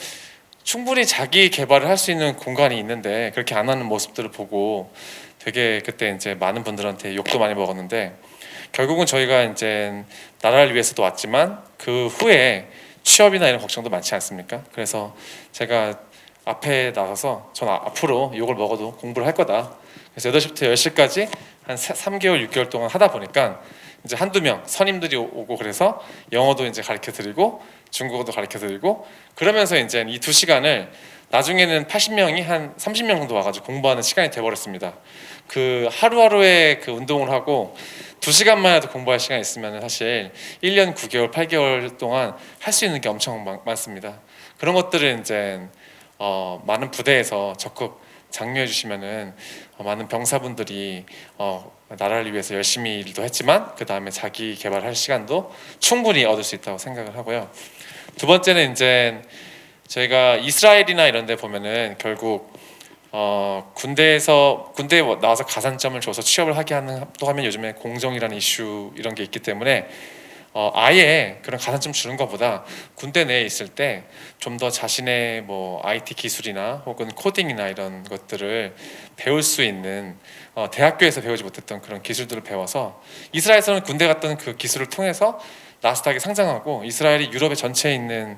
충분히 자기 개발을 할 수 있는 공간이 있는데 그렇게 안 하는 모습들을 보고 되게 그때 이제 많은 분들한테 욕도 많이 먹었는데 결국은 저희가 이제 나라를 위해서도 왔지만 그 후에 취업이나 이런 걱정도 많지 않습니까? 그래서 제가 앞에 나가서 저는 앞으로 욕을 먹어도 공부를 할 거다. 그래서 8시부터 10시까지 한 3개월, 6개월 동안 하다 보니까 이제 한두 명 선임들이 오고 그래서 영어도 이제 가르쳐 드리고 중국어도 가르쳐 드리고 그러면서 이제 이 2시간을 나중에는 80명이 한 30명 정도 와가지고 공부하는 시간이 돼버렸습니다. 하루하루의 운동을 하고 2시간만 해도 공부할 시간이 있으면 사실 1년 9개월, 8개월 동안 할 수 있는 게 엄청 많습니다. 그런 것들을 이제 많은 부대에서 적극 장려해 주시면은 많은 병사분들이 나라를 위해서 열심히 일도 했지만 그 다음에 자기 개발할 시간도 충분히 얻을 수 있다고 생각을 하고요. 두 번째는 이제 저희가 이스라엘이나 이런 데 보면은 결국 군대에 나와서 가산점을 줘서 취업을 하게 하는 또 하면 요즘에 공정이라는 이슈 이런 게 있기 때문에 아예 그런 가산점 주는 것보다 군대 내에 있을 때 좀 더 자신의 뭐 IT 기술이나 혹은 코딩이나 이런 것들을 배울 수 있는 대학교에서 배우지 못했던 그런 기술들을 배워서 이스라엘에서는 군대 갔던 그 기술을 통해서 나스닥에 상장하고 이스라엘이 유럽의 전체에 있는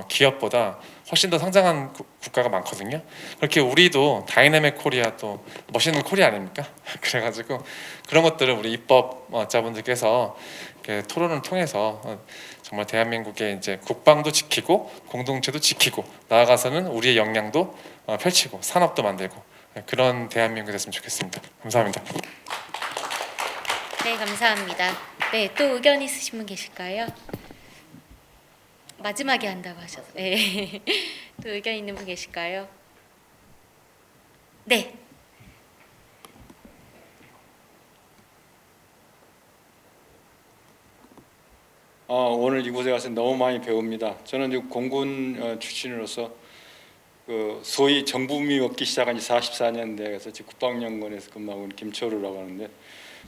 기업보다 훨씬 더 상장한 국가가 많거든요. 그렇게 우리도 다이내믹 코리아 또 멋있는 코리아 아닙니까? 그래가지고 그런 것들을 우리 입법자분들께서 이렇게 토론을 통해서 정말 대한민국의 이제 국방도 지키고 공동체도 지키고 나아가서는 우리의 역량도 펼치고 산업도 만들고 그런 대한민국이 됐으면 좋겠습니다. 감사합니다. 네, 감사합니다. 네, 또 의견 있으신 분 계실까요? 마지막에 한다고 하셔서. 네. 또 의견 있는 분 계실까요? 네. 오늘 이곳에 와서 너무 많이 배웁니다. 저는 공군 출신으로서 소위 정부미 먹기 시작한 지 44년 돼서 지금 국방연구원에서 근무하고 있는 김철우라고 하는데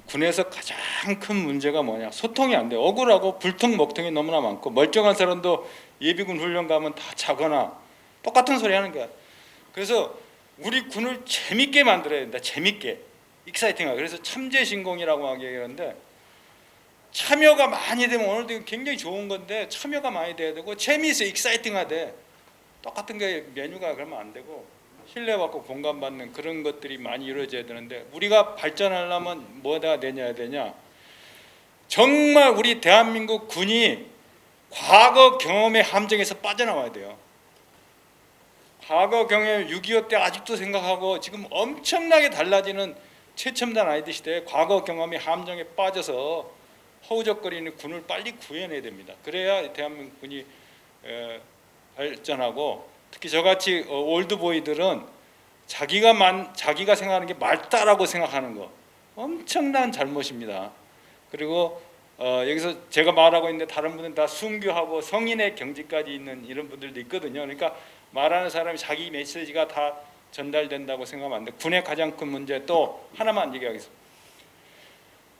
군에서 가장 큰 문제가 뭐냐? 소통이 안 돼. 억울하고 불통먹통이 너무나 많고 멀쩡한 사람도 예비군 훈련 가면 다 자거나 똑같은 소리 하는 거야. 그래서 우리 군을 재밌게 만들어야 된다. 재밌게, 익사이팅하게. 그래서 참재신공이라고 하는데 참여가 많이 되면 오늘도 굉장히 좋은 건데 참여가 많이 돼야 되고 재미있어, 익사이팅하되 똑같은 게 메뉴가 그러면 안 되고 신뢰받고 공감받는 그런 것들이 많이 이루어져야 되는데 우리가 발전하려면 뭐가 되냐 정말 우리 대한민국 군이 과거 경험의 함정에서 빠져나와야 돼요. 과거 경험 6.25 때 아직도 생각하고 지금 엄청나게 달라지는 최첨단 아이들 시대에 과거 경험의 함정에 빠져서 허우적거리는 군을 빨리 구해내야 됩니다. 그래야 대한민국 군이 발전하고 특히 저같이 올드보이들은 자기가 생각하는 게 맞다라고 생각하는 거 엄청난 잘못입니다. 그리고 여기서 제가 말하고 있는데 다른 분들은 다 순교하고 성인의 경지까지 있는 이런 분들도 있거든요. 그러니까 말하는 사람이 자기 메시지가 다 전달된다고 생각하면 안 돼. 군의 가장 큰 문제 또 하나만 얘기하겠습니다.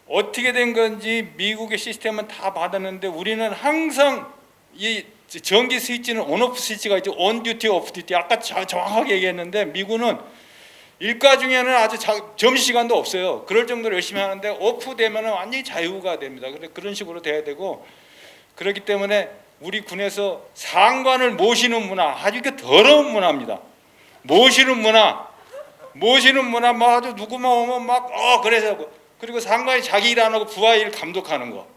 어떻게 된 건지 미국의 시스템은 다 받았는데 우리는 항상 이 전기 스위치는 온오프 스위치가 있죠. 온 듀티, 오프 듀티. 아까 정확하게 얘기했는데 미군은 일과 중에는 아주 점심시간도 없어요. 그럴 정도로 열심히 하는데 오프 되면 완전히 자유가 됩니다. 그런 식으로 돼야 되고 그렇기 때문에 우리 군에서 상관을 모시는 문화 아주 더러운 문화입니다. 모시는 문화 뭐 아주 누구만 오면 막 그래서 그리고 상관이 자기 일 안 하고 부하 일 감독하는 거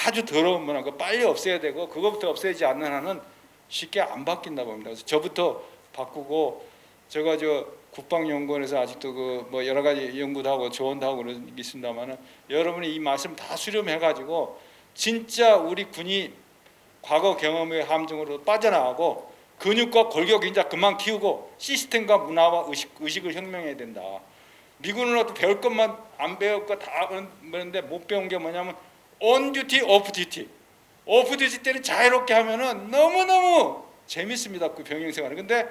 아주 더러운 문화. 그거 빨리 없애야 되고 그것부터 없애지 않는 한은 쉽게 안 바뀐다고 봅니다. 그래서 저부터 바꾸고 제가 국방연구원에서 아직도 뭐 여러 가지 연구도 하고 조언도 하고 그런 게 있습니다만은 여러분이 이 말씀 다 수렴해가지고 진짜 우리 군이 과거 경험의 함정으로 빠져나가고 근육과 골격 이제 그만 키우고 시스템과 문화와 의식을 혁명해야 된다. 미군은 어떤 배울 것만 안 배울 거 다 그런데 못 배운 게 뭐냐면 온 듀티, 오프 듀티. 오프 듀티 때는 자유롭게 하면은 너무너무 재밌습니다. 그 병영 생활은. 근데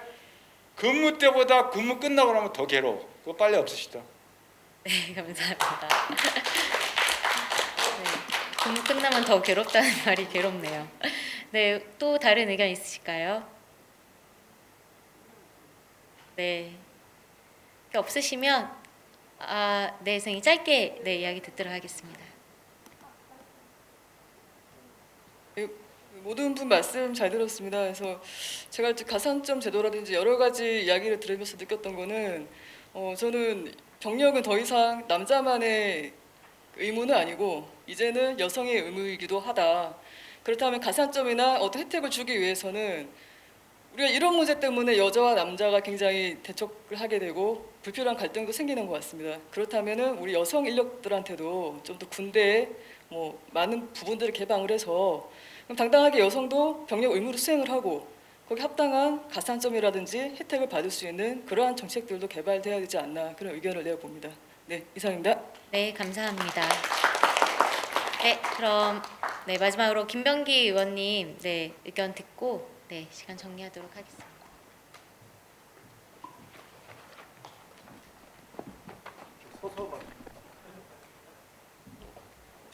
근무 때보다 근무 끝나고 나면 더 괴로워. 그거 빨리 없으시다. 네, 감사합니다. 네, 근무 끝나면 더 괴롭다는 말이 괴롭네요. 네, 또 다른 의견 있으실까요? 네, 없으시면 네, 선생님 짧게 이야기 듣도록 하겠습니다. 모든 분 말씀 잘 들었습니다. 그래서 제가 가산점 제도라든지 여러 가지 이야기를 들으면서 느꼈던 거는 저는 병력은 더 이상 남자만의 의무는 아니고 이제는 여성의 의무이기도 하다. 그렇다면 가산점이나 어떤 혜택을 주기 위해서는 우리가 이런 문제 때문에 여자와 남자가 굉장히 대척을 하게 되고 불필요한 갈등도 생기는 것 같습니다. 그렇다면은 우리 여성 인력들한테도 좀 더 군대에 많은 부분들을 개방을 해서 그럼 당당하게 여성도 병력 의무를 수행을 하고 거기 합당한 가산점이라든지 혜택을 받을 수 있는 그러한 정책들도 개발돼야 되지 않나 그런 의견을 내어봅니다. 네, 이상입니다. 네, 감사합니다. 네, 그럼 마지막으로 김병기 의원님 의견 듣고 시간 정리하도록 하겠습니다.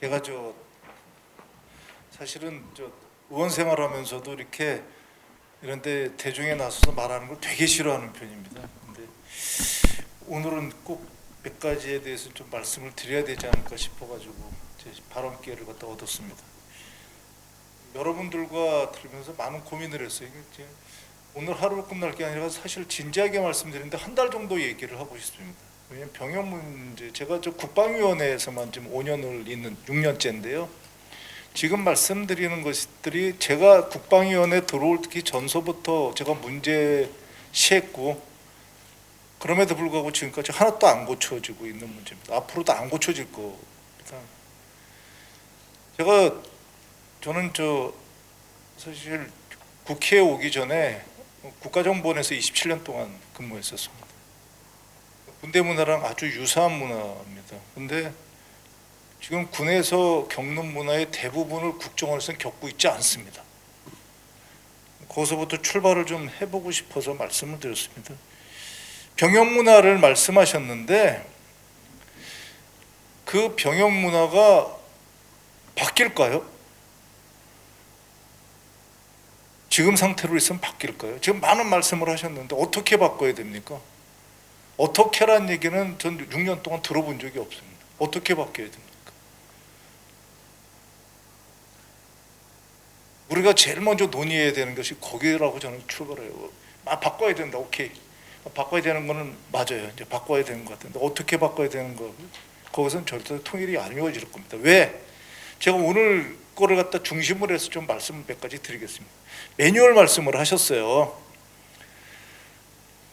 제가 사실은 의원 생활하면서도 이렇게 이런데 대중에 나서서 말하는 걸 되게 싫어하는 편입니다. 근데 오늘은 꼭 몇 가지에 대해서 좀 말씀을 드려야 되지 않을까 싶어가지고 제 발언 기회를 얻었습니다. 여러분들과 들으면서 많은 고민을 했어요. 이게 오늘 하루로 끝날 게 아니라 사실 진지하게 말씀드리는데 한 달 정도 얘기를 하고 싶습니다. 왜냐하면 병역 문제, 제가 국방위원회에서만 지금 5년을 있는 6년째인데요. 지금 말씀드리는 것들이 제가 국방위원회 들어오기 전서부터 제가 문제시했고 그럼에도 불구하고 지금까지 하나도 안 고쳐지고 있는 문제입니다. 앞으로도 안 고쳐질 겁니다. 저는 사실 국회에 오기 전에 국가정보원에서 27년 동안 근무했었습니다. 군대 문화랑 아주 유사한 문화입니다. 근데 지금 군에서 겪는 문화의 대부분을 국정원에서는 겪고 있지 않습니다. 거기서부터 출발을 좀 해보고 싶어서 말씀을 드렸습니다. 병역 문화를 말씀하셨는데 그 병역 문화가 바뀔까요? 지금 상태로 있으면 바뀔까요? 지금 많은 말씀을 하셨는데 어떻게 바꿔야 됩니까? 어떻게란 얘기는 전 6년 동안 들어본 적이 없습니다. 어떻게 바뀌어야 됩니까? 우리가 제일 먼저 논의해야 되는 것이 거기라고 저는 출발해요. 바꿔야 된다. 오케이. 바꿔야 되는 거는 맞아요. 이제 바꿔야 되는 것 같은데 어떻게 바꿔야 되는 거? 거기서는 절대 통일이 안 이루어질 겁니다. 왜? 제가 오늘 거를 갖다 중심으로 해서 좀 말씀 몇 가지 드리겠습니다. 매뉴얼 말씀을 하셨어요.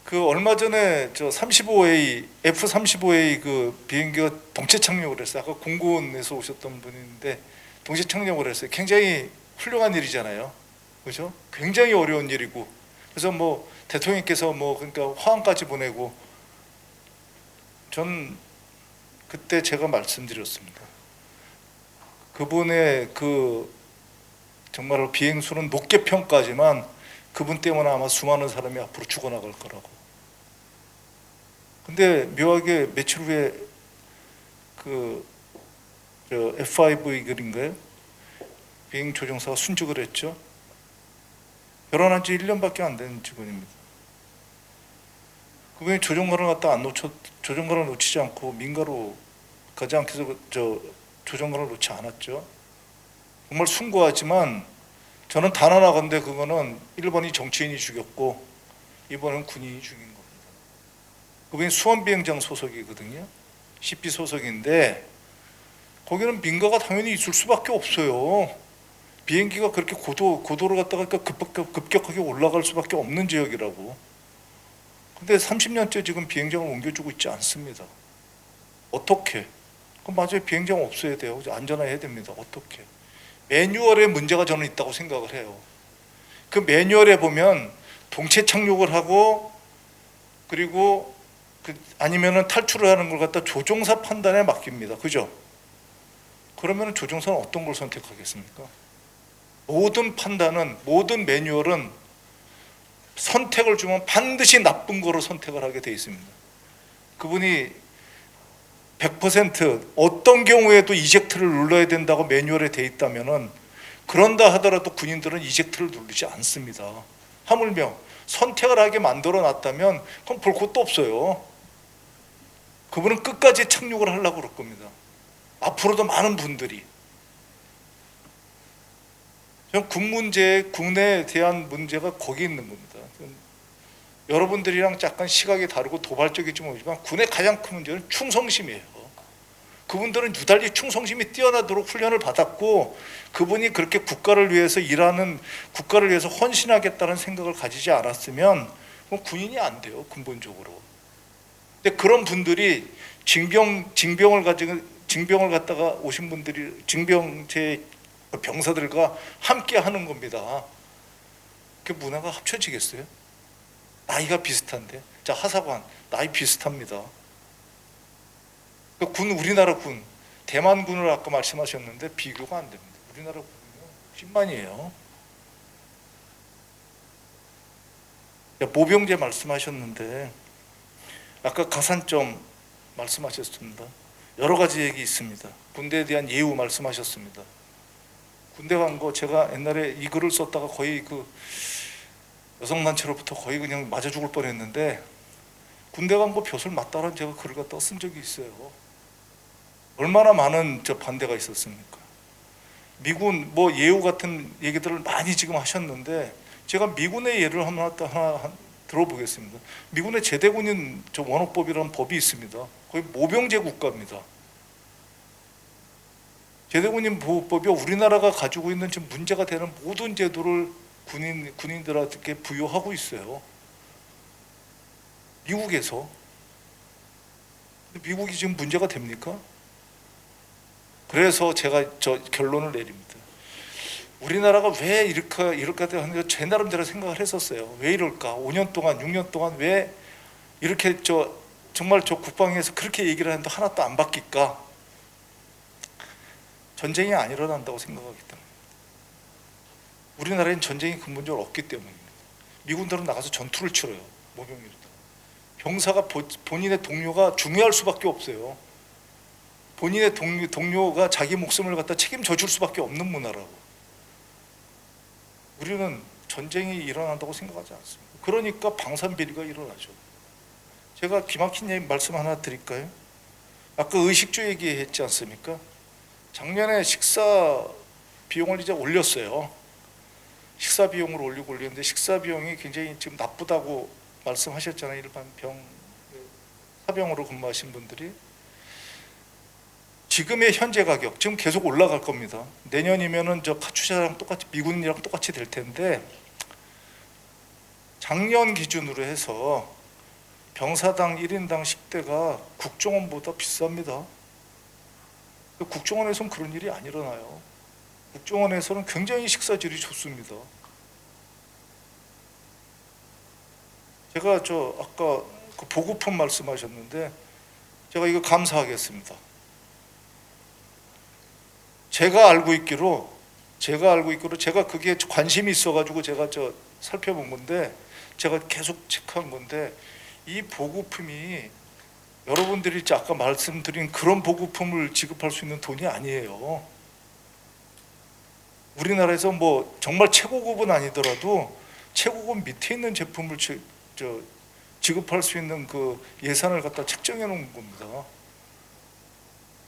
그 얼마 전에 저 35A F-35A 그 비행기가 동체 착륙을 했어요. 아까 공군에서 오셨던 분인데 동체 착륙을 했어요. 굉장히 훌륭한 일이잖아요. 그렇죠? 굉장히 어려운 일이고. 그래서 뭐 대통령께서 뭐 그러니까 화환까지 보내고 전 그때 제가 말씀드렸습니다. 그분의 그 정말로 비행수는 높게 평가하지만 그분 때문에 아마 수많은 사람이 앞으로 죽어나갈 거라고. 근데 묘하게 며칠 후에 그 F5 이글인가요? 비행 조종사가 순직을 했죠. 결혼한 지 1년밖에 안 된 직원입니다. 그분이 조종관을 놓치지 않고 민가로 가지 않기 위해서 조종관을 놓지 않았죠. 정말 숭고하지만 저는 단 하나 건데 그거는 1번이 정치인이 죽였고 2번은 군인이 죽인 겁니다. 그분이 수원비행장 소속이거든요. CP 소속인데 거기는 민가가 당연히 있을 수밖에 없어요. 비행기가 그렇게 고도를 갖다가 급격하게 올라갈 수밖에 없는 지역이라고. 근데 30년째 지금 비행장을 옮겨주고 있지 않습니다. 어떻게? 그럼 맞아요. 비행장 없어야 돼요. 안전해야 됩니다. 어떻게? 매뉴얼에 문제가 저는 있다고 생각을 해요. 그 매뉴얼에 보면 동체 착륙을 하고 그리고 아니면은 탈출을 하는 걸 갖다 조종사 판단에 맡깁니다. 그죠? 그러면 조종사는 어떤 걸 선택하겠습니까? 모든 판단은, 모든 매뉴얼은 선택을 주면 반드시 나쁜 거로 선택을 하게 돼 있습니다. 그분이 100% 어떤 경우에도 이젝트를 눌러야 된다고 매뉴얼에 돼 있다면은 그런다 하더라도 군인들은 이젝트를 누르지 않습니다. 하물며 선택을 하게 만들어 놨다면 그럼 볼 것도 없어요. 그분은 끝까지 착륙을 하려고 그럴 겁니다. 앞으로도 많은 분들이. 저는 군 문제, 군에 대한 문제가 거기 있는 겁니다. 여러분들이랑 약간 시각이 다르고 도발적일지 모르지만 군의 가장 큰 문제는 충성심이에요. 그분들은 유달리 충성심이 뛰어나도록 훈련을 받았고 그분이 그렇게 국가를 위해서 일하는, 국가를 위해서 헌신하겠다는 생각을 가지지 않았으면 군인이 안 돼요. 근본적으로. 근데 그런 분들이 징병을 갖다가 오신 분들이 징병제 병사들과 함께 하는 겁니다. 그 문화가 합쳐지겠어요? 나이가 비슷한데. 자, 하사관 나이 비슷합니다. 그 우리나라 군, 대만군을 아까 말씀하셨는데 비교가 안 됩니다. 우리나라 군은요 10만이에요. 모병제 말씀하셨는데 아까 가산점 말씀하셨습니다. 여러 가지 얘기 있습니다. 군대에 대한 예우 말씀하셨습니다. 군대 간 거 제가 옛날에 이 글을 썼다가 거의 그 여성단체로부터 거의 그냥 맞아 죽을 뻔했는데 군대 간 거 벼슬 맞다라는 제가 글을 갖다가 쓴 적이 있어요. 얼마나 많은 반대가 있었습니까? 미군 뭐 예우 같은 얘기들을 많이 지금 하셨는데 제가 미군의 예를 하나 들어보겠습니다. 미군의 제대군인 원호법이라는 법이 있습니다. 거의 모병제 국가입니다. 제대군인 보호법이 우리나라가 가지고 있는 지금 문제가 되는 모든 제도를 군인들한테 부여하고 있어요. 미국에서. 미국이 지금 문제가 됩니까? 그래서 제가 결론을 내립니다. 우리나라가 왜 이렇게 하는지 제 나름대로 생각을 했었어요. 왜 이럴까? 5년 동안, 6년 동안 왜 이렇게 정말 국방에서 그렇게 얘기를 하는데 하나도 안 바뀔까? 전쟁이 안 일어난다고 생각하기 때문에. 우리나라엔 전쟁이 근본적으로 없기 때문입니다. 미군들은 나가서 전투를 치러요. 모병이로도. 병사가 본인의 동료가 중요할 수밖에 없어요. 본인의 동료가 자기 목숨을 갖다 책임져 줄 수밖에 없는 문화라고. 우리는 전쟁이 일어난다고 생각하지 않습니다. 그러니까 방산비리가 일어나죠. 제가 기막힌 말씀 하나 드릴까요? 아까 의식주 얘기했지 않습니까? 작년에 식사 비용을 이제 올렸어요. 식사 비용을 올리는데 식사 비용이 굉장히 지금 나쁘다고 말씀하셨잖아요. 일반 사병으로 근무하신 분들이. 지금의 현재 가격 지금 계속 올라갈 겁니다. 내년이면은 저 카투샤랑 똑같이 미군이랑 똑같이 될 텐데 작년 기준으로 해서 병사당 1인당 식대가 국정원보다 비쌉니다. 국정원에서는 그런 일이 안 일어나요. 국정원에서는 굉장히 식사질이 좋습니다. 제가 아까 그 보급품 말씀하셨는데 제가 이거 감사하겠습니다. 제가 알고 있기로 제가 그게 관심이 있어가지고 제가 살펴본 건데 제가 계속 체크한 건데 이 보급품이 여러분들이 아까 말씀드린 그런 보급품을 지급할 수 있는 돈이 아니에요. 우리나라에서 뭐 정말 최고급은 아니더라도 최고급 밑에 있는 제품을 지급할 수 있는 그 예산을 갖다 책정해 놓은 겁니다.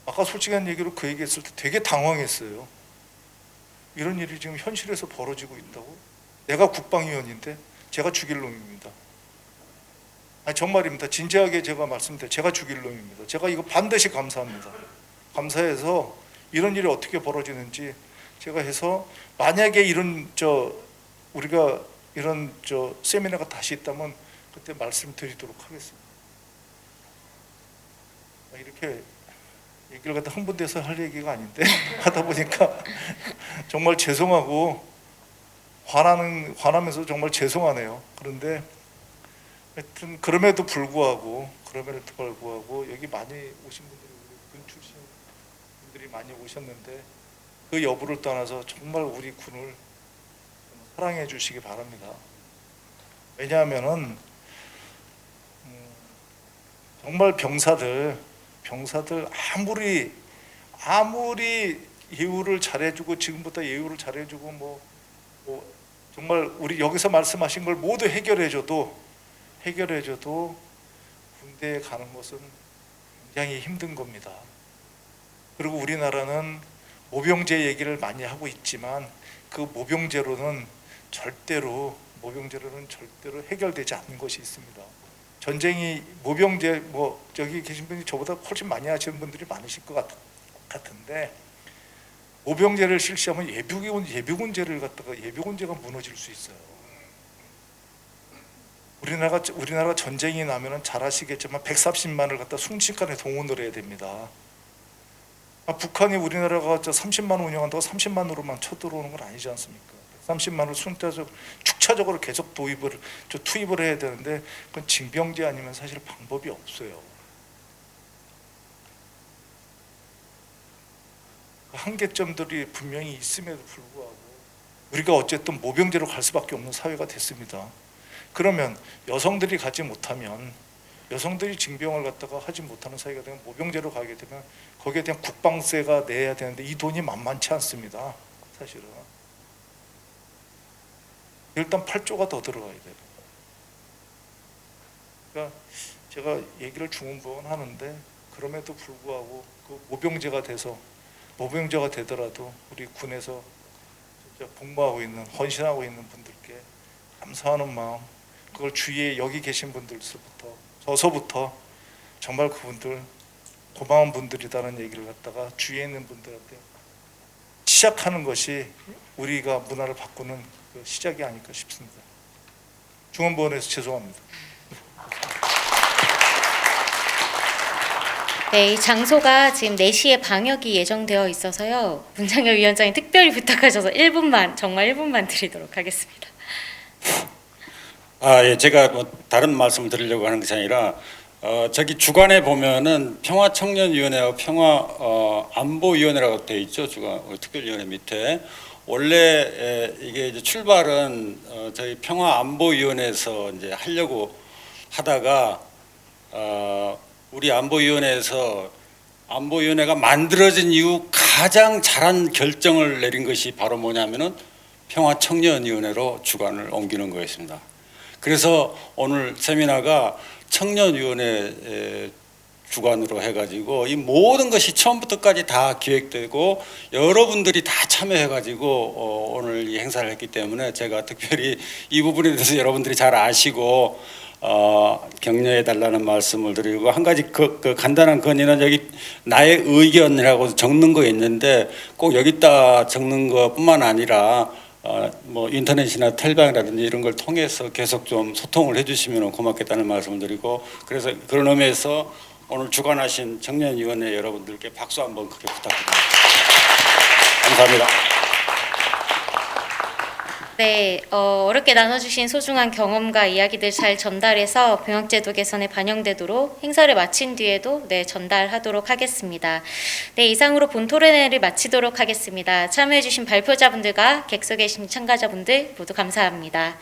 아까 솔직한 얘기로 그 얘기했을 때 되게 당황했어요. 이런 일이 지금 현실에서 벌어지고 있다고? 내가 국방위원인데 제가 죽일 놈입니다. 아니 정말입니다. 진지하게 제가 말씀드려요. 제가 죽일 놈입니다. 제가 이거 반드시 감사합니다. 감사해서 이런 일이 어떻게 벌어지는지 제가 해서 만약에 이런 우리가 이런 세미나가 다시 있다면 그때 말씀드리도록 하겠습니다. 이렇게 얘기를 갖다 흥분돼서 할 얘기가 아닌데 하다 보니까 정말 죄송하고 화나면서 정말 죄송하네요. 그런데 하여튼 그럼에도 불구하고 여기 많이 오신 분들이 군 출신 분들이 많이 오셨는데 그 여부를 떠나서 정말 우리 군을 사랑해 주시기 바랍니다. 왜냐하면은 정말 병사들 아무리 예우를 잘해주고 지금부터 예우를 잘해주고 뭐 정말 우리 여기서 말씀하신 걸 모두 해결해줘도 군대에 가는 것은 굉장히 힘든 겁니다. 그리고 우리나라는 모병제 얘기를 많이 하고 있지만 그 모병제로는 절대로 해결되지 않는 것이 있습니다. 전쟁이 모병제 저기 계신 분이 저보다 훨씬 많이 하시는 분들이 많으실 것 같은데 모병제를 실시하면 예비군제가 무너질 수 있어요. 우리나라가 전쟁이 나면은 잘 아시겠지만 130만을 갖다 순식간에 동원을 해야 됩니다. 북한이 우리나라가 30만 운영한다고 30만으로만 쳐들어오는 건 아니지 않습니까? 30만을 축차적으로 계속 투입을 해야 되는데 그건 징병제 아니면 사실 방법이 없어요. 한계점들이 분명히 있음에도 불구하고 우리가 어쨌든 모병제로 갈 수밖에 없는 사회가 됐습니다. 그러면 여성들이 가지 못하면 여성들이 징병을 갖다가 하지 못하는 사회가 되면 모병제로 가게 되면 거기에 대한 국방세가 내야 되는데 이 돈이 만만치 않습니다. 사실은 일단 8조가 더 들어가야 돼요. 그러니까 제가 얘기를 중원부원 하는데 그럼에도 불구하고 그 모병제가 되더라도 우리 군에서 진짜 복무하고 있는 헌신하고 있는 분들께 감사하는 마음, 그걸 주위에 여기 계신 저서부터 정말 그분들 고마운 분들이다는 얘기를 갖다가 주위에 있는 분들한테 시작하는 것이 우리가 문화를 바꾸는 그 시작이 아닐까 싶습니다. 중원부원에서 죄송합니다. 네, 이 장소가 지금 4시에 방역이 예정되어 있어서요. 문장혁 위원장이 특별히 부탁하셔서 1분만, 정말 1분만 드리도록 하겠습니다. 예, 제가 다른 말씀을 드리려고 하는 것이 아니라 저기 주관에 보면은 평화청년위원회와 평화안보위원회라고 되어 있죠. 특별위원회 밑에 원래 이게 이제 출발은 저희 평화안보위원회에서 이제 하려고 하다가 우리 안보위원회에서 안보위원회가 만들어진 이후 가장 잘한 결정을 내린 것이 바로 뭐냐면은 평화청년위원회로 주관을 옮기는 거였습니다. 그래서 오늘 세미나가 청년위원회 주관으로 해가지고 이 모든 것이 처음부터까지 다 기획되고 여러분들이 다 참여해가지고 오늘 이 행사를 했기 때문에 제가 특별히 이 부분에 대해서 여러분들이 잘 아시고 격려해 달라는 말씀을 드리고, 한 가지 그 간단한 건의는 여기 나의 의견이라고 적는 거 있는데 꼭 여기다 적는 것뿐만 아니라 뭐 인터넷이나 텔방이라든지 이런 걸 통해서 계속 좀 소통을 해주시면 고맙겠다는 말씀을 드리고, 그래서 그런 의미에서 오늘 주관하신 청년위원회 여러분들께 박수 한번 크게 부탁드립니다. 감사합니다. 네, 어렵게 나눠주신 소중한 경험과 이야기들 잘 전달해서 병역제도 개선에 반영되도록 행사를 마친 뒤에도 전달하도록 하겠습니다. 네, 이상으로 본 토론회를 마치도록 하겠습니다. 참여해주신 발표자분들과 객석에 계신 참가자분들 모두 감사합니다.